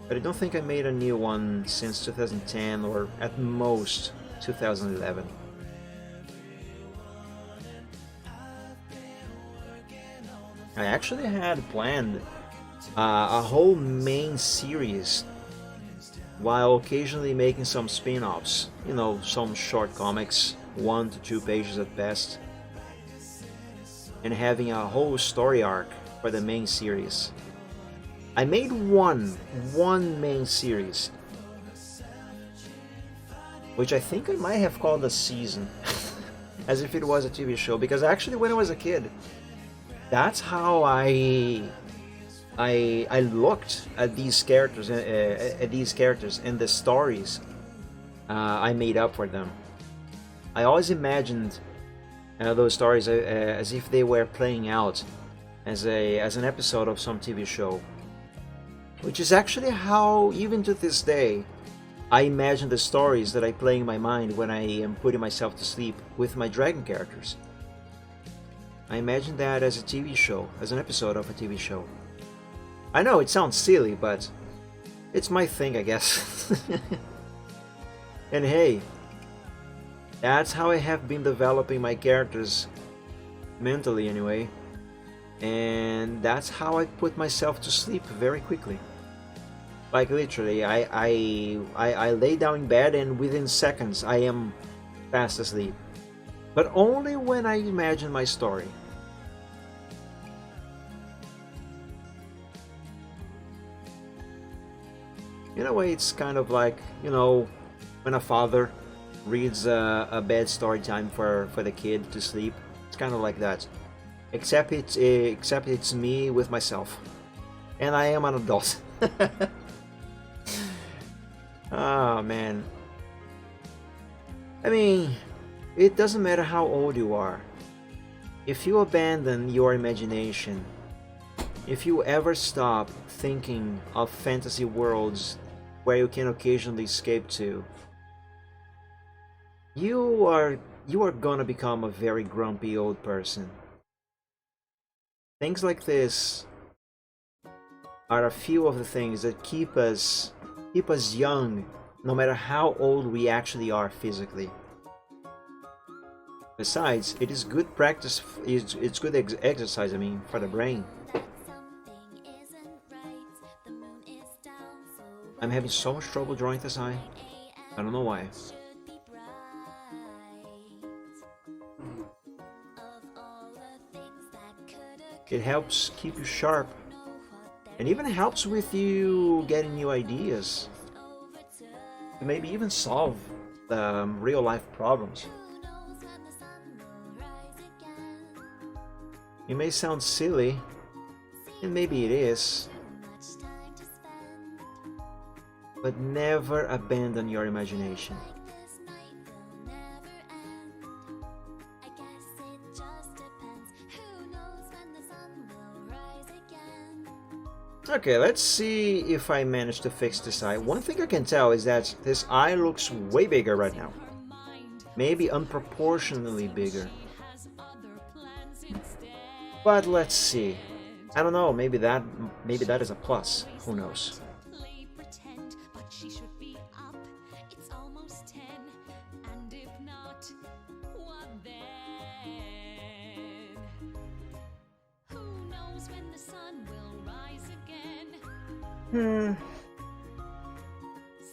But I don't think I made a new one since 2010 or at most 2011. I actually had planned a whole main series while occasionally making some spin-offs, you know, some short comics, 1 to 2 pages at best, and having a whole story arc for the main series. I made one main series, which I think I might have called a season, as if it was a TV show, because actually when I was a kid, that's how I looked at these characters and the stories I made up for them. I always imagined those stories as if they were playing out as an episode of some TV show, which is actually how, even to this day, I imagine the stories that I play in my mind when I am putting myself to sleep with my dragon characters. I imagine that as a TV show, as an episode of a TV show. I know it sounds silly, but it's my thing, I guess. And hey, that's how I have been developing my characters, mentally anyway. And that's how I put myself to sleep very quickly. Like literally, I lay down in bed and within seconds I am fast asleep. But only when I imagine my story. In a way, it's kind of like, you know, when a father reads a bad story time for the kid to sleep. It's kind of like that. Except it's me with myself. And I am an adult. Oh man. I mean, it doesn't matter how old you are. If you abandon your imagination, if you ever stop thinking of fantasy worlds where you can occasionally escape to, you are gonna become a very grumpy old person. Things like this are a few of the things that keep us young, no matter how old we actually are physically. Besides, it is good practice, it's good exercise, I mean, for the brain. I'm having so much trouble drawing this eye. I don't know why. It helps keep you sharp, and even helps with you getting new ideas, to maybe even solve real life problems. It may sound silly, and maybe it is, but never abandon your imagination. Okay, let's see if I managed to fix this eye. One thing I can tell is that this eye looks way bigger right now. Maybe unproportionally bigger. But let's see. I don't know, maybe that is a plus. Who knows?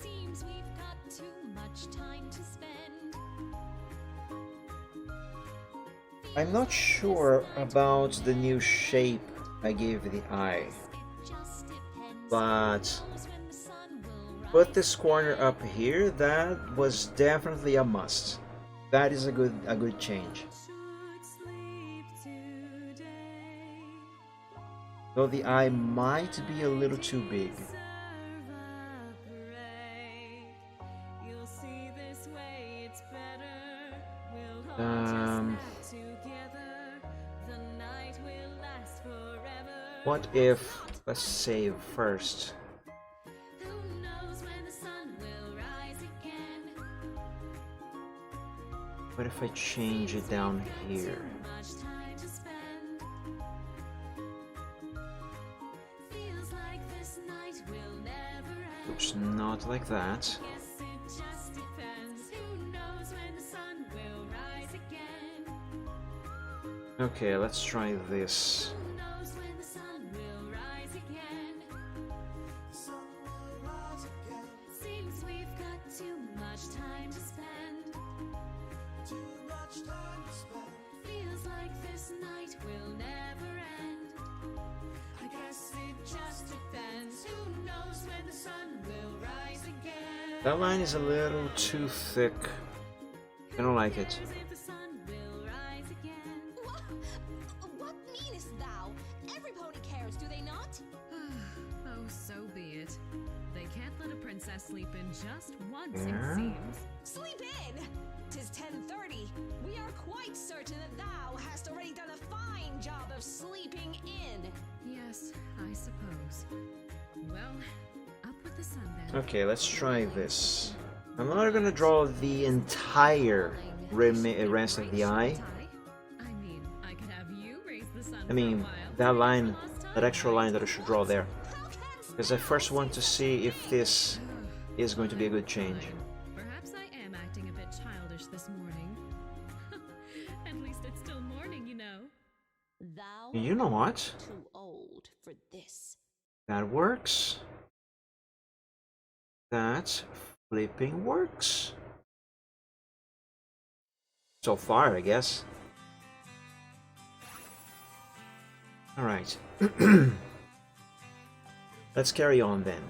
Seems we've got too much time to spend. I'm not sure about the new shape I gave the eye, but put this corner up here, that was definitely a must. That is a good change. Though the eye might be a little too big. What if, let's save first. What if I change it down here? Oops, not like that. Okay, let's try this. That line is a little too thick. I don't like it. What meanest thou? Every pony cares, do they not? Oh, so be it. They can't let a princess sleep in just once, Yeah. it seems. Sleep in! 'Tis 10:30. We are quite certain that thou hast already done a fine job of sleeping in. Yes, I suppose. Well, up with the sun then. Okay, let's try this. I'm not gonna draw the entire rest of the eye. I mean, I could have you raise the sun I mean, for a while. that line, Lost time. that extra line that I should draw there. Because I first want to see if this is going to be a good change. Perhaps I am acting a bit childish this morning. At least it's still morning, you know. Thou You know what? too old for this. That works. That flipping works. So far, I guess. Alright. Let's carry on then.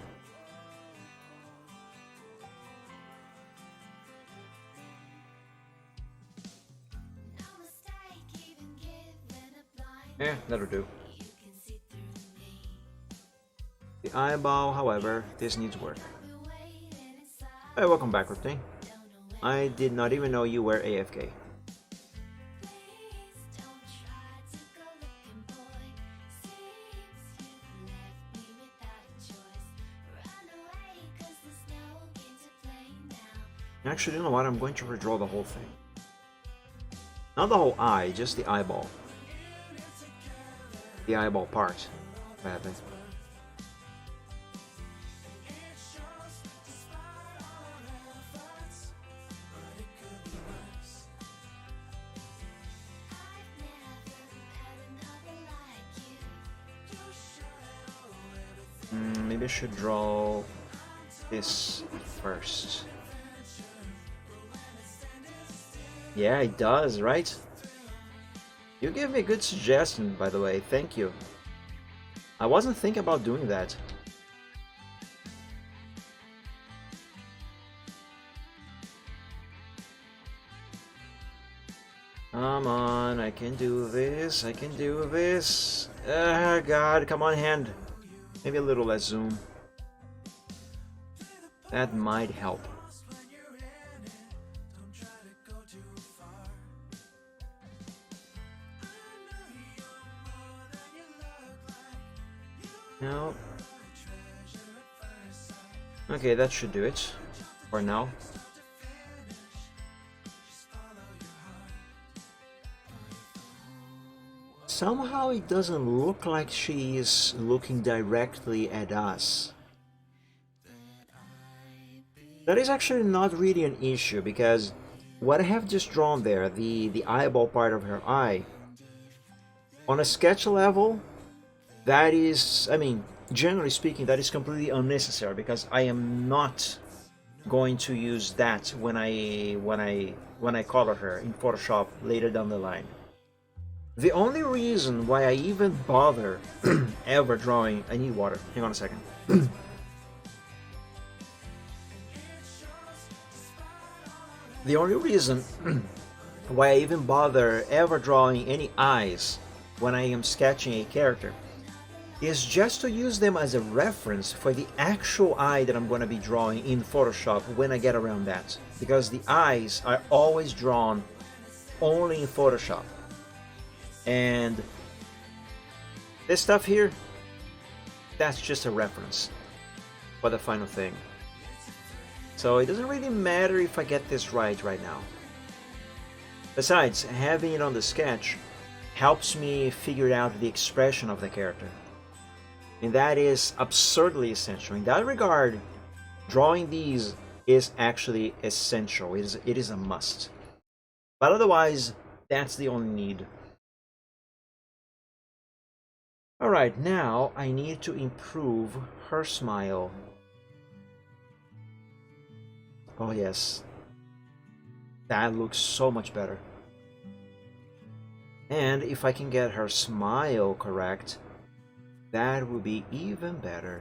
Yeah, that'll do. The eyeball, however, this needs work. Hey, welcome back, Riptane. I did not even know you were AFK. Actually, you know what? I'm going to redraw the whole thing. Not the whole eye, just the eyeball. The eyeball part, rather. Maybe I should draw this first. Yeah, it does, right? You gave me a good suggestion, by the way. Thank you. I wasn't thinking about doing that. Come on, I can do this. I can do this. Ah, God, come on, hand. Maybe a little less zoom. That might help. No. Okay, that should do it for now. Somehow it doesn't look like she is looking directly at us. That is actually not really an issue, because what I have just drawn there, the eyeball part of her eye, on a sketch level, that is, I mean, generally speaking, that is completely unnecessary, because I am not going to use that when I color her in Photoshop later down the line. The only reason why I even bother ever drawing, I need water. Hang on a second. The only reason why I even bother ever drawing any eyes when I am sketching a character is just to use them as a reference for the actual eye that I'm going to be drawing in Photoshop when I get around that. Because the eyes are always drawn only in Photoshop. And this stuff here, that's just a reference for the final thing. So it doesn't really matter if I get this right now. Besides, having it on the sketch helps me figure out the expression of the character. And that is absurdly essential. In that regard, drawing these is actually essential. It is a must. But otherwise, that's the only need. Alright, now I need to improve her smile. Oh yes. That looks so much better. And if I can get her smile correct, that would be even better.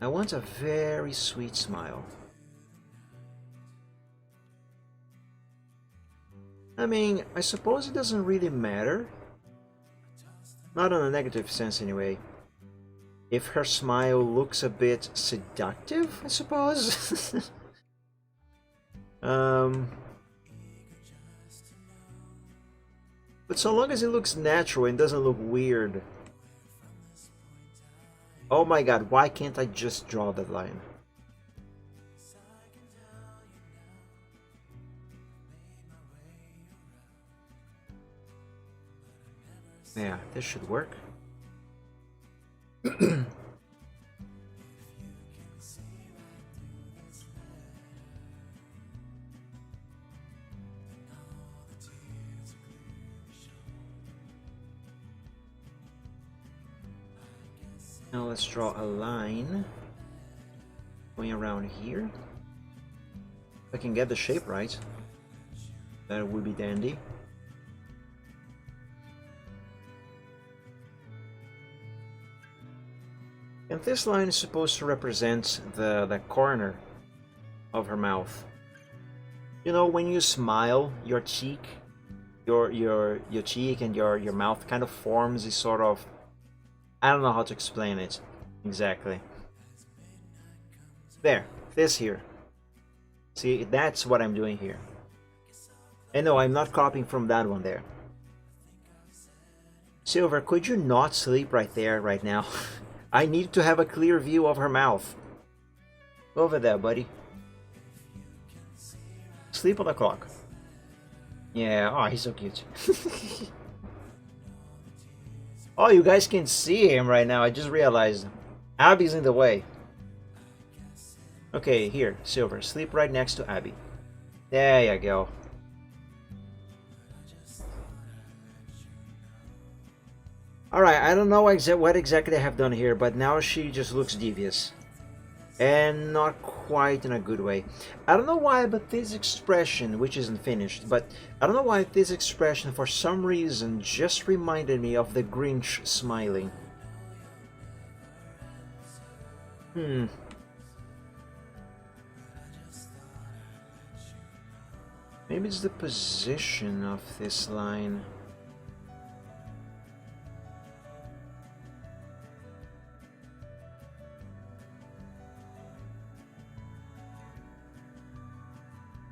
I want a very sweet smile. I mean, I suppose it doesn't really matter. Not in a negative sense anyway. If her smile looks a bit seductive, I suppose. But so long as it looks natural and doesn't look weird. Oh my god, why can't I just draw that line? Yeah, this should work. Now let's draw a line going around here. If I can get the shape right, that would be dandy. And this line is supposed to represent the corner of her mouth. You know, when you smile, your cheek, your cheek and your mouth kind of forms this sort of, I don't know how to explain it exactly. There, this here. See, that's what I'm doing here. And no, I'm not copying from that one there. Silver, could you not sleep right there, right now? I need to have a clear view of her mouth. Over there, buddy. Sleep on the clock. Yeah, oh, he's so cute. Oh, you guys can see him right now. I just realized. Abby's in the way. Okay, here, Silver. Sleep right next to Abby. There you go. Alright, I don't know what exactly I have done here, but now she just looks devious. And not quite in a good way. I don't know why, but this expression, which isn't finished, but I don't know why this expression for some reason just reminded me of the Grinch smiling. Maybe it's the position of this line.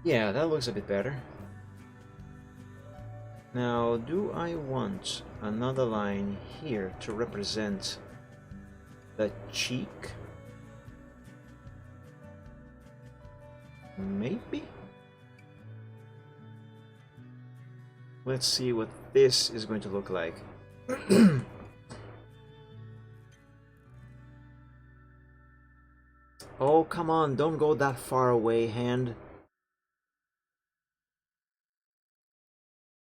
Yeah, that looks a bit better. Now, do I want another line here to represent the cheek? Maybe? Let's see what this is going to look like. Oh, come on, don't go that far away, hand.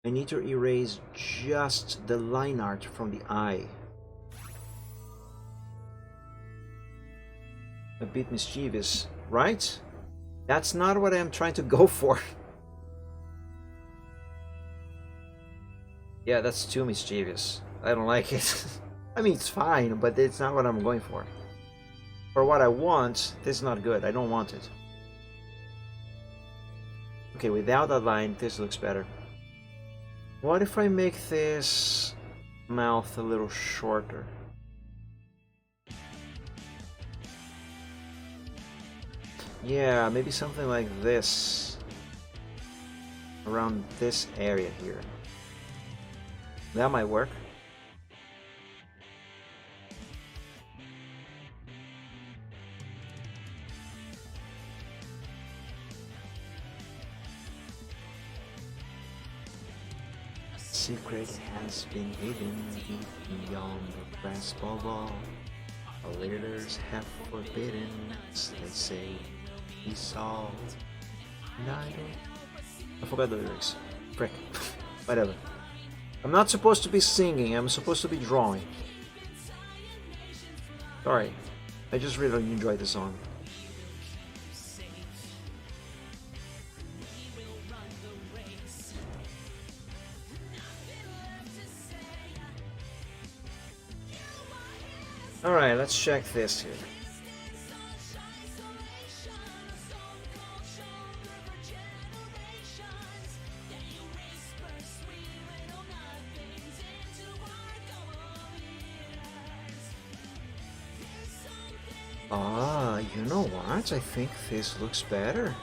I need to erase just the line art from the eye. A bit mischievous, right? That's not what I'm trying to go for. Yeah, that's too mischievous. I don't like it. I mean, it's fine, but it's not what I'm going for. For what I want, this is not good. I don't want it. Okay, without that line, this looks better. What if I make this mouth a little shorter? Yeah, maybe something like this. Around this area here. That might work. Secret has been hidden deep beyond the grasp of all. The leaders have forbidden, as they say, he saw. And I forgot the lyrics. Frick. Whatever. I'm not supposed to be singing, I'm supposed to be drawing. Sorry. I just really enjoyed the song. Alright, let's check this here. Ah, you know what? I think this looks better.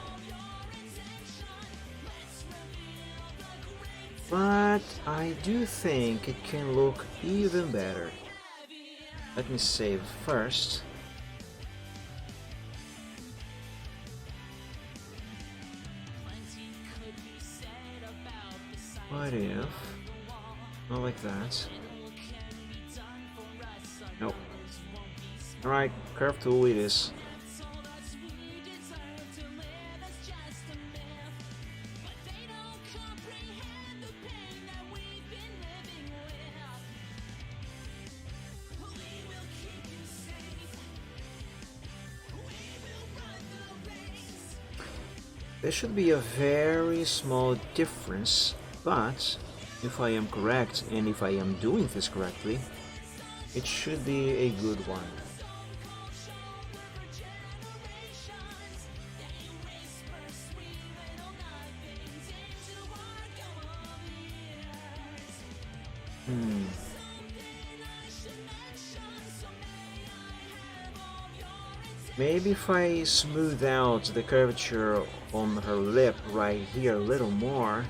But I do think it can look even better. Let me save first. What if? Not like that. Nope. Alright, curve tool it is. There should be a very small difference, but if I am correct and if I am doing this correctly, it should be a good one. Maybe if I smooth out the curvature on her lip right here a little more,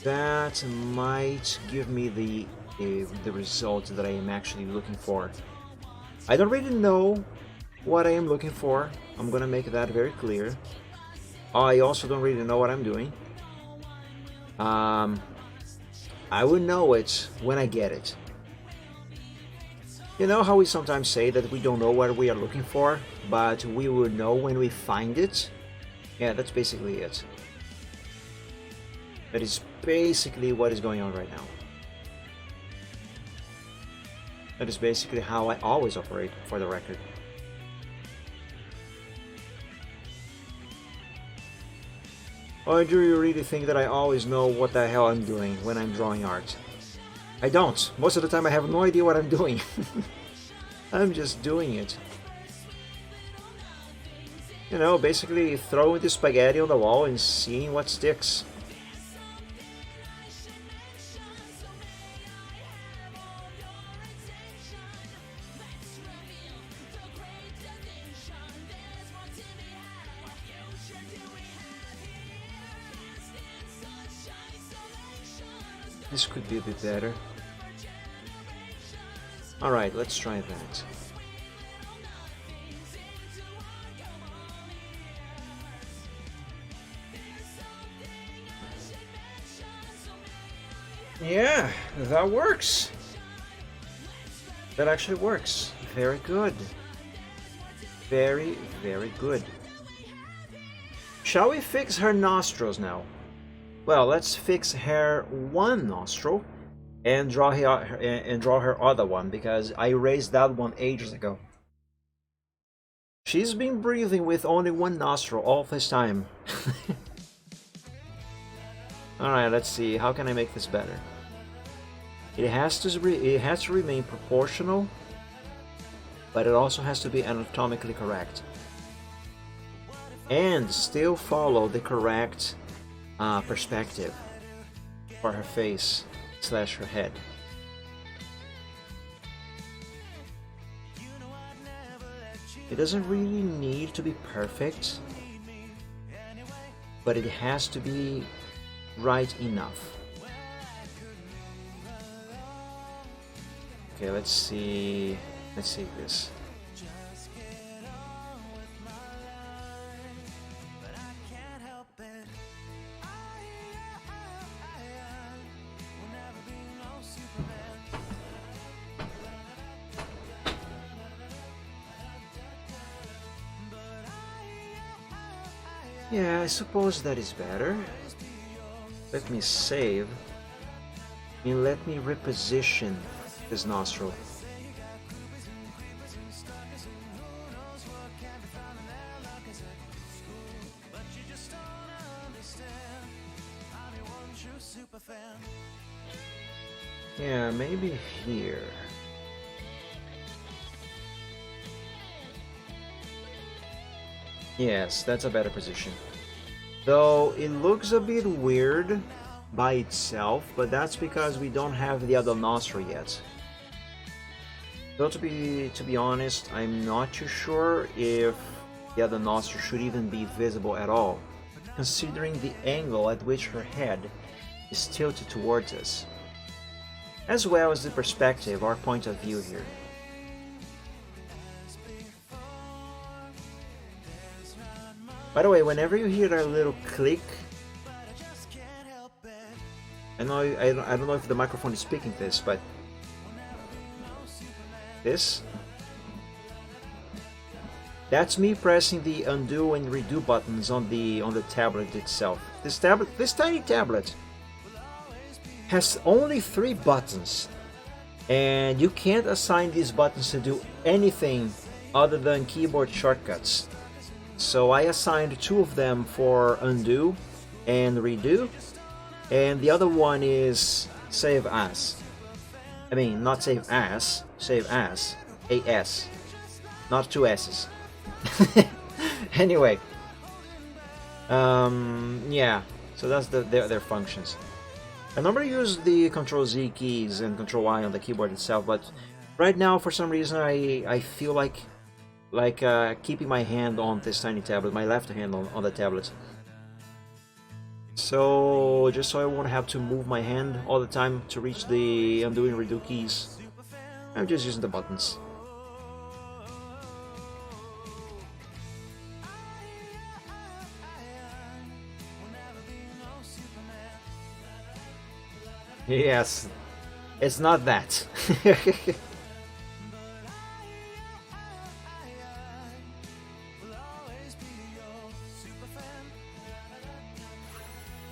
that might give me the result that I am actually looking for. I don't really know what I am looking for. I'm gonna make that very clear. I also don't really know what I'm doing. I will know it when I get it. You know how we sometimes say that we don't know what we are looking for, but we will know when we find it? Yeah, that's basically it. That is basically what is going on right now. That is basically how I always operate, for the record. Or do you really think that I always know what the hell I'm doing when I'm drawing art? I don't. Most of the time I have no idea what I'm doing. I'm just doing it. You know, basically throwing the spaghetti on the wall and seeing what sticks. This could be a bit better. Alright, let's try that. Yeah, that works. That actually works. Very good. Very, very good. Shall we fix her nostrils now? Well, let's fix her one nostril and draw her other one, because I erased that one ages ago. She's been breathing with only one nostril all this time. Alright, let's see. How can I make this better? It has to remain proportional, but it also has to be anatomically correct. And still follow the correct perspective. for her face slash her head. It doesn't really need to be perfect, but it has to be right enough. Okay, let's see this. Yeah, I suppose that is better. Let me save. And let me reposition this nostril. Yeah, maybe here. Yes, that's a better position. Though it looks a bit weird by itself, but that's because we don't have the other nostril yet. Though to be honest, I'm not too sure if the other nostril should even be visible at all, considering the angle at which her head is tilted towards us, as well as the perspective or point of view here. By the way, whenever you hear that little click, I don't know if the microphone is picking this, but this, that's me pressing the undo and redo buttons on the tablet itself. This tiny tablet, has only 3 buttons, and you can't assign these buttons to do anything other than keyboard shortcuts. So I assigned 2 of them for undo and redo, and the other one is save as. I mean, not save as, save as, AS, not 2 S's. Anyway, yeah, so that's their functions. I normally use the Control Z keys and Control Y on the keyboard itself, but right now for some reason I feel like keeping my hand on this tiny tablet, my left hand on the tablet. So just so I won't have to move my hand all the time to reach the undo and redo keys, I'm just using the buttons. Yes, it's not that.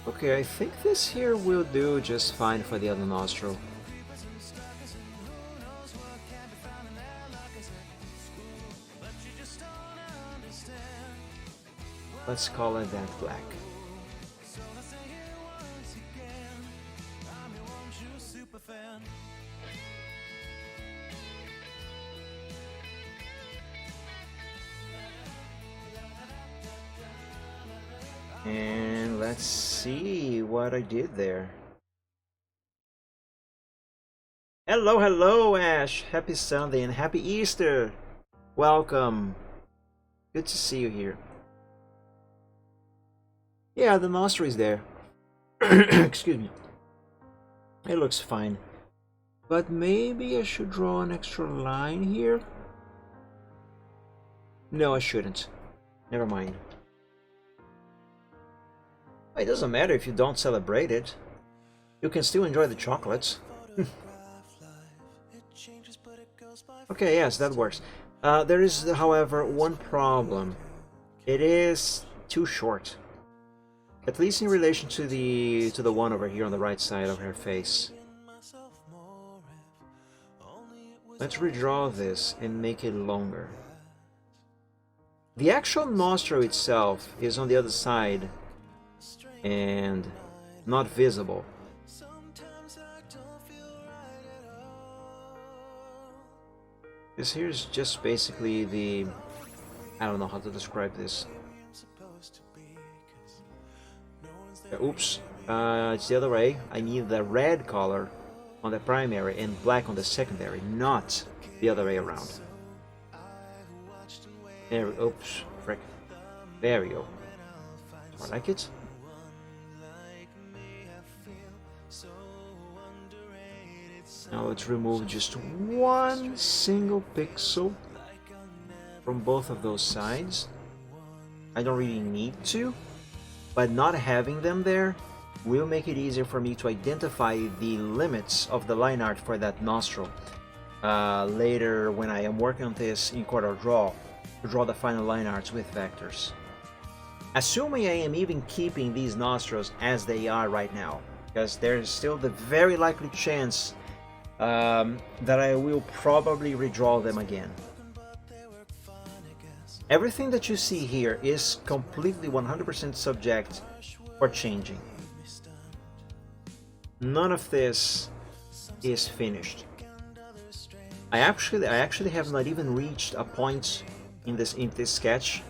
Okay, I think this here will do just fine for the other nostril. Let's call it that black. And let's see what I did there. Hello, Ash. Happy Sunday and happy Easter. Welcome. Good to see you here. Yeah, the nostril is there. Excuse me. It looks fine. But maybe I should draw an extra line here? No, I shouldn't. Never mind. It doesn't matter if you don't celebrate it. You can still enjoy the chocolates. Okay, yes, that works. There is, however, one problem. It is too short. At least in relation to the one over here on the right side of her face. Let's redraw this and make it longer. The actual nostril itself is on the other side and not visible. This here is just basically the... I don't know how to describe this. Oops, it's the other way. I need the red color on the primary and black on the secondary, not the other way around. There we, oops, frick. There we go. I like it. Now let's remove just one single pixel from both of those sides. I don't really need to, but not having them there will make it easier for me to identify the limits of the line art for that nostril later when I am working on this in CorelDRAW to draw the final line arts with vectors. Assuming I am even keeping these nostrils as they are right now, because there's still the very likely chance that I will probably redraw them again. Everything that you see here is completely 100% subject for changing. None of this is finished. I actually have not even reached a point in this sketch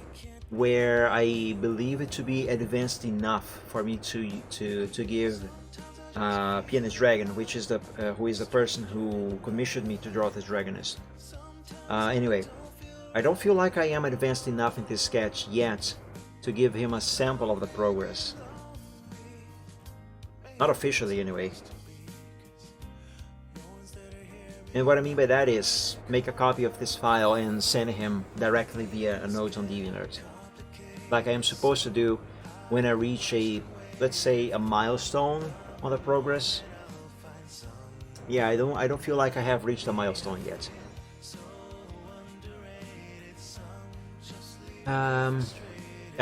where I believe it to be advanced enough for me to give Pianist Dragon, which is who is the person who commissioned me to draw this Dragonist. Anyway, I don't feel like I am advanced enough in this sketch yet to give him a sample of the progress. Not officially, anyway. And what I mean by that is make a copy of this file and send him directly via a note on DeviantArt, like I am supposed to do when I reach let's say a milestone on the progress. Yeah, I don't feel like I have reached a milestone yet.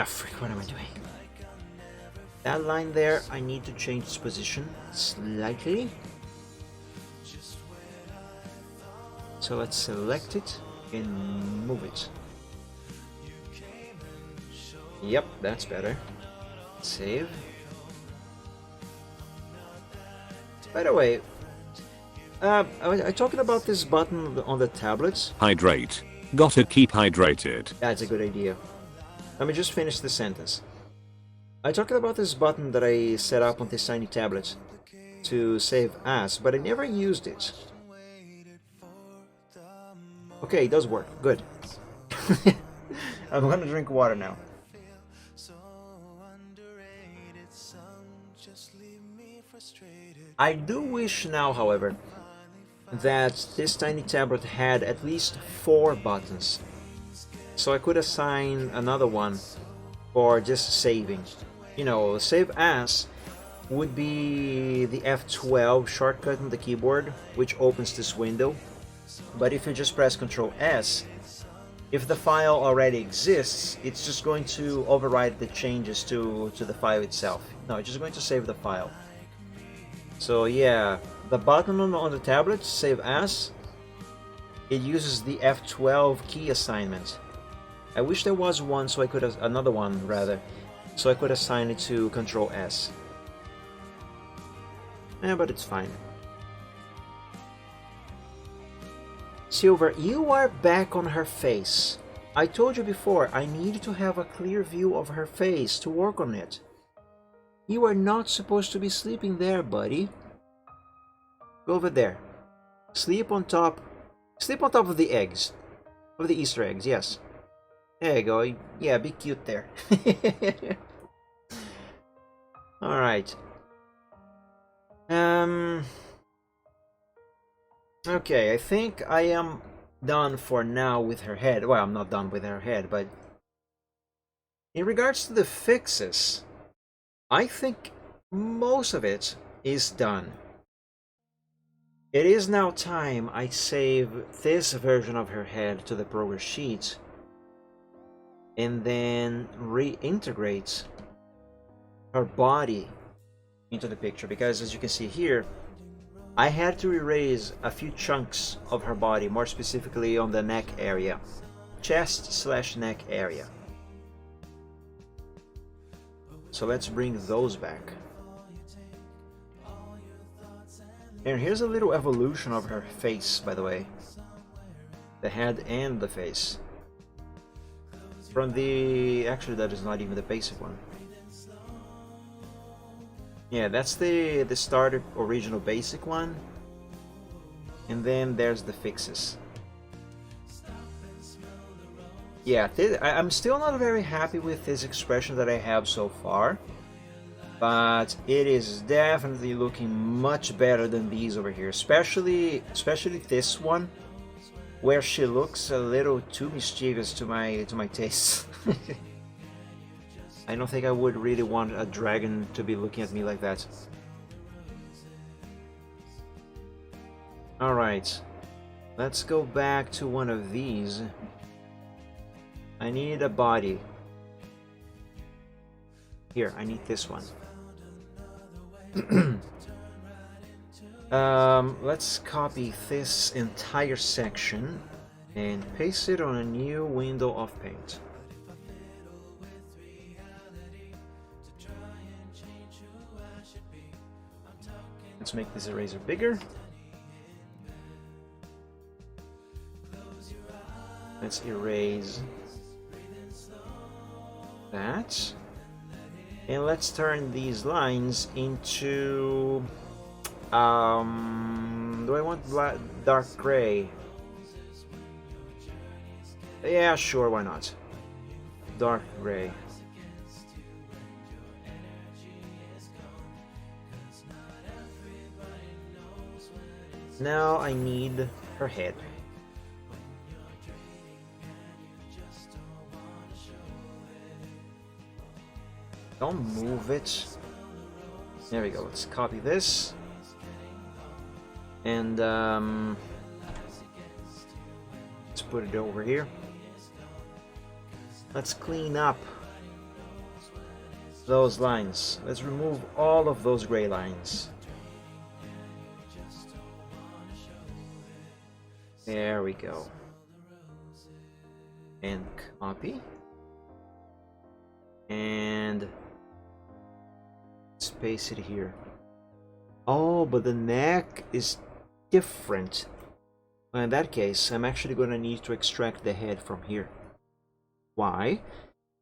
Frick, what am I doing? That line there, I need to change its position slightly. So let's select it and move it. Yep, that's better. Save. By the way, I talking about this button on the tablets. Hydrate. Gotta keep hydrated. That's a good idea. Let me just finish the sentence. I talked about this button that I set up on this tiny tablet to save as, but I never used it. Okay, it does work. Good. I'm gonna drink water now. I do wish now, however, that this tiny tablet had at least 4 buttons, so I could assign another one for just saving. You know, save as would be the F12 shortcut on the keyboard, which opens this window. But if you just press Ctrl S, if the file already exists, it's just going to override the changes to the file itself. No, it's just going to save the file. So yeah, the button on the tablet, save as, it uses the F12 key assignment. I wish there was one, so I could another one rather, so I could assign it to Ctrl S. Yeah, but it's fine. Silver, you are back on her face. I told you before, I need to have a clear view of her face to work on it. You are not supposed to be sleeping there, buddy. Go over there. Sleep on top of the eggs. Of the Easter eggs, yes. There you go. Yeah, be cute there. Alright. Okay, I think I am done for now with her head. Well, I'm not done with her head, but in regards to the fixes, I think most of it is done. It is now time I save this version of her head to the progress sheet and then reintegrate her body into the picture, because as you can see here, I had to erase a few chunks of her body, more specifically on the neck area, chest/neck area. So let's bring those back. And here's a little evolution of her face, by the way. The head and the face. From the... actually, that is not even the basic one. Yeah, that's the starter original basic one. And then there's the fixes. Yeah, I'm still not very happy with this expression that I have so far. But it is definitely looking much better than these over here. Especially this one, where she looks a little too mischievous to my taste. I don't think I would really want a dragon to be looking at me like that. Alright, let's go back to one of these. I need a body. Here, I need this one. Let's copy this entire section and paste it on a new window of paint. Let's make this eraser bigger. Let's erase that. And let's turn these lines into... do I want dark gray? Yeah, sure, why not? Dark gray. Now I need her head. Don't move it. There we go. Let's copy this. And let's put it over here. Let's clean up those lines. Let's remove all of those gray lines. There we go. And copy. And let's paste it here. Oh, but the neck is different. Well, in that case, I'm actually going to need to extract the head from here. Why?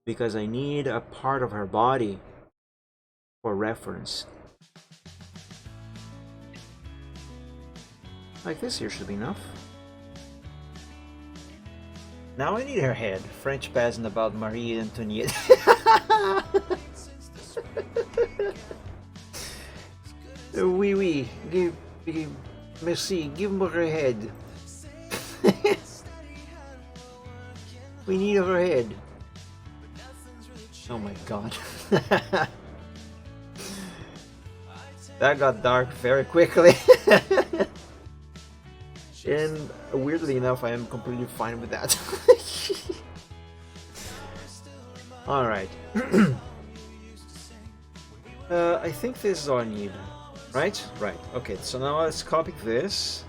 Because I need a part of her body for reference. Like this here should be enough. Now I need her head. French peasant about Marie Antoinette. Oui, oui. Merci. Give me her head. We need her head. Oh my god. That got dark very quickly. And weirdly enough, I am completely fine with that. Alright. I think this is all I need. Right? Right. Okay, so now let's copy this.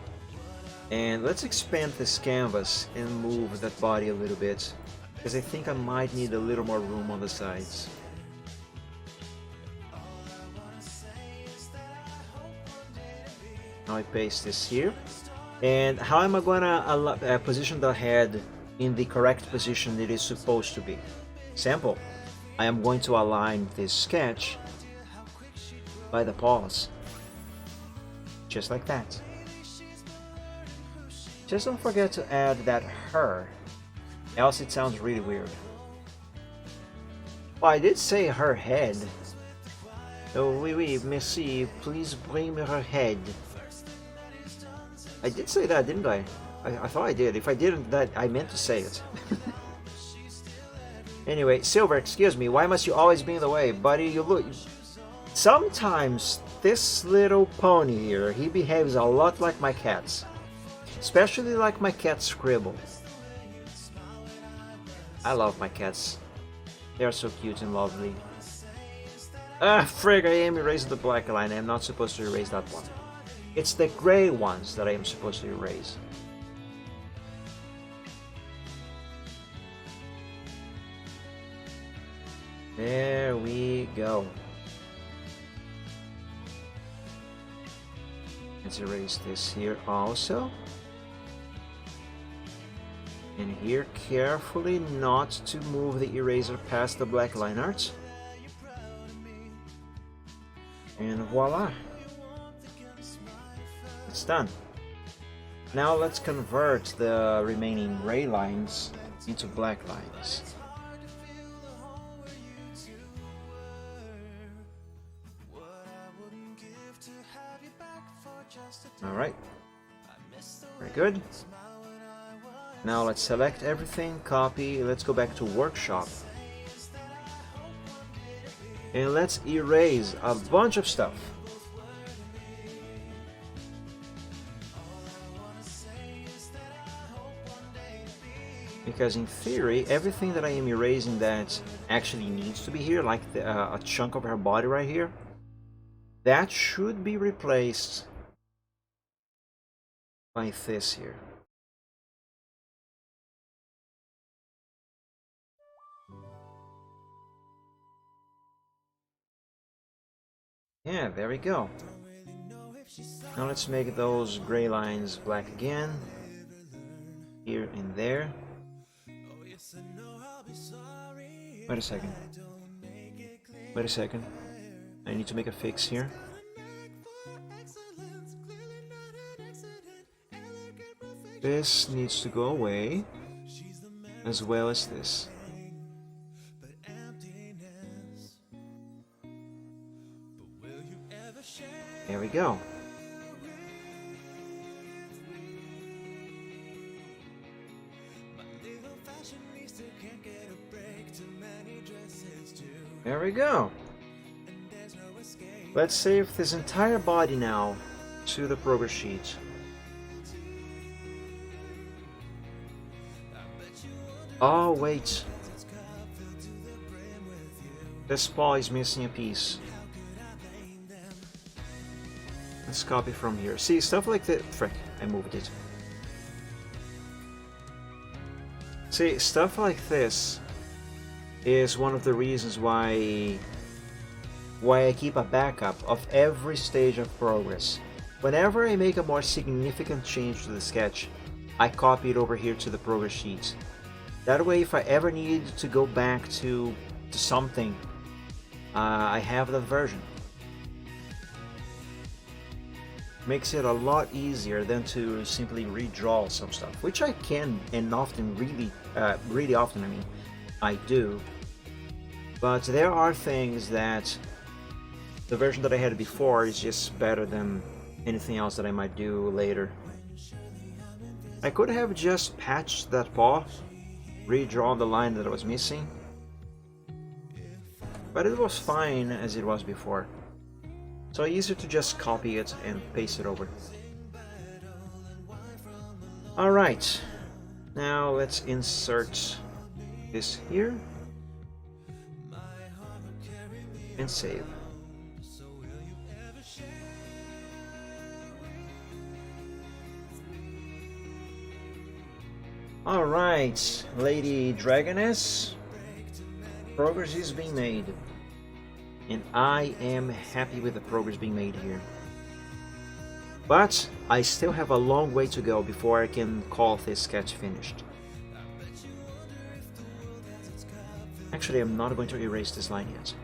And let's expand this canvas and move that body a little bit. Because I think I might need a little more room on the sides. Now I paste this here. And how am I gonna position the head in the correct position it is supposed to be? Simple. I am going to align this sketch by the paws. Just like that. Just don't forget to add that her, else it sounds really weird. Well, I did say her head. Oh, oui, oui, merci. Please bring me her head. I did say that, didn't I? I thought I did. If I didn't, that I meant to say it. Anyway, Silver, excuse me. Why must you always be in the way, buddy? You look. Sometimes this little pony here, he behaves a lot like my cats, especially like my cat Scribble. I love my cats. They are so cute and lovely. Ah, frig! I am erasing the black line. I am not supposed to erase that one. It's the gray ones that I am supposed to erase. There we go. Let's erase this here also. And here carefully not to move the eraser past the black line art. And voila! It's done. Now let's convert the remaining gray lines into black lines. Alright, very good. Now let's select everything, copy, let's go back to workshop. And let's erase a bunch of stuff. Because in theory, everything that I am erasing that actually needs to be here, like a chunk of her body right here, that should be replaced by this here. Yeah, there we go. Now let's make those gray lines black again. Here and there. Wait a second. Wait a second. I need to make a fix here. This needs to go away, as well as this. There we go. There we go. Let's save this entire body now to the progress sheet. Oh, wait. This paw is missing a piece. Let's copy from here. See, stuff like that. Frick, I moved it. See, stuff like this is one of the reasons why I keep a backup of every stage of progress. Whenever I make a more significant change to the sketch, I copy it over here to the progress sheet. That way, if I ever need to go back to something, I have that version. Makes it a lot easier than to simply redraw some stuff, which I can and often really often, I mean, I do. But there are things that the version that I had before is just better than anything else that I might do later. I could have just patched that paw, redrawn the line that I was missing, but it was fine as it was before. So easier to just copy it and paste it over. Alright, now let's insert this here and save. Alright, Lady Dragoness, progress is being made. And I am happy with the progress being made here. But I still have a long way to go before I can call this sketch finished. Actually, I'm not going to erase this line yet.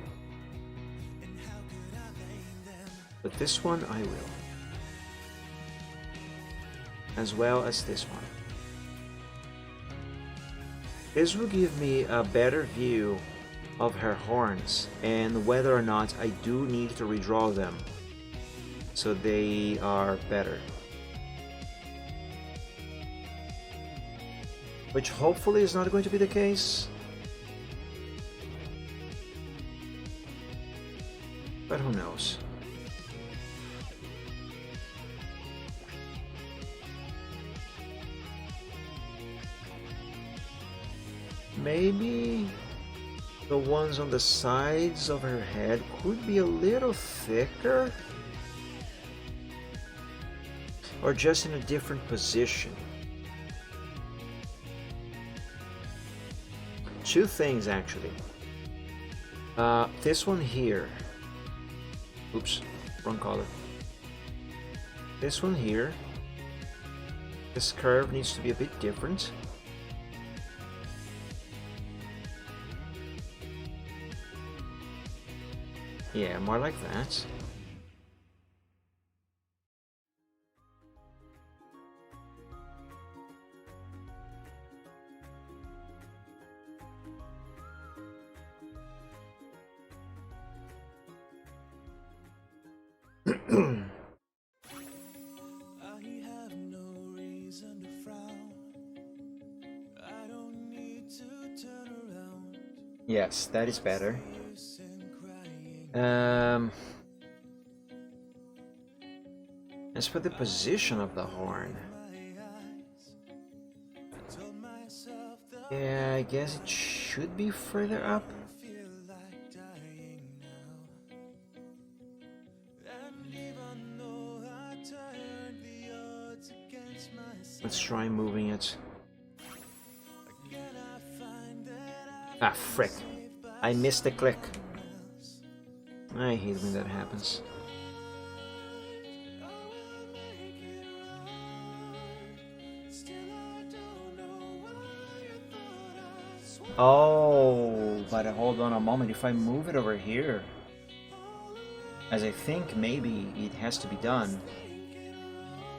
But this one I will. As well as this one. This will give me a better view of her horns and whether or not I do need to redraw them so they are better. Which hopefully is not going to be the case. But who knows? Maybe the ones on the sides of her head could be a little thicker, or just in a different position. Two things actually. This one here. Oops, wrong color. This one here. This curve needs to be a bit different. Yeah, more like that. Yes, that is better. As for the position of the horn, yeah, I guess it should be further up. Let's try moving it. Ah, frick. I missed the click. I hate when that happens. Oh, but hold on a moment. If I move it over here, as I think maybe it has to be done,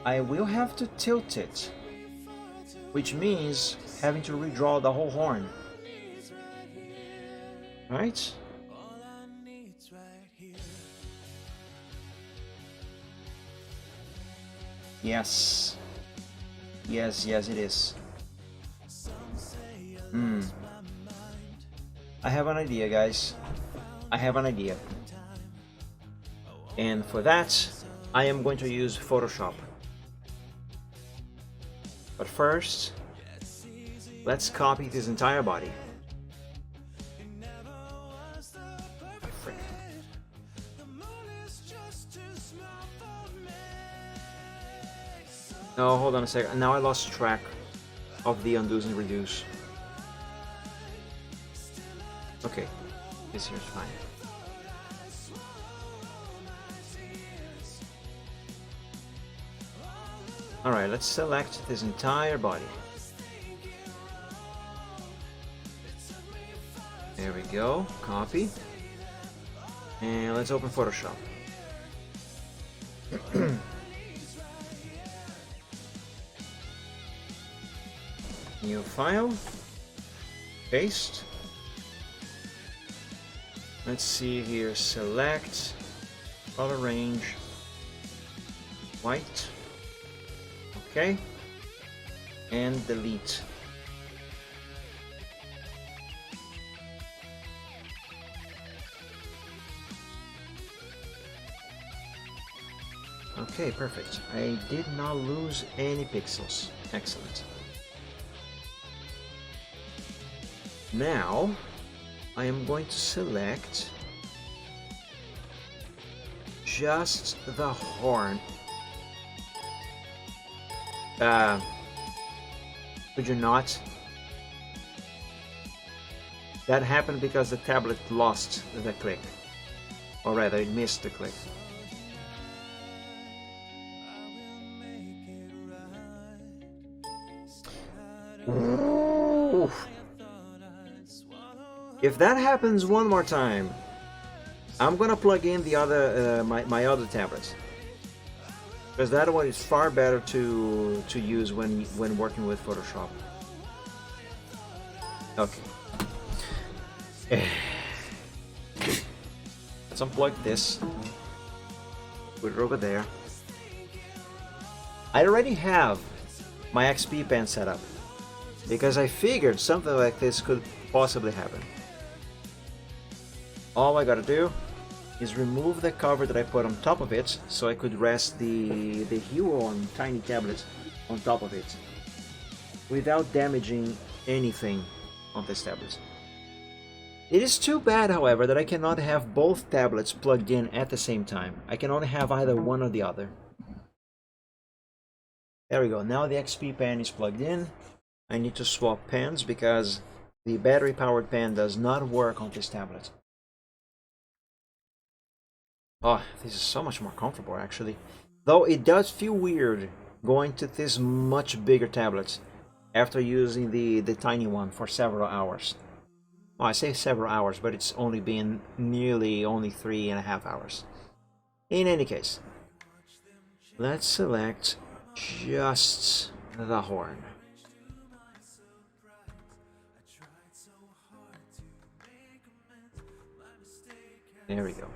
I will have to tilt it, which means having to redraw the whole horn. Right? Yes. Yes, yes, it is. I have an idea, guys. I have an idea. And for that, I am going to use Photoshop. But first, let's copy this entire body. Frick. No, hold on a second. Now I lost track of the undo's and redos. Okay, this here's fine. Alright, let's select this entire body. There we go, copy. And let's open Photoshop. New file, paste. Let's see here, select, color range, white. Okay, and delete. Okay, perfect. I did not lose any pixels. Excellent. Now, I am going to select just the horn. Could you not? That happened because the tablet lost the click. Or rather, it missed the click. Ooh. If that happens one more time, I'm gonna plug in the other my other tablet, because that one is far better to use when working with Photoshop. Okay. Let's unplug this. Put it over there. I already have my XP pen set up because I figured something like this could possibly happen. All I gotta do is remove the cover that I put on top of it so I could rest the Huion tiny tablet on top of it without damaging anything on this tablet. It is too bad, however, that I cannot have both tablets plugged in at the same time. I can only have either one or the other. There we go. Now the XP pen is plugged in. I need to swap pens because the battery-powered pen does not work on this tablet. Oh, this is so much more comfortable, actually. Though it does feel weird going to this much bigger tablet after using the tiny one for several hours. Well, I say several hours, but it's only been nearly only 3.5 hours. In any case, let's select just the horn. There we go.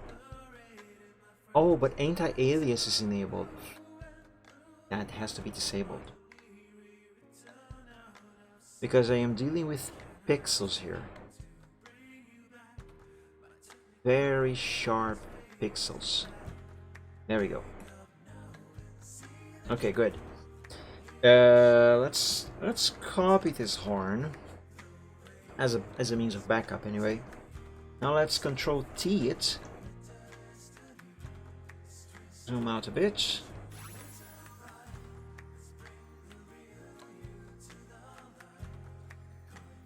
Oh, but anti-alias is enabled. That has to be disabled. Because I am dealing with pixels here. Very sharp pixels. There we go. Okay, good. Let's copy this horn as a means of backup anyway. Now let's Control T it. Zoom out a bit.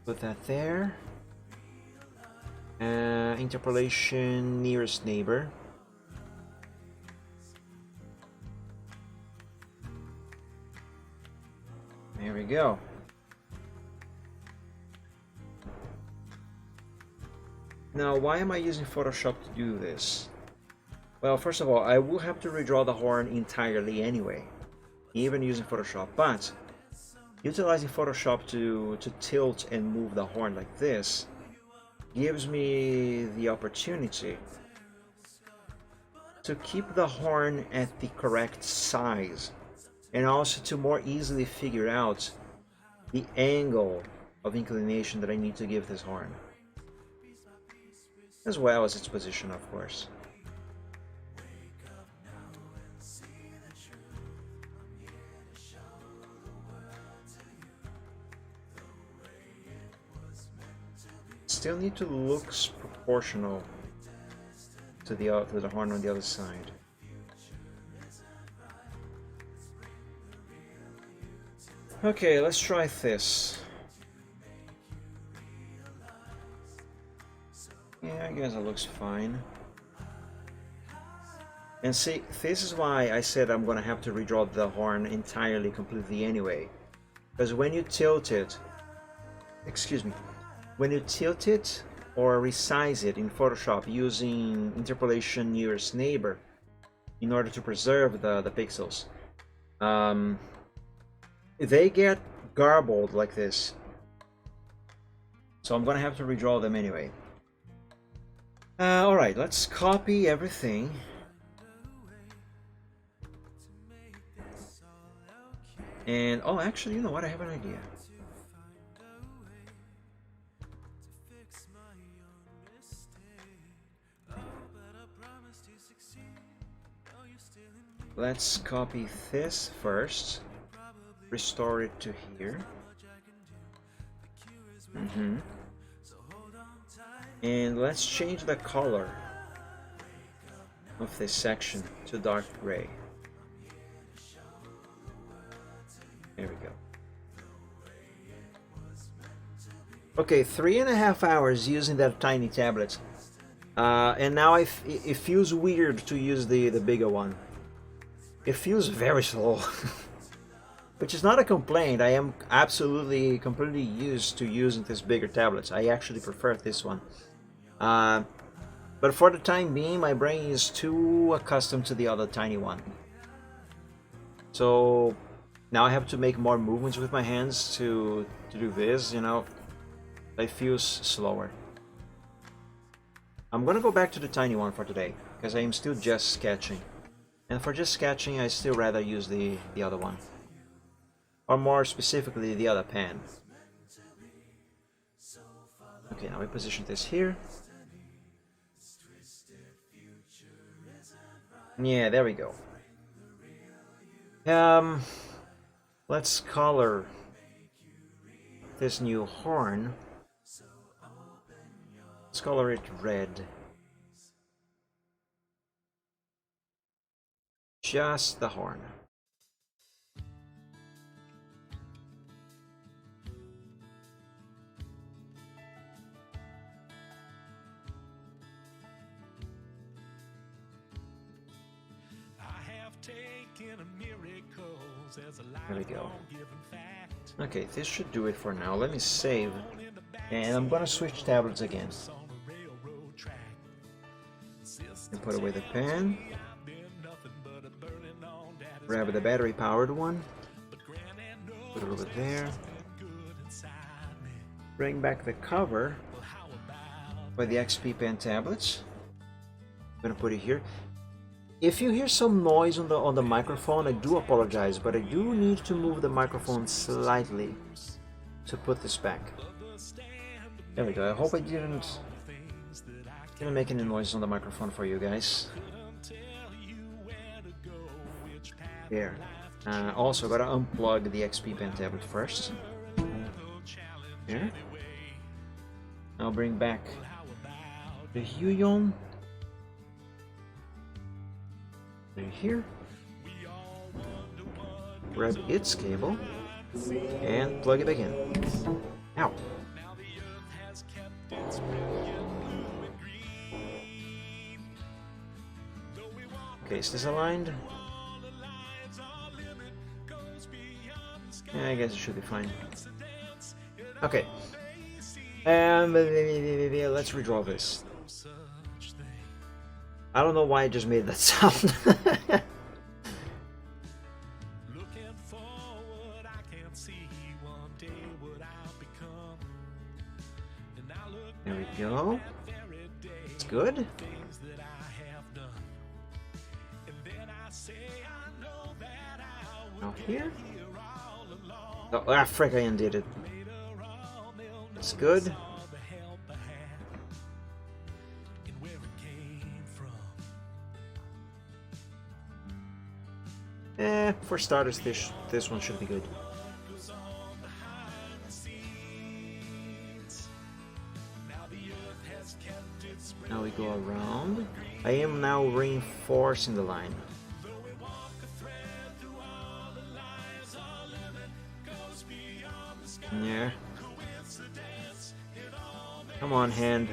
Put that there. Interpolation nearest neighbor. There we go. Now, why am I using Photoshop to do this? Well, first of all, I will have to redraw the horn entirely anyway, even using Photoshop, but utilizing Photoshop to tilt and move the horn like this gives me the opportunity to keep the horn at the correct size and also to more easily figure out the angle of inclination that I need to give this horn, as well as its position, of course. Still need to look proportional to the horn on the other side. Okay, let's try this. Yeah, I guess it looks fine. And see, this is why I said I'm gonna have to redraw the horn entirely, completely anyway. Because when you tilt it, excuse me, when you tilt it or resize it in Photoshop using interpolation nearest neighbor in order to preserve the pixels, they get garbled like this. So I'm gonna have to redraw them anyway. Alright, let's copy everything. And, oh, actually, you know what? I have an idea. Let's copy this first. Restore it to here. And let's change the color of this section to dark gray. There we go. Okay, 3.5 hours using that tiny tablet. And now it feels weird to use the bigger one. It feels very slow. Which is not a complaint. I am absolutely, completely used to using these bigger tablets. I actually prefer this one. But for the time being, my brain is too accustomed to the other tiny one. So now I have to make more movements with my hands to do this, you know. It feels slower. I'm gonna go back to the tiny one for today, because I am still just sketching. And for just sketching, I still rather use the other one. Or more specifically, the other pen. Okay, now we position this here. Yeah, there we go. Let's color this new horn. Let's color it red. Just the horn. There we go. Okay, this should do it for now. Let me save. And I'm gonna switch tablets again. And put away the pen. Grab the battery powered one. Put it over there. Bring back the cover for the XP Pen tablets. I'm gonna put it here. If you hear some noise on the microphone, I do apologize, but I do need to move the microphone slightly to put this back. There we go. I hope I didn't make any noise on the microphone for you guys. There. Also, gotta unplug the XP Pen tablet first. Here. I'll bring back the Huion. Right here. Grab its cable and plug it back in. Ow. Okay, is this aligned? Yeah, I guess it should be fine. Okay. Let's redraw this. I don't know why I just made that sound. There we go. It's good. Now here. Oh, frick, I undid it. It's good. For starters, this one should be good. Now we go around. I am now reinforcing the line. Yeah. Come on, hand.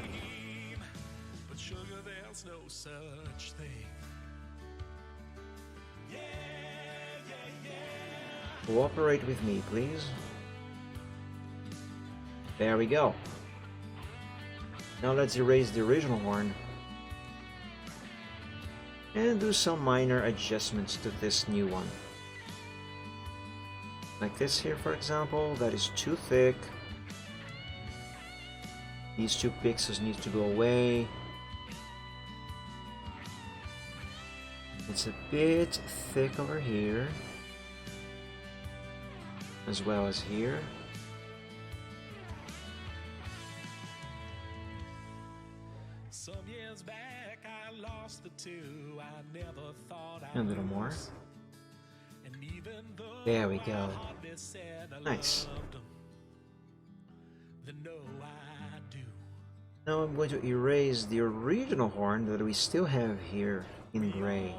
Cooperate with me, please. There we go. Now let's erase the original horn and do some minor adjustments to this new one. Like this here, for example, that is too thick. These 2 pixels need to go away. It's a bit thick over here, as well as here. Some years back I lost the 2. I never thought A little more. There we go. Nice. Now I'm going to erase the original horn that we still have here in gray.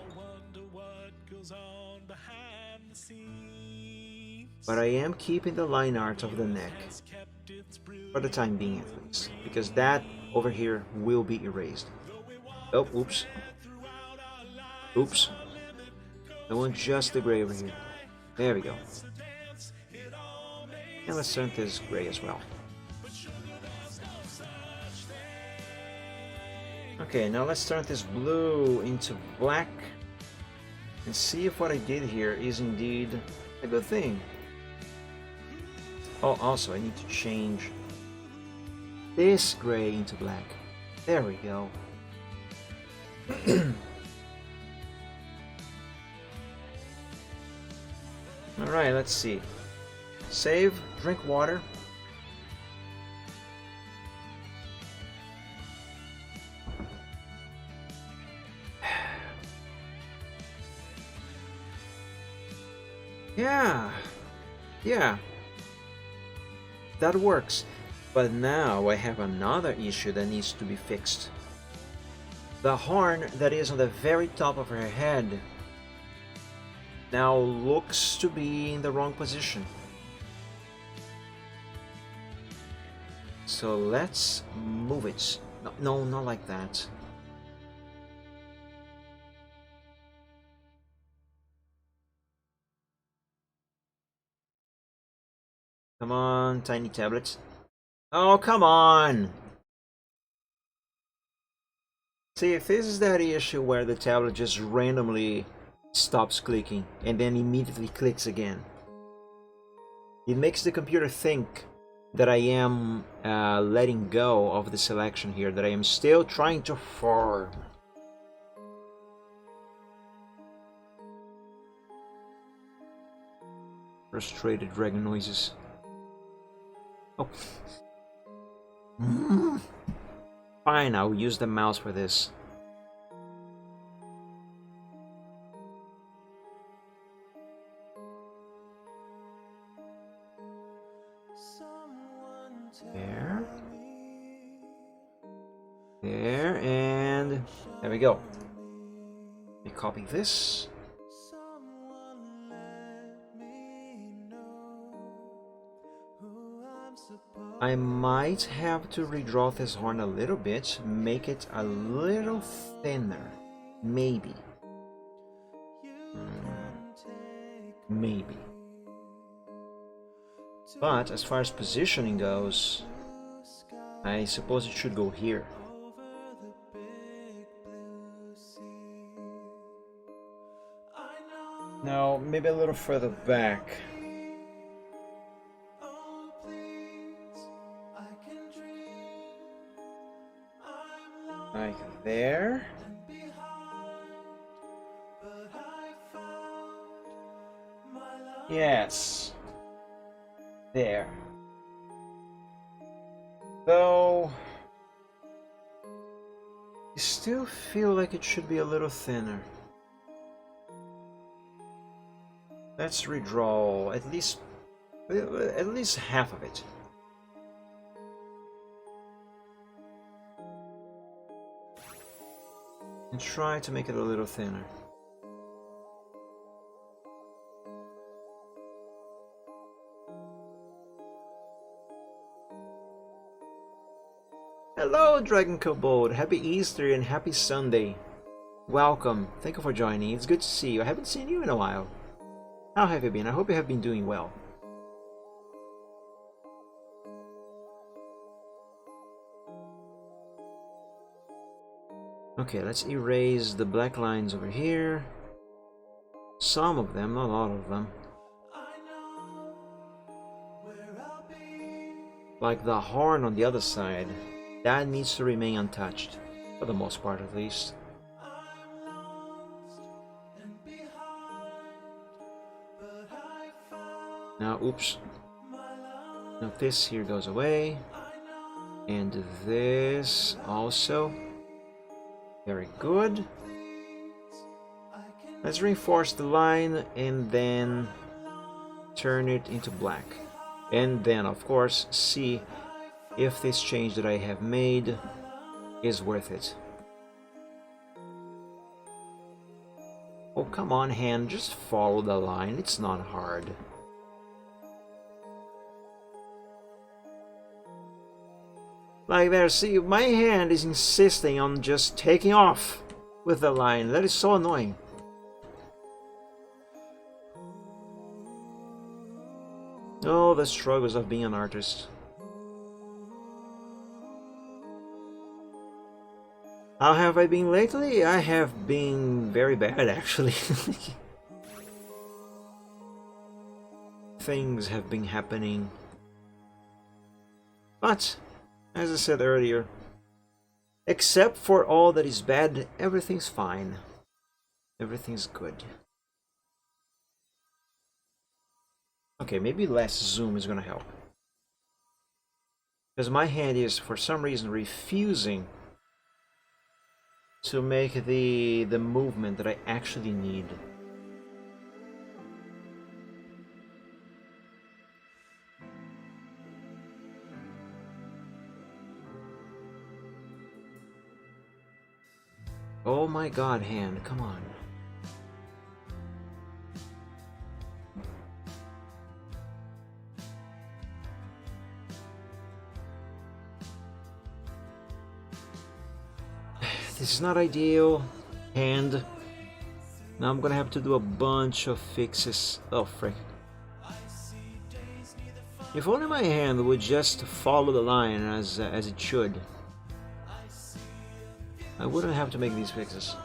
But I am keeping the line art of the neck, for the time being at least, because that over here will be erased. Oh, oops. Oops. I want just the gray over here. There we go. And let's turn this gray as well. Okay, now let's turn this blue into black and see if what I did here is indeed a good thing. Oh, also I need to change this gray into black. There we go. Alright, let's see. Save, drink water. Yeah, that works. But now I have another issue that needs to be fixed. The horn that is on the very top of her head now looks to be in the wrong position. So let's move it. No, not like that. Come on, tiny tablets. Oh, come on! See, if this is that issue where the tablet just randomly stops clicking and then immediately clicks again, it makes the computer think that I am letting go of the selection here, that I am still trying to form. Frustrated dragon noises. Oh. Fine, I'll use the mouse for this. There. There, and there we go. We copy this. I might have to redraw this horn a little bit, make it a little thinner. Maybe. Maybe. But as far as positioning goes, I suppose it should go here. No, maybe a little further back. Like there. Yes. There. Though I still feel like it should be a little thinner. Let's redraw at least half of it. And try to make it a little thinner. Hello, Dragon Kobold! Happy Easter and happy Sunday. Welcome. Thank you for joining. It's good to see you. I haven't seen you in a while. How have you been? I hope you have been doing well. Okay, let's erase the black lines over here. Some of them, not all of them. Like the horn on the other side. That needs to remain untouched. For the most part, at least. Now, oops. Now this here goes away. And this also. Very good. Let's reinforce the line and then turn it into black. And then, of course, see if this change that I have made is worth it. Oh, come on, hand, just follow the line. It's not hard. Like there, see, my hand is insisting on just taking off with the line. That is so annoying. Oh, the struggles of being an artist. How have I been lately? I have been very bad, actually. Things have been happening. But as I said earlier, except for all that is bad, everything's fine. Everything's good. Okay, maybe less zoom is gonna help. Because my hand is, for some reason, refusing to make the movement that I actually need. Oh my god, hand, come on. This is not ideal. Hand. Now I'm gonna have to do a bunch of fixes. Oh, frick. If only my hand would just follow the line as it should. I wouldn't have to make these fixes.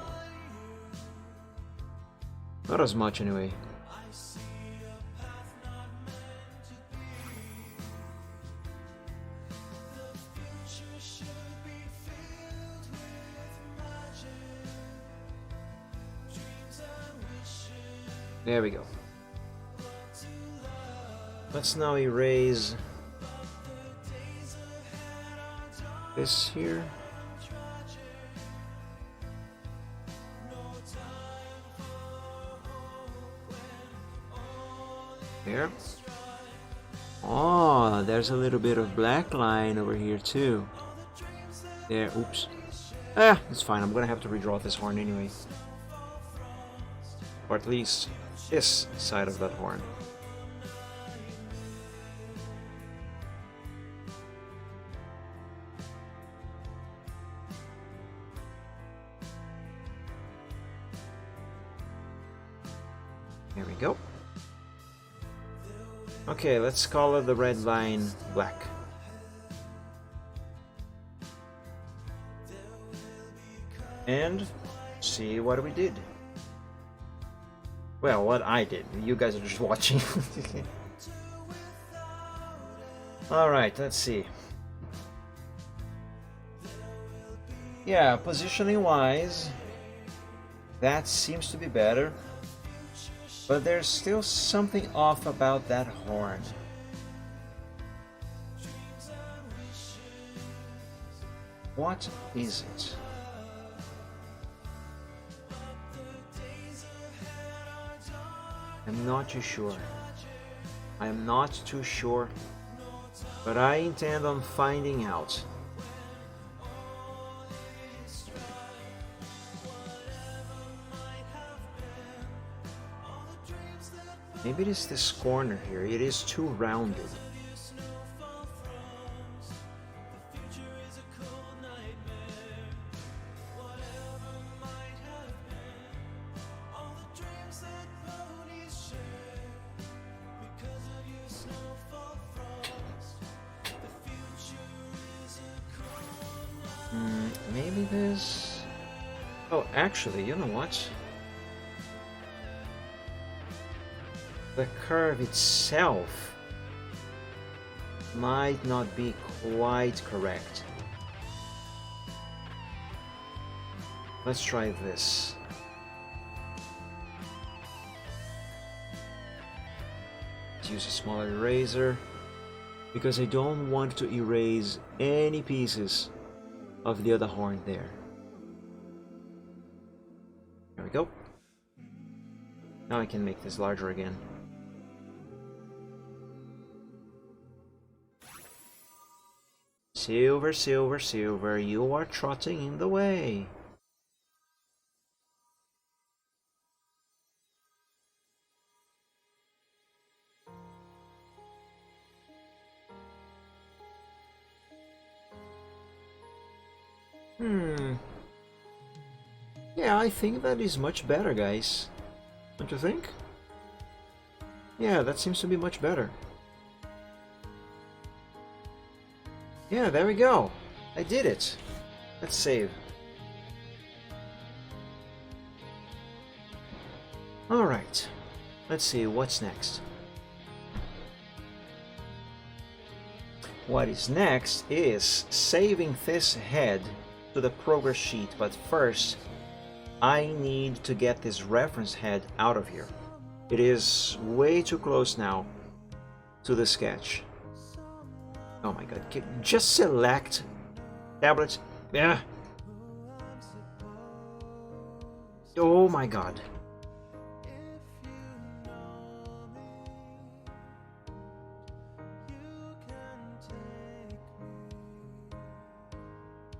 Not as much, anyway. There we go. Let's now erase this here. There. Oh, there's a little bit of black line over here too. There, oops. Ah, it's fine. I'm gonna have to redraw this horn anyway. Or at least this side of that horn. There we go. Okay, let's color the red line black. And see what we did. Well, what I did. You guys are just watching. Alright, let's see. Yeah, positioning wise, that seems to be better. But there's still something off about that horn. What is it? I'm not too sure. I'm not too sure, but I intend on finding out. Maybe it is this corner here. It is too rounded. Maybe this... Oh, actually, you know what? The curve itself might not be quite correct. Let's try this. Let's use a smaller eraser because I don't want to erase any pieces of the other horn there. There we go. Now I can make this larger again. Silver, silver, silver, you are trotting in the way. Yeah, I think that is much better, guys. Don't you think? Yeah, that seems to be much better. Yeah, there we go. I did it. Let's save. Alright. Let's see what's next. What is next is saving this head to the progress sheet, but first I need to get this reference head out of here. It is way too close now to the sketch. Oh my god, just select tablets. Yeah. Oh my god.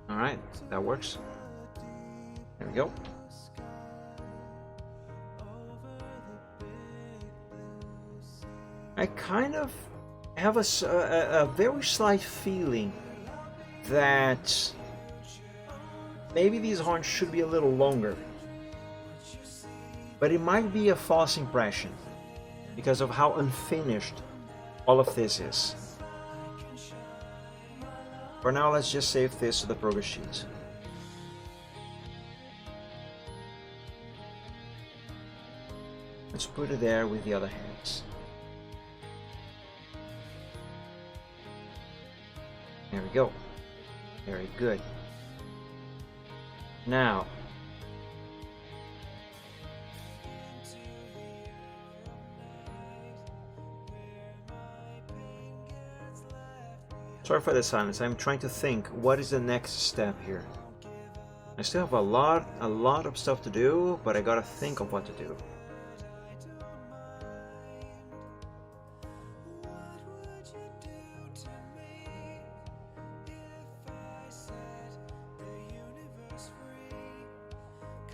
Alright, that works. There we go. I kind of have a very slight feeling that maybe these horns should be a little longer, but it might be a false impression because of how unfinished all of this is. For now, let's just save this to the progress sheet. Let's put it there with the other hands. There we go. Very good. Now, Sorry for the silence. I'm trying to think. What is the next step here? I still have a lot of stuff to do, but I gotta think of what to do.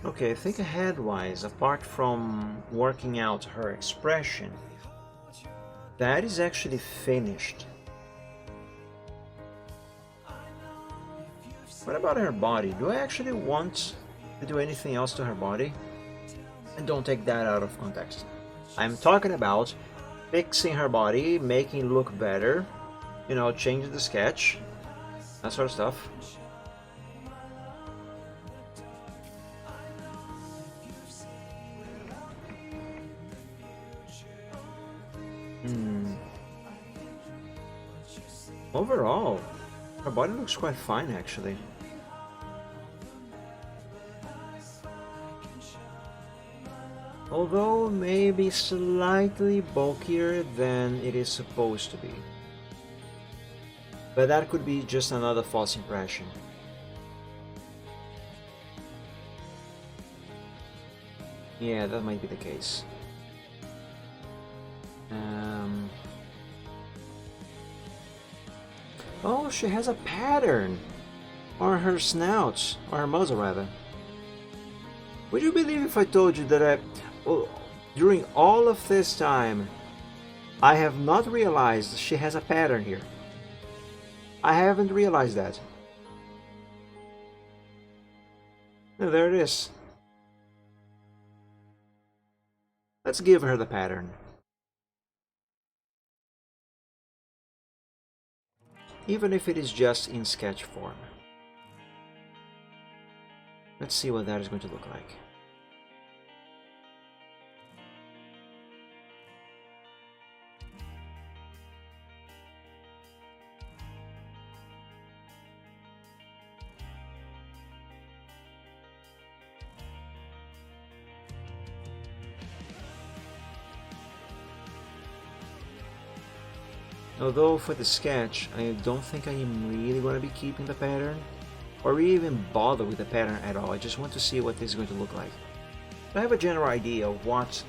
Okay, I think ahead-wise, apart from working out her expression, that is actually finished. What about her body? Do I actually want to do anything else to her body? And don't take that out of context. I'm talking about fixing her body, making it look better, you know, changing the sketch, that sort of stuff. Overall, her body looks quite fine actually. Although maybe slightly bulkier than it is supposed to be. But that could be just another false impression. Yeah, that might be the case. Oh, she has a pattern on her snout, or her muzzle rather. Would you believe if I told you that during all of this time, I have not realized she has a pattern here? I haven't realized that. And there it is. Let's give her the pattern. Even if it is just in sketch form. Let's see what that is going to look like. Although for the sketch, I don't think I am really going to be keeping the pattern, or even bother with the pattern at all. I just want to see what this is going to look like. I have a general idea of what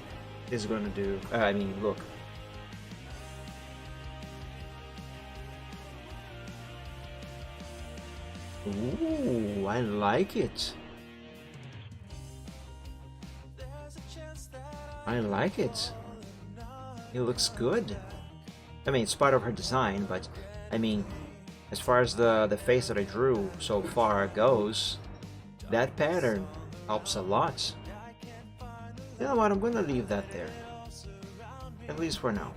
this is going to do. Look. Ooh, I like it. I like it. It looks good. I mean, it's part of her design, but I mean, as far as the face that I drew so far goes, that pattern helps a lot. You know what, I'm gonna leave that there. At least for now.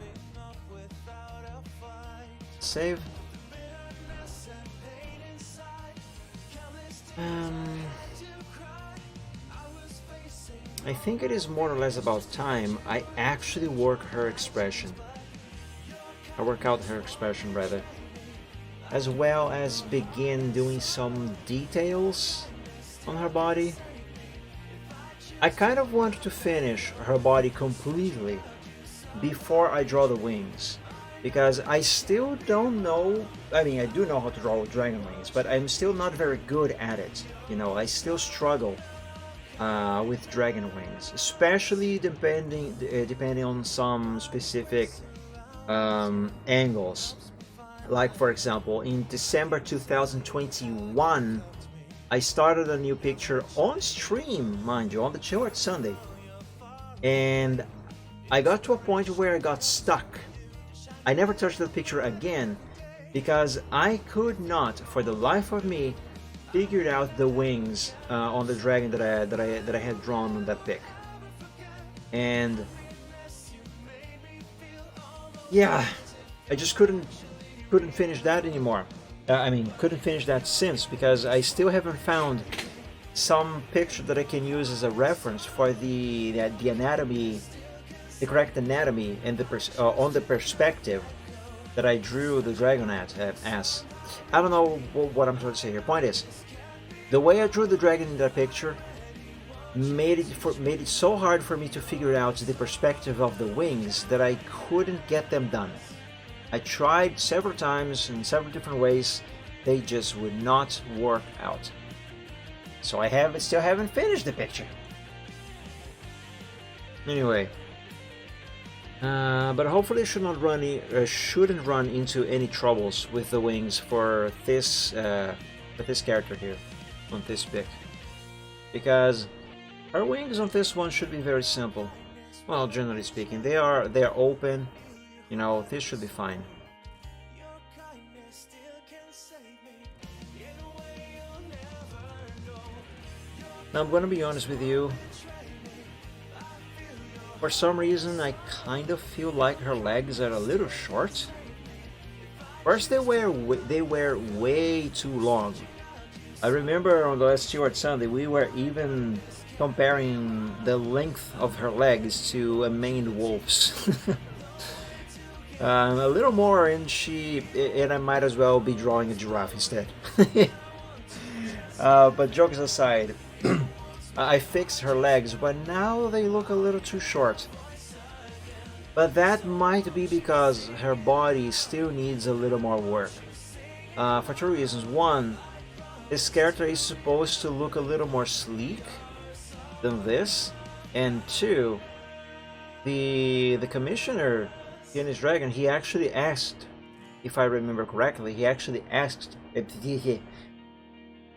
Save. I think it is more or less about time I actually work her expression. I work out her expression rather, as well as begin doing some details on her body. I kind of want to finish her body completely before I draw the wings, because I still don't know. I mean, I do know how to draw dragon wings, but I'm still not very good at it. You know, I still struggle with dragon wings, especially depending on some specific angles. Like, for example, in December 2021, I started a new picture on stream, mind you, on the Chill Art Sunday, and I got to a point where I got stuck. I never touched that picture again because I could not, for the life of me, figure out the wings on the dragon that I had drawn on that pic. And yeah, I just couldn't finish that anymore. Couldn't finish that since, because I still haven't found some picture that I can use as a reference for the anatomy, the correct anatomy, and on the perspective that I drew the dragon as. I don't know what I'm trying to say here. Point is, the way I drew the dragon in that picture made it so hard for me to figure out the perspective of the wings that I couldn't get them done. I tried several times in several different ways. They just would not work out. So I still haven't finished the picture. Anyway, but hopefully shouldn't run into any troubles with the wings for this character here on this pick, because her wings on this one should be very simple. Well, generally speaking, they are open. You know, this should be fine. Now I'm gonna be honest with you. For some reason, I kind of feel like her legs are a little short. First, they were way too long. I remember on the last Stewart Sunday, we were even comparing the length of her legs to a maned wolf's. A little more, and I might as well be drawing a giraffe instead. But jokes aside. I fixed her legs, but now they look a little too short. But that might be because her body still needs a little more work. For two reasons. One, this character is supposed to look a little more sleek than this. And two, the commissioner, Dennis Dragon, he actually asked, if I remember correctly, let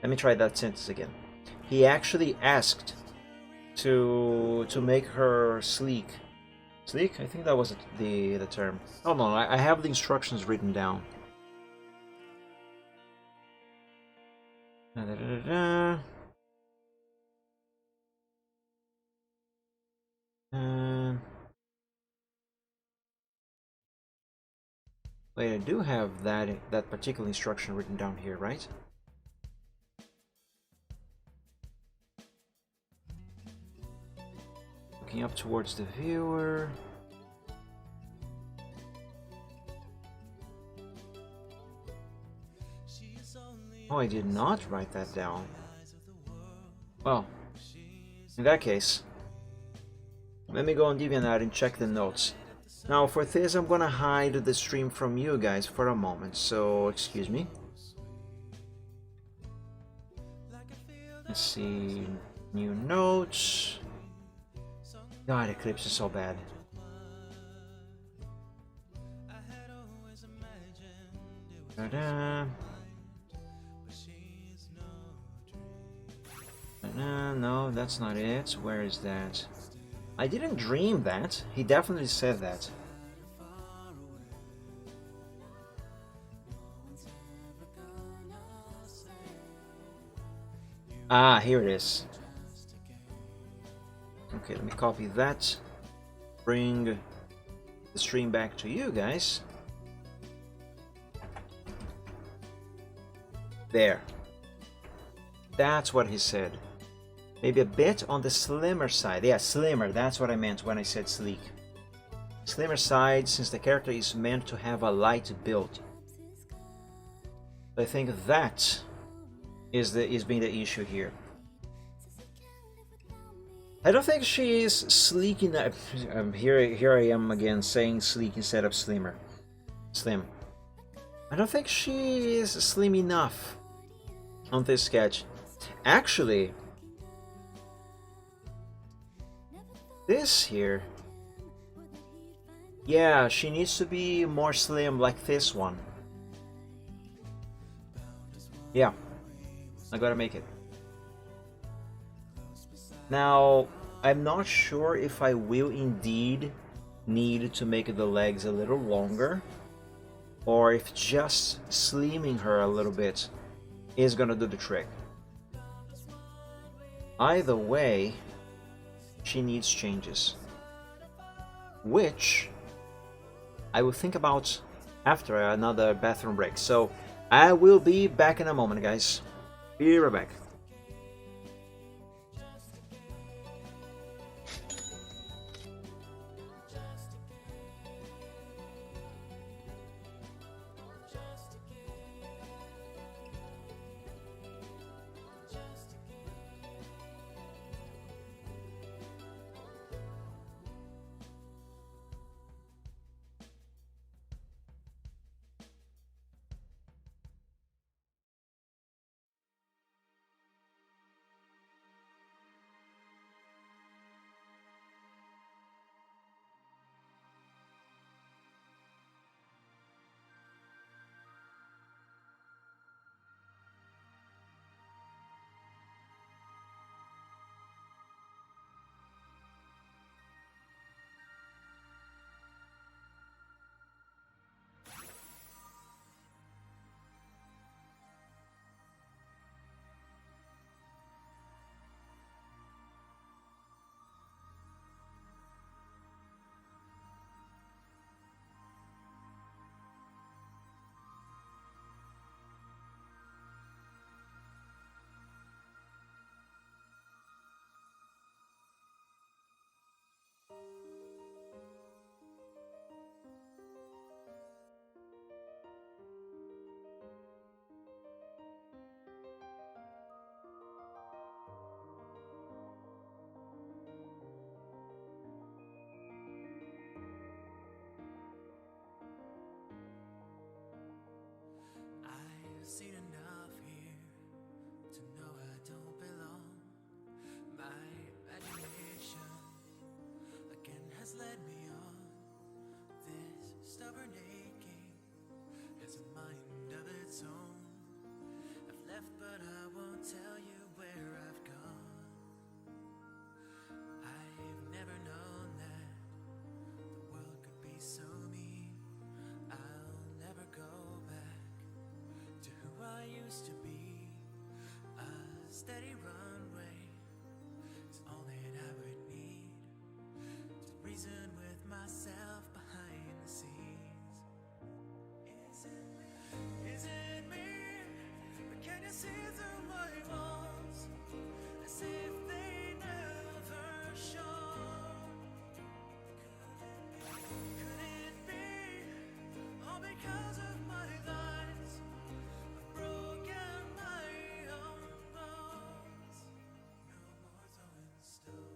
me try that sentence again. He actually asked to make her sleek. Sleek? I think that was the term. Oh no, I have the instructions written down. Wait, I do have that particular instruction written down here, right? Looking up towards the viewer. Oh, I did not write that down. Well, in that case, let me go on DeviantArt and check the notes. Now for this, I'm gonna hide the stream from you guys for a moment, so excuse me. Let's see, new notes. God, Eclipse is so bad. Ta-da. No, that's not it. Where is that? I didn't dream that. He definitely said that. Ah, here it is. Okay, let me copy that. Bring the stream back to you guys. There. That's what he said. Maybe a bit on the slimmer side. Yeah, slimmer. That's what I meant when I said sleek. Slimmer side, since the character is meant to have a light build. I think that is being the issue here. I don't think she is sleek enough. Here I am again saying sleek instead of slimmer. Slim. I don't think she is slim enough on this sketch. Actually, this here, yeah, she needs to be more slim like this one. Yeah, I gotta make it. Now, I'm not sure if I will indeed need to make the legs a little longer, or if just slimming her a little bit is gonna do the trick. Either way, she needs changes, which I will think about after another bathroom break. So I will be back in a moment, guys. Be right back. left, but I won't tell you where I've gone. I've never known that the world could be so mean. I'll never go back to who I used to be. A steady runway is all that I would need to reason with myself behind the scenes. Is it me? Or can you see through my walls as if they never shone? Could it be all because of my lies? I've broken my own bones. No more throwing stones.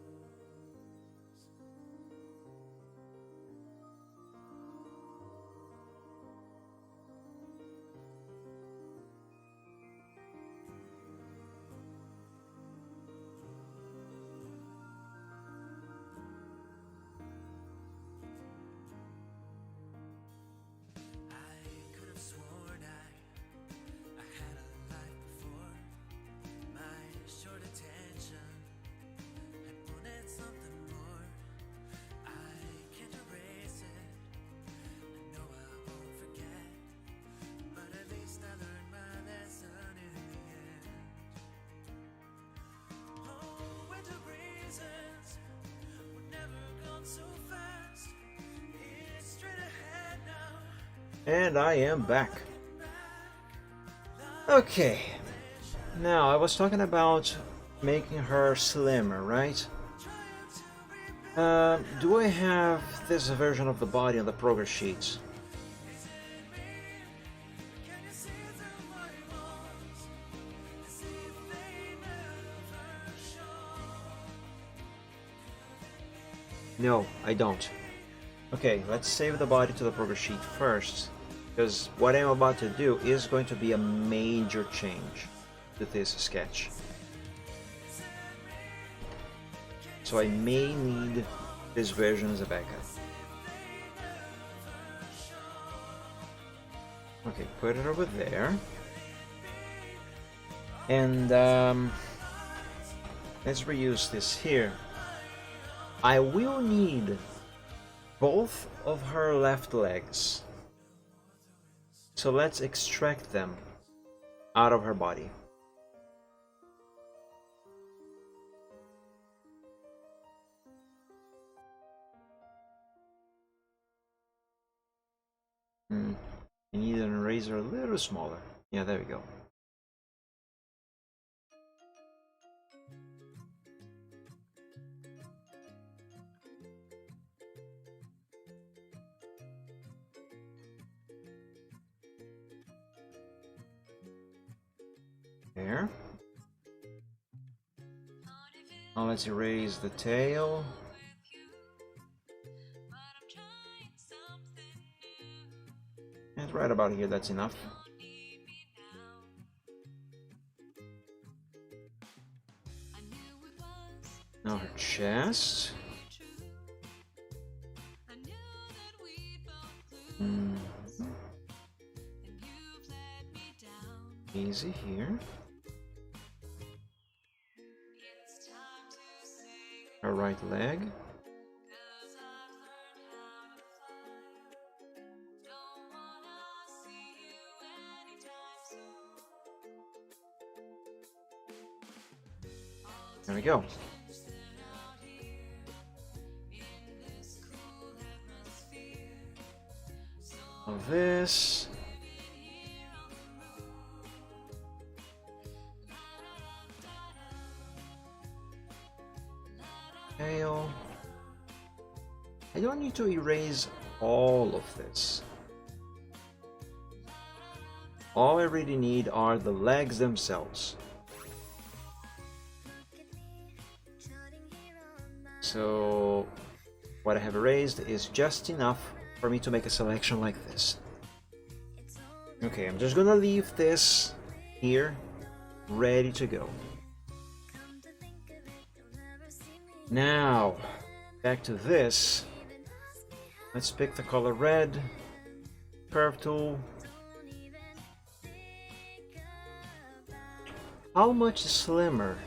I could have sworn I had a life before. My short attention had wanted something more. I can't erase it. I know I won't forget, but at least I learned my lesson in the end. Oh, winter breezes would never come so fast. It's straight ahead now. And I am back. Okay. Now, I was talking about making her slimmer, right? Do I have this version of the body on the progress sheets? No, I don't. Okay, let's save the body to the progress sheet first, because what I'm about to do is going to be a major change to this sketch. So I may need this version as a backup. Okay, put it over there. And let's reuse this here. I will need both of her left legs. So let's extract them out of her body. I need an eraser a little smaller. Yeah, there we go. There. Now let's erase the tail. And right about here, that's enough. Now her chest. Easy here. Her right leg. There we go. Of this. Tail. I don't need to erase all of this. All I really need are the legs themselves. So what I have erased is just enough for me to make a selection like this. Okay, I'm just gonna leave this here, ready to go. Now, back to this. Let's pick the color red, curve tool, How much slimmer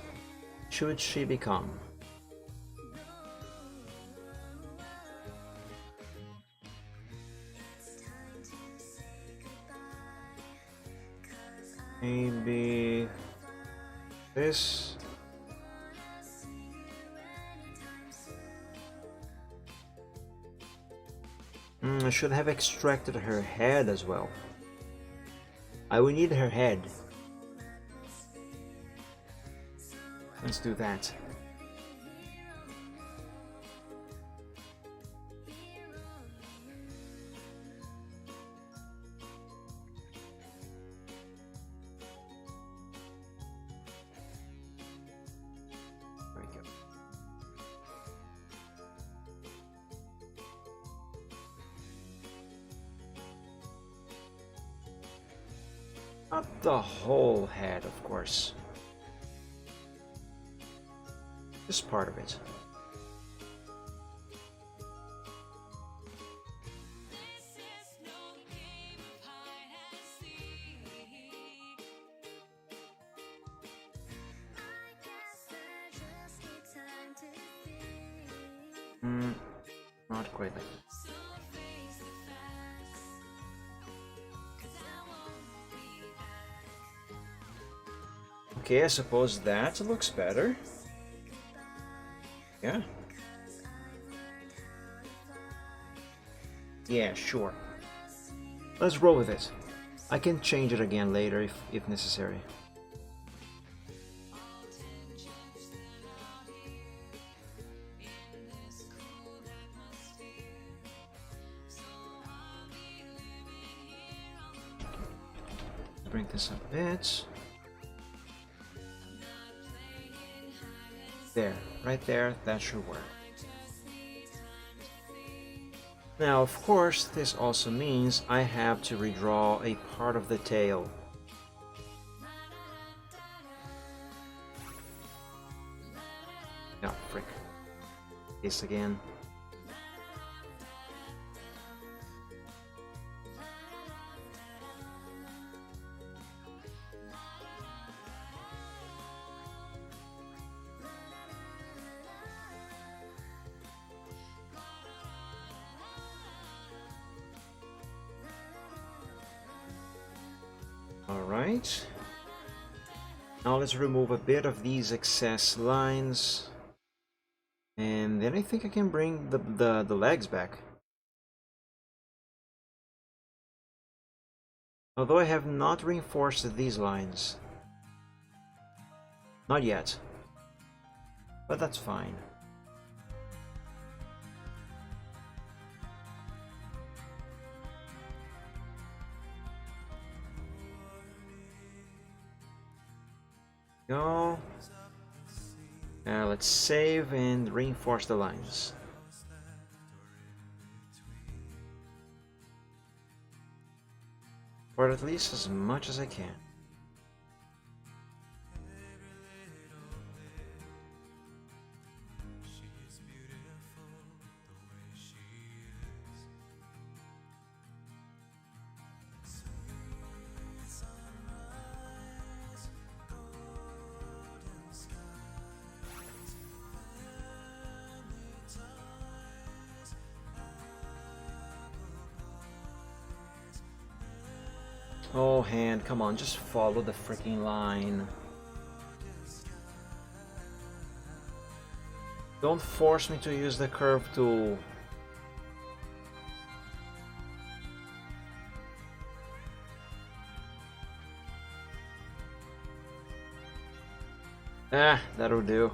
should she become? Maybe this. I should have extracted her head as well. I will need her head. Let's do that. There we go. Not the whole head, of course. This part of it. Not quite like that. Okay, I suppose that looks better. Yeah. Yeah, sure. Let's roll with it. I can change it again later if necessary. Bring this up a bit. There, right there, that should work. Now, of course, this also means I have to redraw a part of the tail. Oh, frick. This again. Alright, now let's remove a bit of these excess lines, and then I think I can bring the legs back. Although I have not reinforced these lines. Not yet, but that's fine. Go. Now let's save and reinforce the lines. Or at least as much as I can. Oh, hand, come on, just follow the freaking line. Don't force me to use the curve tool. Ah, that'll do.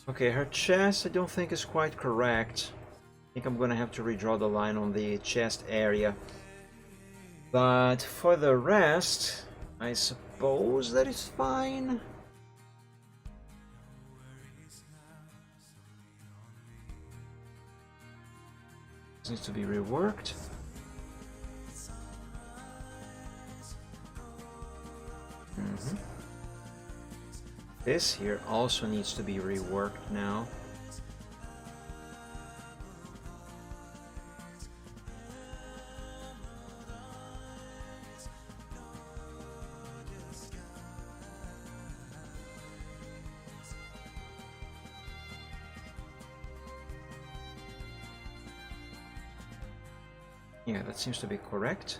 Okay, her chest I don't think is quite correct. I think I'm gonna have to redraw the line on the chest area. But for the rest, I suppose that is fine. This needs to be reworked. This here also needs to be reworked now. Yeah, that seems to be correct.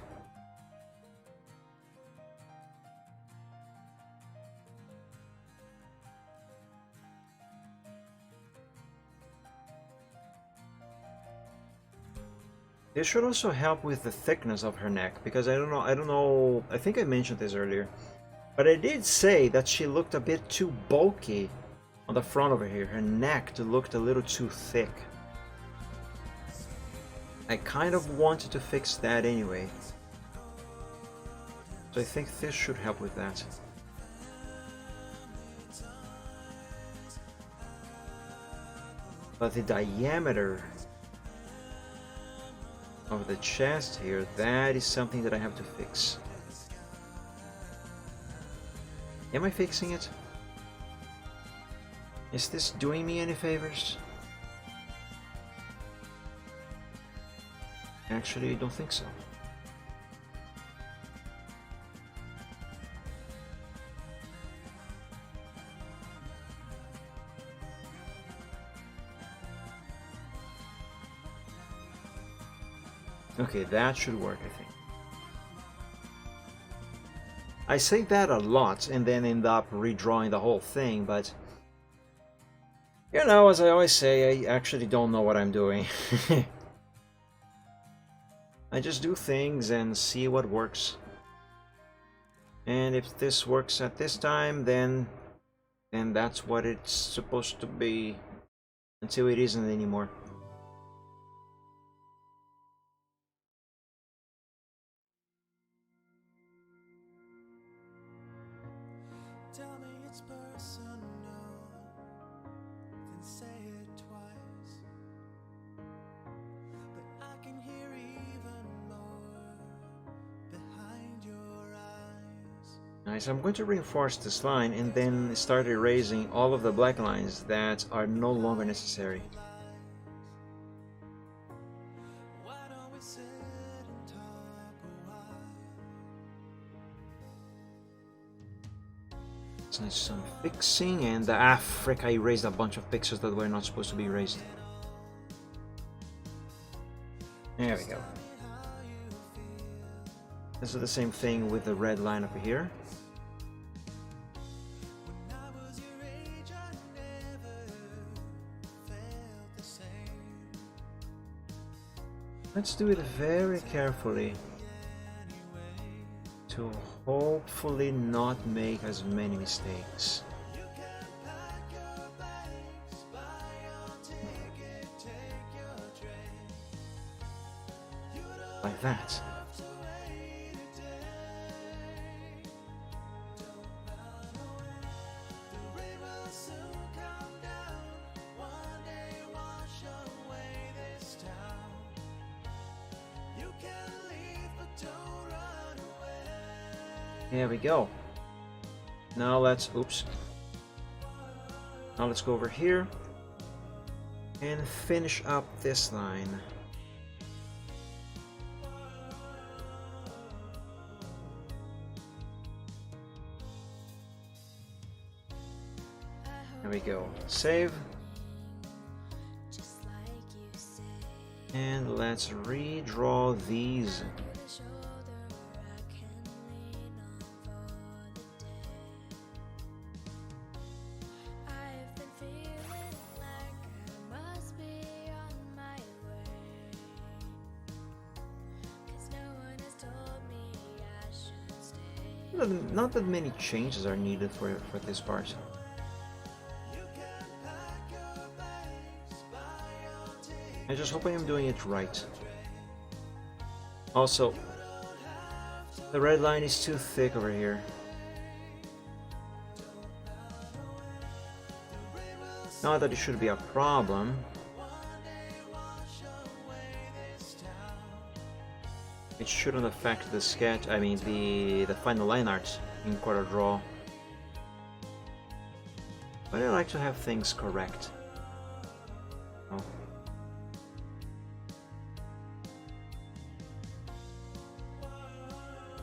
This should also help with the thickness of her neck, because I don't know, I think I mentioned this earlier, but I did say that she looked a bit too bulky on the front over here. Her neck looked a little too thick. I kind of wanted to fix that anyway. So I think this should help with that. But the diameter of the chest here, that is something that I have to fix. Am I fixing it? Is this doing me any favors? Actually, I don't think so. Okay, that should work, I think. I say that a lot and then end up redrawing the whole thing, but you know, as I always say, I actually don't know what I'm doing. I just do things and see what works. And if this works at this time, then that's what it's supposed to be until it isn't anymore. Tell me it's personal, then say it twice. But I can hear even more behind your eyes. Nice, I'm going to reinforce this line and then start erasing all of the black lines that are no longer necessary. Why don't we sit and talk a while? So some fixing, and frick, I erased a bunch of pixels that were not supposed to be erased. There we go. This is the same thing with the red line over here. When I was your age, I never felt the same. Let's do it very carefully to hopefully not make as many mistakes. You can pack your bags, buy your ticket, take your train. You don't Like that. have to wait a day. Don't run away, the rain will soon come down. One day wash away this town. You can leave, but don't run away. There we go. Now let's, oops. Now let's go over here and finish up this line. There we go. Save. Just like you say. And let's redraw these. The shoulder I can lean on for the day. I've been feeling like I must be on my way. 'Cause no one has told me I should stay. Not that many changes are needed for this part. I just hope I am doing it right. Also, the red line is too thick over here. Not that it should be a problem. It shouldn't affect the sketch, I mean the final line art in CorelDRAW. But I like to have things correct. Oh.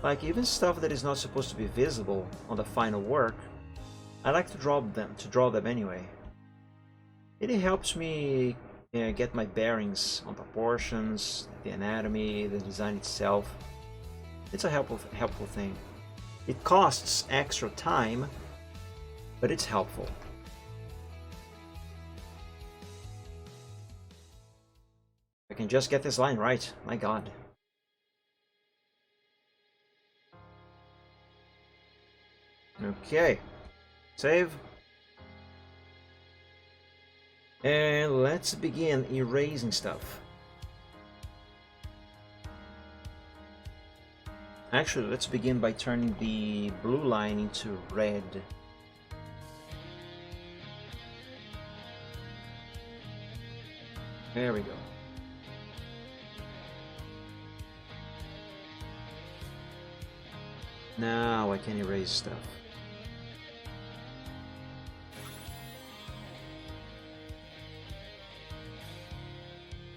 Like even stuff that is not supposed to be visible on the final work, I like to draw them anyway. It helps me get my bearings on proportions, the anatomy, the design itself. It's a helpful thing. It costs extra time, but it's helpful. I can just get this line right. My God. Okay. Save. And let's begin erasing stuff. Actually, let's begin by turning the blue line into red. There we go. Now I can erase stuff.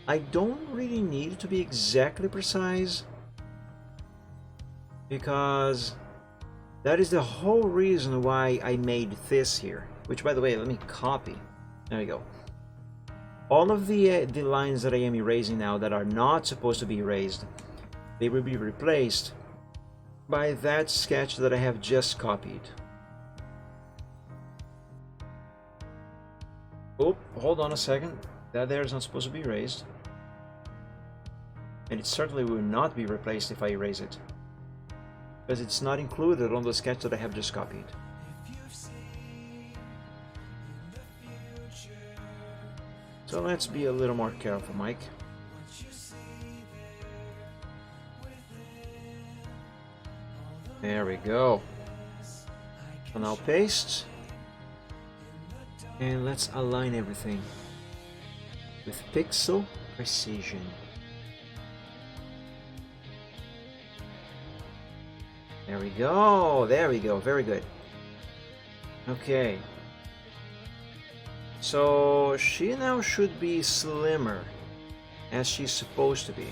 I don't really need to be exactly precise, because that is the whole reason why I made this here. Which, by the way, let me copy. There we go. All of the lines that I am erasing now that are not supposed to be erased, they will be replaced by that sketch that I have just copied. Oh, hold on a second. That there is not supposed to be erased. And it certainly will not be replaced if I erase it, because it's not included on the sketch that I have just copied. So let's be a little more careful, Mike. There we go. So now paste. And let's align everything with pixel precision. There we go. There we go. Very good. Okay. So she now should be slimmer, as she's supposed to be.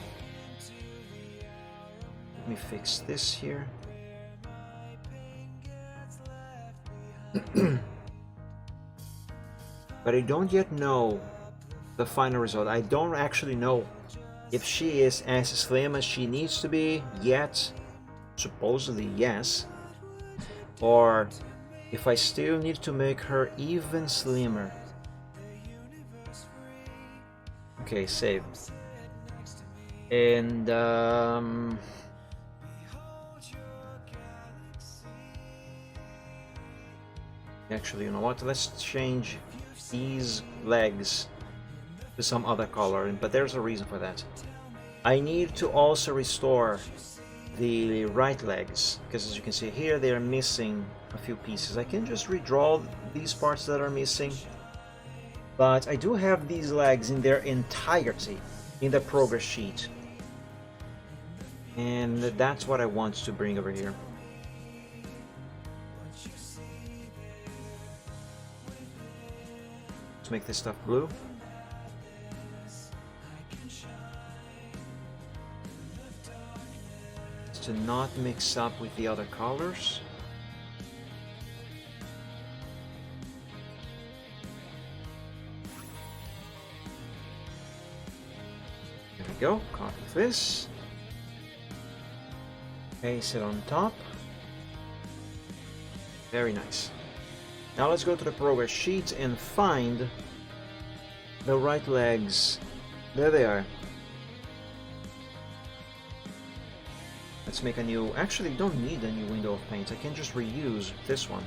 Let me fix this here. But I don't yet know the final result. I don't actually know if she is as slim as she needs to be yet. Supposedly yes. Or if I still need to make her even slimmer. Okay, save. And actually, you know what? Let's change these legs to some other color, but there's a reason for that. I need to also restore the right legs, because as you can see here, they are missing a few pieces. I can just redraw these parts that are missing, but I do have these legs in their entirety in the progress sheet, and that's what I want to bring over here. Let's make this stuff blue. To not mix up with the other colors. There we go. Copy this. Paste it on top. Very nice. Now let's go to the progress sheet and find the right legs. There they are. Let's make a new... Actually, don't need a new window of paint. I can just reuse this one.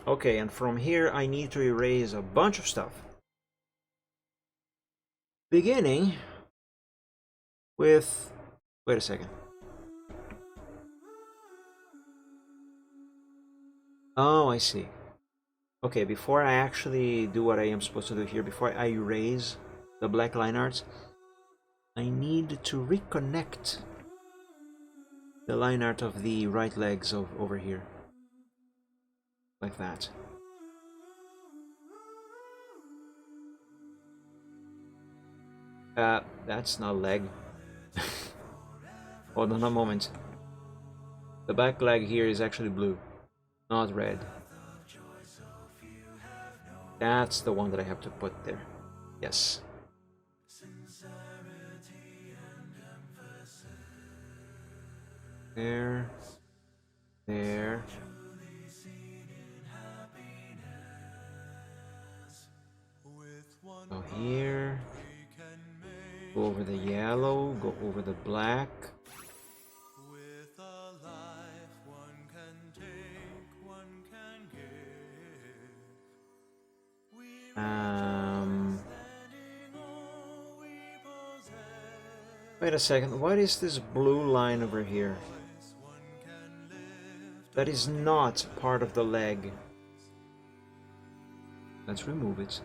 Okay, and from here I need to erase a bunch of stuff. Beginning with... Wait a second. Oh, I see. Okay, before I actually do what I am supposed to do here, before I erase the black line art, I need to reconnect the line art of the right legs over here. Like that. That's not a leg. Hold on a moment. The back leg here is actually blue, not red. That's the one that I have to put there. Yes. There. There. Go here. Go over the yellow. Go over the black. With a life one can take, one can give. We standing all we possess. Wait a second. What is this blue line over here? One can lift That is not part of the leg. Let's remove it.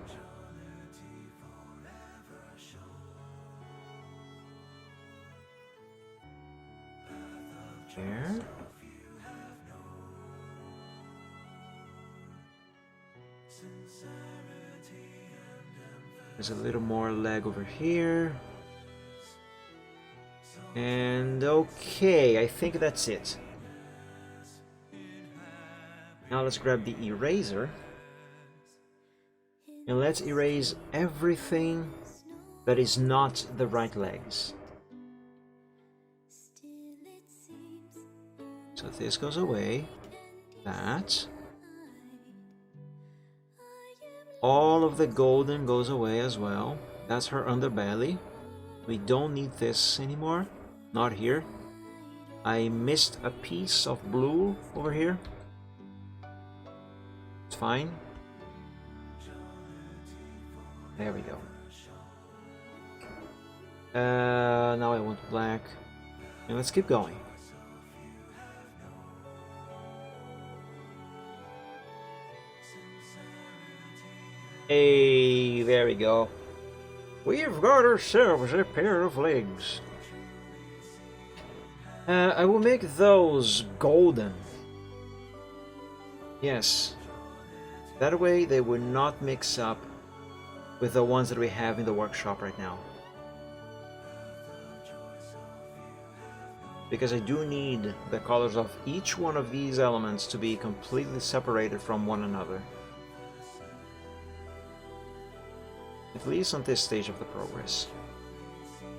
There. There's a little more leg over here. And okay, I think that's it. Now let's grab the eraser. And let's erase everything that is not the right legs. So this goes away. That. All of the golden goes away as well. That's her underbelly. We don't need this anymore. Not here. I missed a piece of blue over here. It's fine. There we go. Now I want black. And let's keep going. Hey, there we go. We've got ourselves a pair of legs. I will make those golden. Yes. That way they will not mix up with the ones that we have in the workshop right now. Because I do need the colors of each one of these elements to be completely separated from one another. At least on this stage of the progress.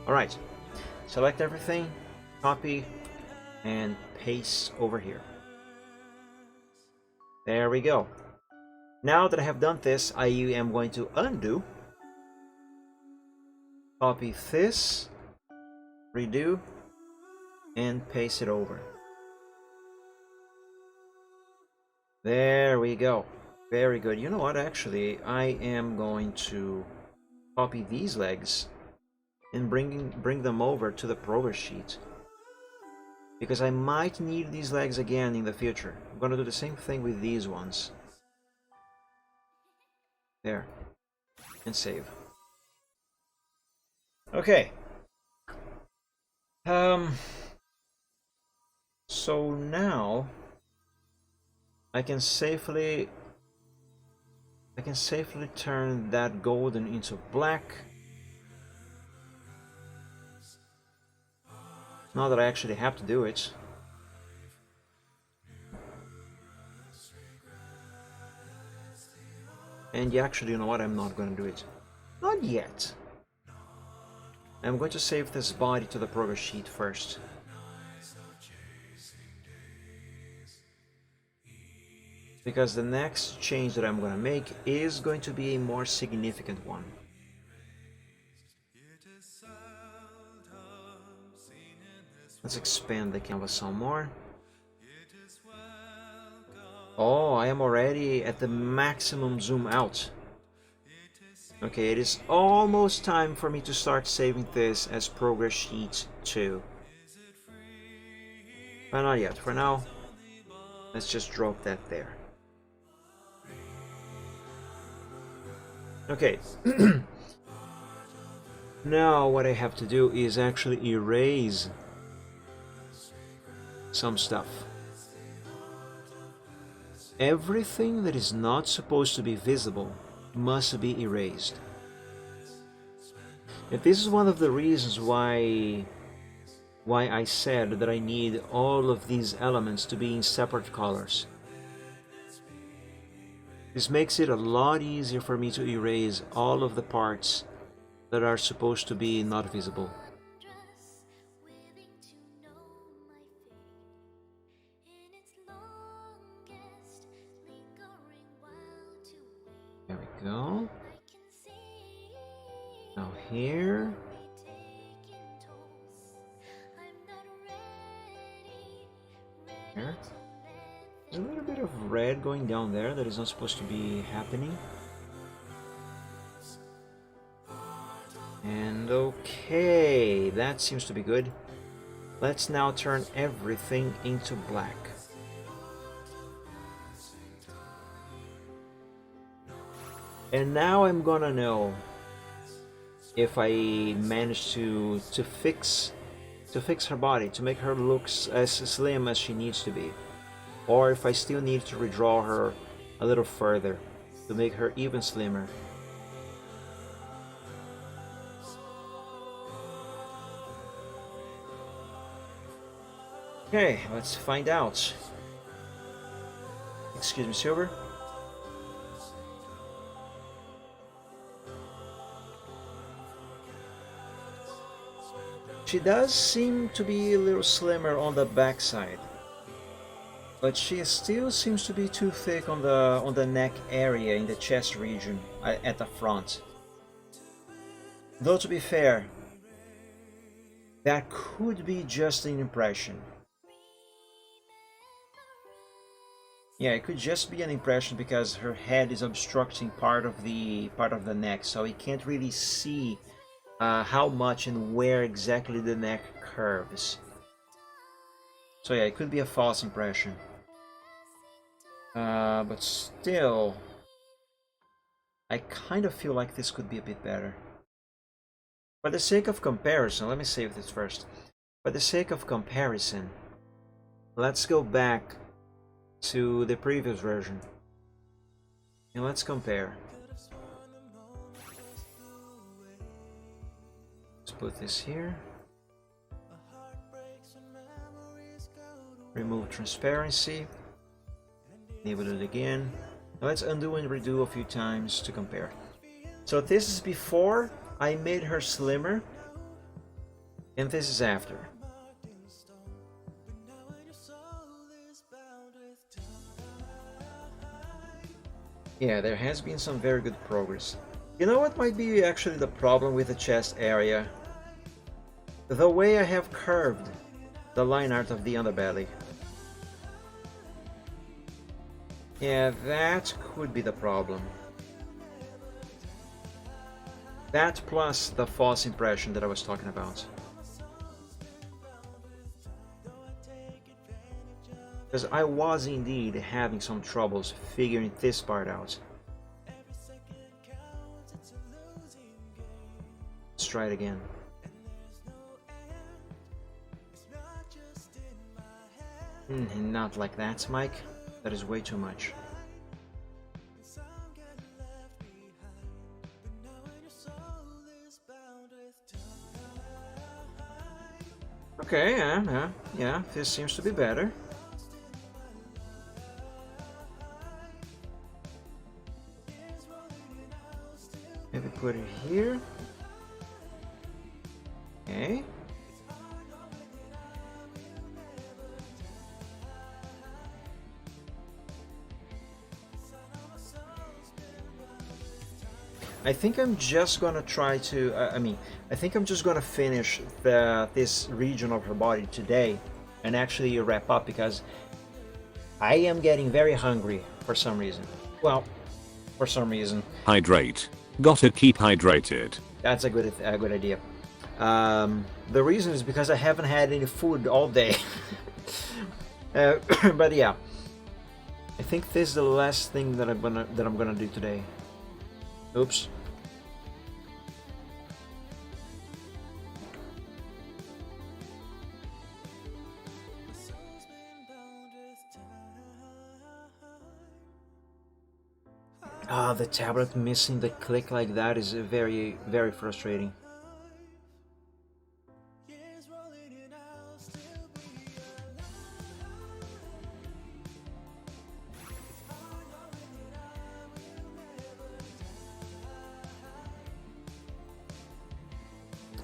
Alright, select everything, copy, and paste over here. There we go. Now that I have done this, I am going to undo, copy this, redo, and paste it over. There we go. Very good. You know what, actually, I am going to copy these legs and bring them over to the progress sheet, because I might need these legs again in the future. I'm going to do the same thing with these ones. There. And save. Okay. So now I can safely turn that golden into black. Now that I actually have to do it. And yeah, actually, you know what? I'm not going to do it. Not yet. I'm going to save this body to the progress sheet first. Because the next change that I'm going to make is going to be a more significant one. Let's expand the canvas some more. Oh, I am already at the maximum zoom out. Okay, it is almost time for me to start saving this as progress sheet 2. But not yet. For now, let's just drop that there. Okay. Now what I have to do is actually erase some stuff. Everything that is not supposed to be visible must be erased. And this is one of the reasons why I said that I need all of these elements to be in separate colors. This makes it a lot easier for me to erase all of the parts that are supposed to be not visible. There we go. Now here. There. There's a little bit of red going down there that is not supposed to be happening. And okay, that seems to be good. Let's now turn everything into black. And now I'm gonna know if I manage to fix her body, to make her look as slim as she needs to be, or if I still need to redraw her a little further to make her even slimmer. Okay, let's find out. Excuse me, Silver. She does seem to be a little slimmer on the backside, but she still seems to be too thick on the neck area in the chest region at the front. Though to be fair, that could be just an impression. Yeah, it could just be an impression because her head is obstructing part of the neck, so we can't really see how much and where exactly the neck curves. So yeah, it could be a false impression. But still, I kind of feel like this could be a bit better. For the sake of comparison, let me save this first. For the sake of comparison, let's go back to the previous version and let's compare. Let's put this here. Remove transparency. Enable it again. Now let's undo and redo a few times to compare. So this is before I made her slimmer, and this is after. Yeah, there has been some very good progress. You know what might be actually the problem with the chest area? The way I have curved the line art of the underbelly. Yeah, that could be the problem. That plus the false impression that I was talking about. Because I was indeed having some troubles figuring this part out. Let's try it again. Not like that, Mike. That is way too much. Okay, yeah, this seems to be better. Maybe put it here. Okay. I think I'm just gonna try to, I think I'm just gonna finish this region of her body today and actually wrap up because I am getting very hungry for some reason. Well, for some reason. Hydrate. Gotta keep hydrated. That's a good idea. The reason is because I haven't had any food all day. But yeah, I think this is the last thing that I'm gonna do today. Oops. The tablet missing the click like that is very, very frustrating.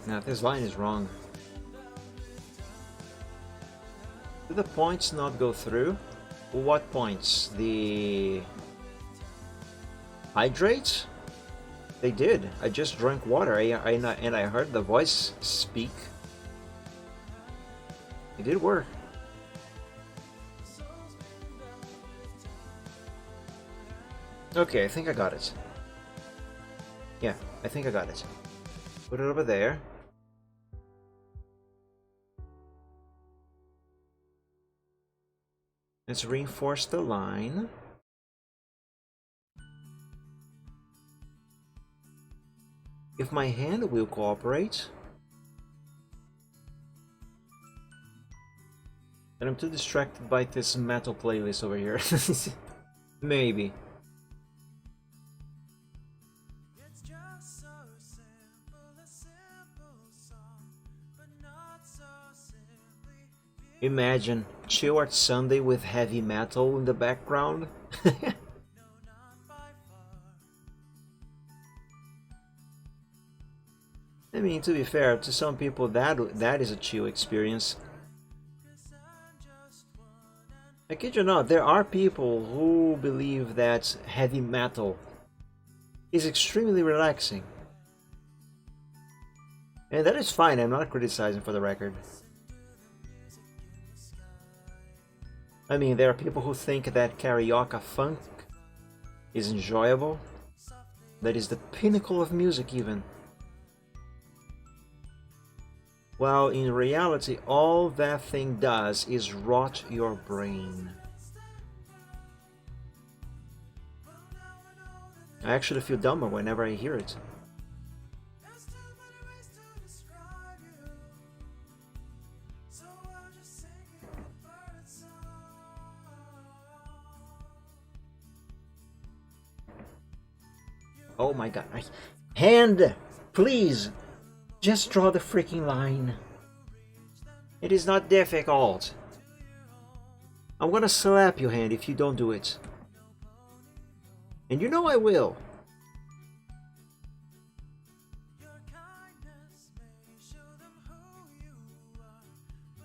Now this line is wrong. Do the points not go through? What points? The hydrates? They did. I just drank water and I heard the voice speak. It did work. Okay, I think I got it. Yeah, I think I got it. Put it over there. Let's reinforce the line. If my hand will cooperate. And I'm too distracted by this metal playlist over here. Maybe. It's just so simple, a simple song, but not so simply. Imagine chill at Sunday with heavy metal in the background. No, not by far. I mean, to be fair, to some people that is a chill experience. I kid you not, there are people who believe that heavy metal is extremely relaxing. And that is fine, I'm not criticizing for the record. I mean, there are people who think that karaoke funk is enjoyable. That is the pinnacle of music even. Well, in reality, all that thing does is rot your brain. I actually feel dumber whenever I hear it. There's too many ways to describe you, so I'll just sing it bird song. Oh my god. Hand! Please! Just draw the freaking line. It is not difficult. I'm gonna slap you, hand, if you don't do it. And you know I will.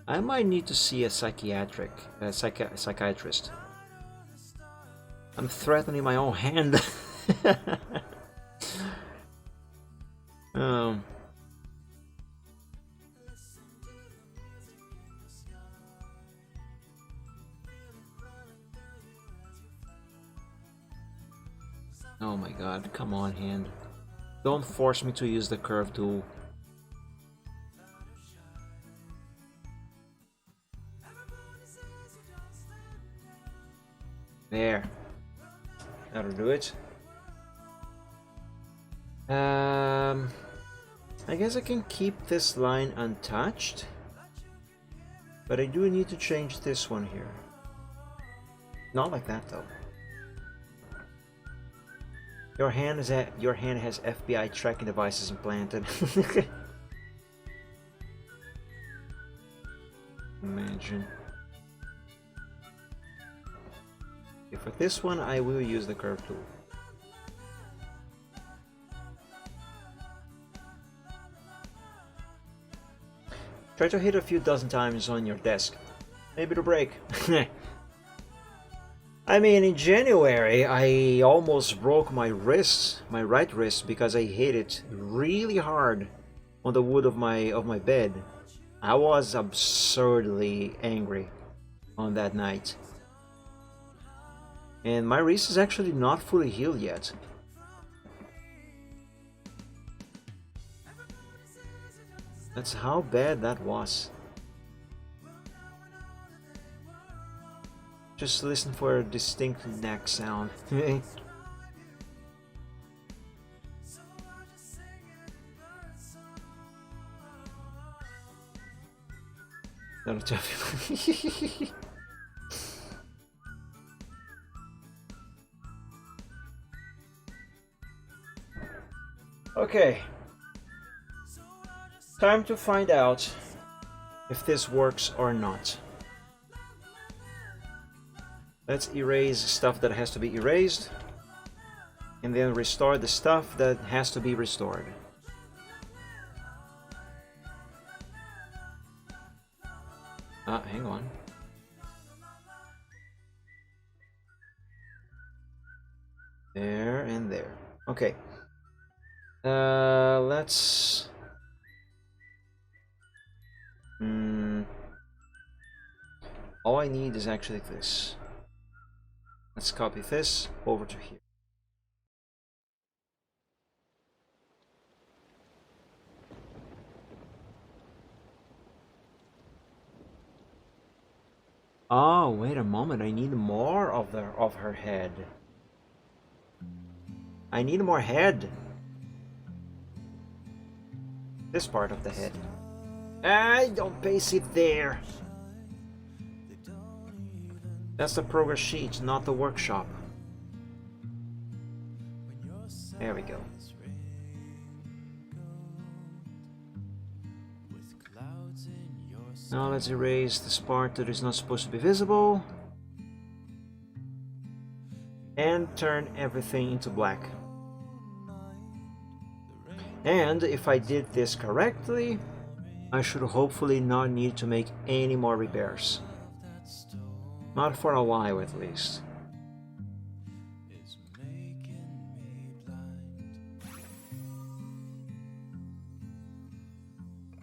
I might need to see a psychiatrist. I'm threatening my own hand. Oh my god, come on, hand. Don't force me to use the curve tool. There. That'll do it. I guess I can keep this line untouched. But I do need to change this one here. Not like that though. Your hand has FBI tracking devices implanted. Imagine. Okay, for this one, I will use the curve tool. Try to hit a few dozen times on your desk. Maybe it'll break. I mean, in January, I almost broke my wrist, my right wrist, because I hit it really hard on the wood of my bed. I was absurdly angry on that night. And my wrist is actually not fully healed yet. That's how bad that was. Just listen for a distinct neck sound. That'll tell you. Okay. Time to find out if this works or not. Let's erase stuff that has to be erased, and then restore the stuff that has to be restored. hang on. There and there. Okay. Let's... all I need is actually this. Let's copy this over to here. Oh, wait a moment. I need more of her head. I need more head. This part of the head. I don't paste it there. That's the progress sheet, not the workshop. There we go. Now let's erase this part that is not supposed to be visible. And turn everything into black. And if I did this correctly, I should hopefully not need to make any more repairs. Not for a while at least.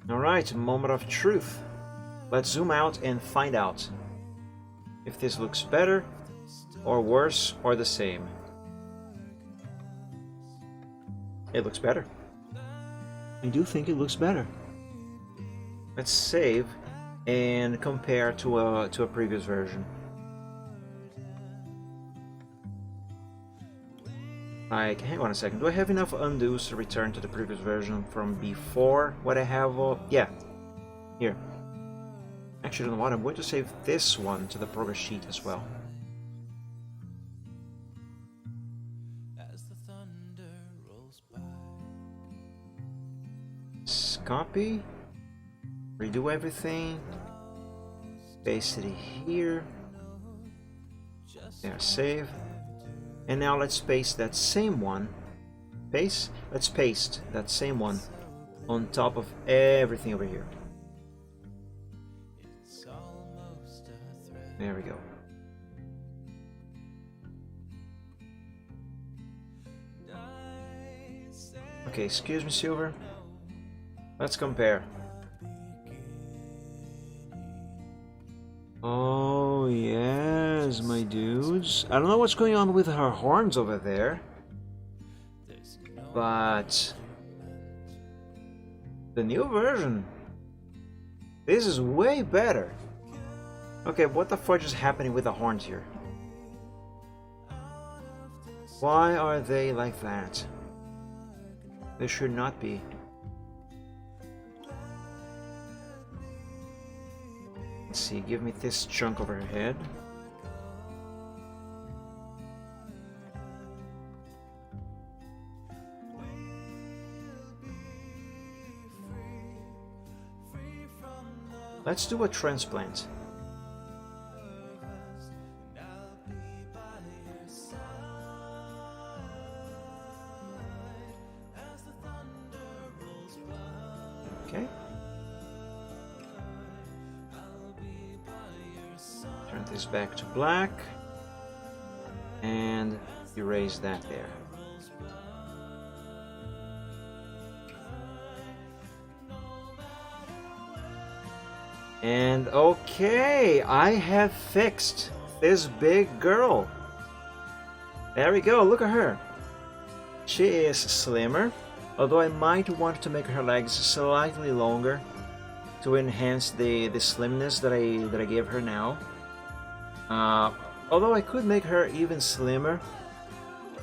Alright, moment of truth. Let's zoom out and find out if this looks better or worse or the same. It looks better. I do think it looks better. Let's save and compare to a previous version. Like, hang on a second. Do I have enough undos to return to the previous version from before what I have? Yeah, here. Actually, you know what? I'm going to save this one to the progress sheet as well. Copy, redo everything, paste it here, there, save, and now let's paste that same one, let's paste that same one on top of everything over here. There we go. Okay, excuse me, Silver. Let's compare. Oh yes, my dudes. I don't know what's going on with her horns over there, but the new version, this is way better. Okay, what the fudge is happening with the horns here? Why are they like that? They should not be. Let's see, give me this chunk over her head. Let's do a transplant. Okay. Turn this back to black and erase that there. And okay, I have fixed this big girl. There we go, look at her. She is slimmer, although I might want to make her legs slightly longer to enhance the slimness that I gave her now. Although I could make her even slimmer,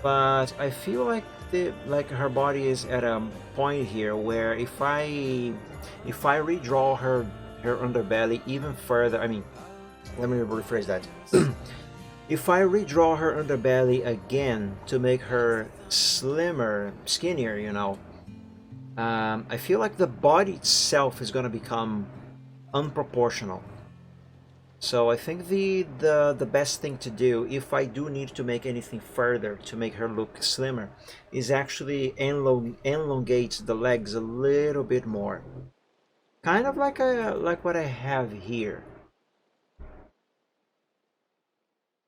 but I feel like her body is at a point here where if I redraw her underbelly even further, I mean, let me rephrase that. If I redraw her underbelly again to make her slimmer, skinnier, you know, I feel like the body itself is going to become unproportional. So I think the best thing to do, if I do need to make anything further to make her look slimmer, is actually elongate the legs a little bit more. Kind of like what I have here.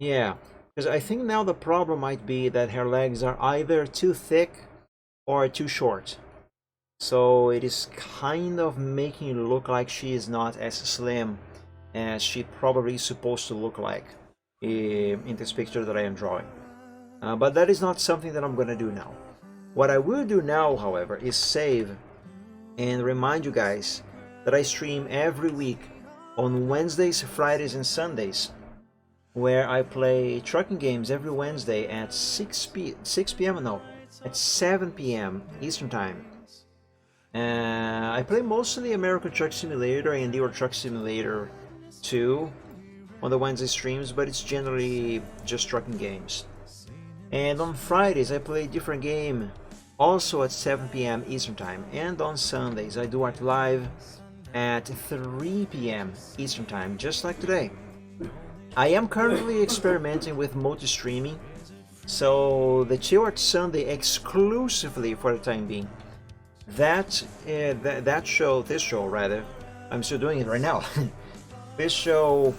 Yeah, because I think now the problem might be that her legs are either too thick or too short. So it is kind of making it look like she is not as slim as she probably is supposed to look like in this picture that I am drawing. But that is not something that I'm going to do now. What I will do now, however, is save and remind you guys that I stream every week on Wednesdays, Fridays, and Sundays, where I play trucking games every Wednesday at 6 p.m. No, at 7 p.m. Eastern Time. I play mostly American Truck Simulator and Euro Truck Simulator 2 on the Wednesday streams, but it's generally just trucking games. And on Fridays I play a different game, also at 7 p.m. Eastern Time. And on Sundays I do Art Live at 3 p.m. Eastern Time, just like today. I am currently experimenting with multi-streaming, so the Chill Art Sunday exclusively for the time being. This show rather, I'm still doing it right now. This show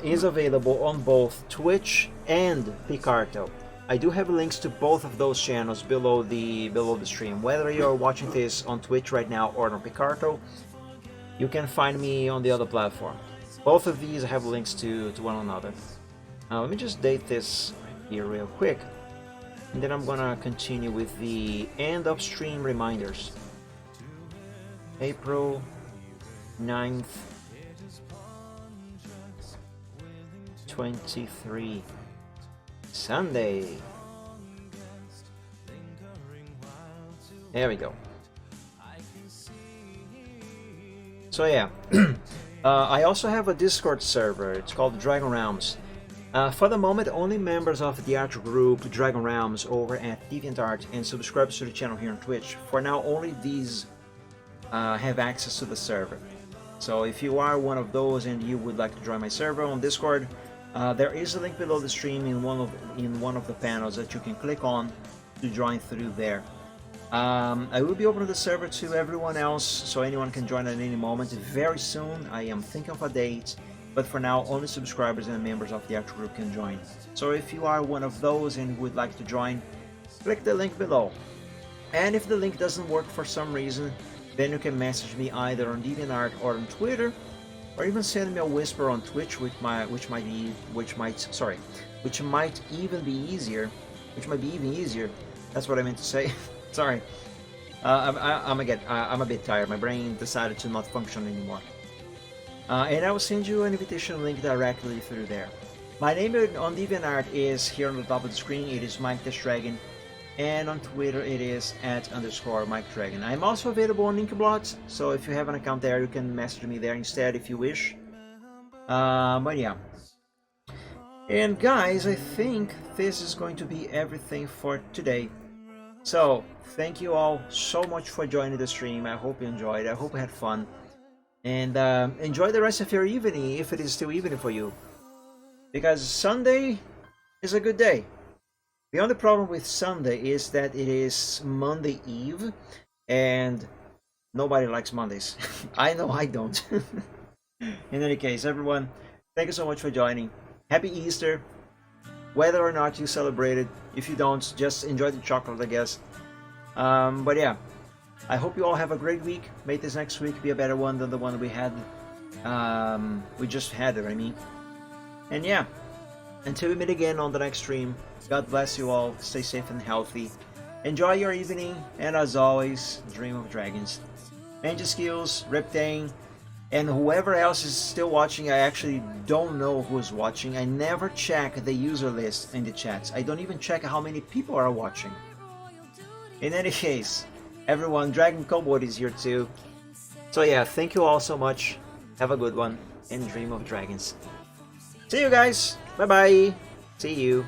is available on both Twitch and Picarto. I do have links to both of those channels below the stream. Whether you're watching this on Twitch right now or on Picarto, you can find me on the other platform. Both of these have links to one another. Let me just date this here real quick, and then I'm gonna continue with the end of stream reminders. April 9th, 23, Sunday. There we go. So yeah, I also have a Discord server. It's called Dragon Realms. For the moment, only members of the art group Dragon Realms over at DeviantArt and subscribers to the channel here on Twitch. For now, only these have access to the server. So if you are one of those and you would like to join my server on Discord, there is a link below the stream in one of the panels that you can click on to join through there. I will be opening the server to everyone else, so anyone can join at any moment. Very soon, I am thinking of a date, but for now, only subscribers and members of the actual group can join. So if you are one of those and would like to join, click the link below. And if the link doesn't work for some reason, then you can message me either on DeviantArt or on Twitter, or even send me a whisper on Twitch, which might be even easier. That's what I meant to say. Sorry. I'm a bit tired. My brain decided to not function anymore. And I will send you an invitation link directly through there. My name on DeviantArt is here on the top of the screen. It is Mike the Dragon, and on Twitter it is @_MikeDragon. I'm also available on Inkblot, so if you have an account there, you can message me there instead if you wish. But yeah. And guys, I think this is going to be everything for today. So, thank you all so much for joining the stream. I hope you enjoyed. I hope you had fun. And enjoy the rest of your evening, if it is still evening for you. Because Sunday is a good day. The only problem with Sunday is that it is Monday Eve, and nobody likes Mondays. I know I don't. In any case, everyone, thank you so much for joining. Happy Easter. Whether or not you celebrate it, if you don't, just enjoy the chocolate, I guess. But yeah, I hope you all have a great week. May this next week be a better one than the one we had. We just had it, I mean. And yeah, until we meet again on the next stream, God bless you all. Stay safe and healthy. Enjoy your evening, and as always, dream of dragons. Ninja Skills, Riptane, and whoever else is still watching. I actually don't know who's watching. I never check the user list in the chats. I don't even check how many people are watching. In any case, everyone, Dragon Cowboy is here too. So yeah, thank you all so much. Have a good one, and dream of dragons. See you guys. Bye bye. See you.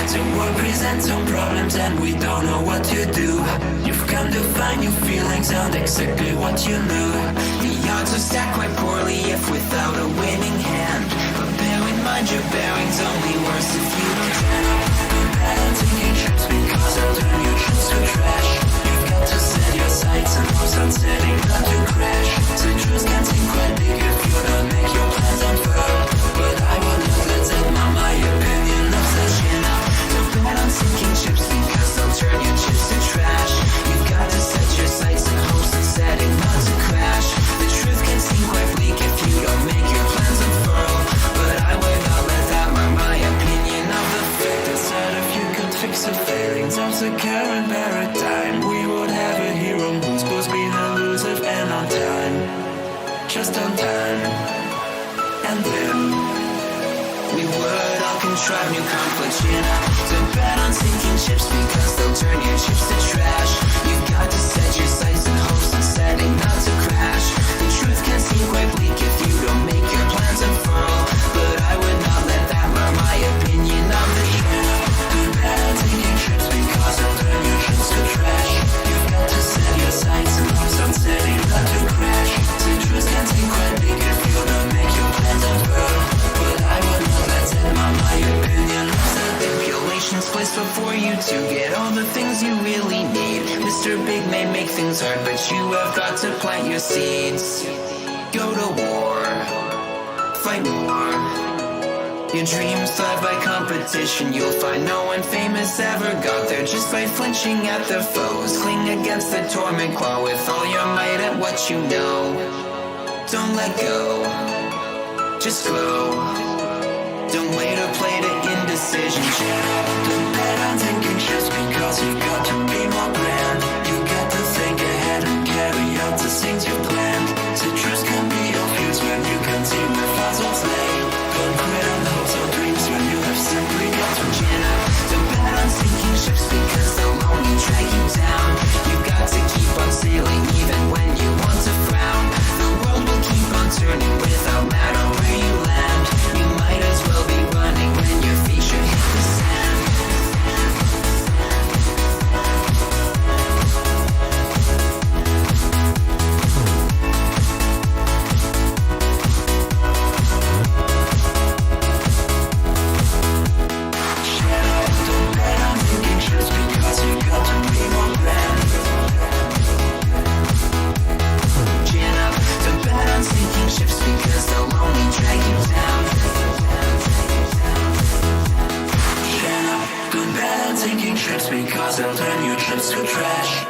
To will present some problems and we don't know what to do. You've come to find your feelings and exactly what you knew. The odds are stacked quite poorly if without a winning hand. But bear in mind your bearing's only worse if you don't turn up. You're bad at taking trips because they'll turn your trips to trash. You've got to set your sights and hope sunsetting not to crash. Citrus can seem quite big if you don't make your plans unfurl. But I will not let that mar my opinion of such enough. Don't bet on sinking ships because they'll turn your chips to trash. You've got to set your sights and hopes and setting not to crash. The truth can seem quite bleak if you don't make your plans unfurl. But I would not let that mar my opinion of the fact that said if you could fix the failings of the current paradigm, we would have a hero who's supposed to be elusive and on time. Just on time. And then we would all contrive new conflicts, you know. So bet on sinking ships because they'll turn your chips to trash. You've got to set your sights and hopes and setting not to crash. The truth can seem quite bleak if you don't make your plans unfurl. But I would not let that mar my opinion of the show. Do bet on sinking ships because they'll turn your chips to trash. You've got to set your sights and hopes on setting not to crash. The truth can seem quite bleak if you don't make your plans unfurl. But I would not let that mar my opinion. Stipulations placed before you to get all the things you really need. Mr. Big may make things hard, but you have got to plant your seeds. Go to war, fight more. Your dreams thrive by competition. You'll find no one famous ever got there just by flinching at their foes. Cling against the torment claw with all your might at what you know. Don't let go, just glow. Don't wait or play to indecision. Don't bet on thinking just because you've got to be more grand. You got to think ahead and carry out the things you planned. Citrus can be your fuse when you can see where fossils lay. Don't quit on hopes or dreams when you have simply got to gin up. Don't bet on sinking ships because they'll only drag you down. You've got to keep on sailing even when you want to frown. The world will keep on turning without matter where you land. You might as well be running when your feet should hit the sand. Don't bet on sinking ships because you got to be more grand. Chin up, don't bet on sinking ships because they'll only drag you down. Chin up, don't bet on sinking ships because they'll turn your trips to trash.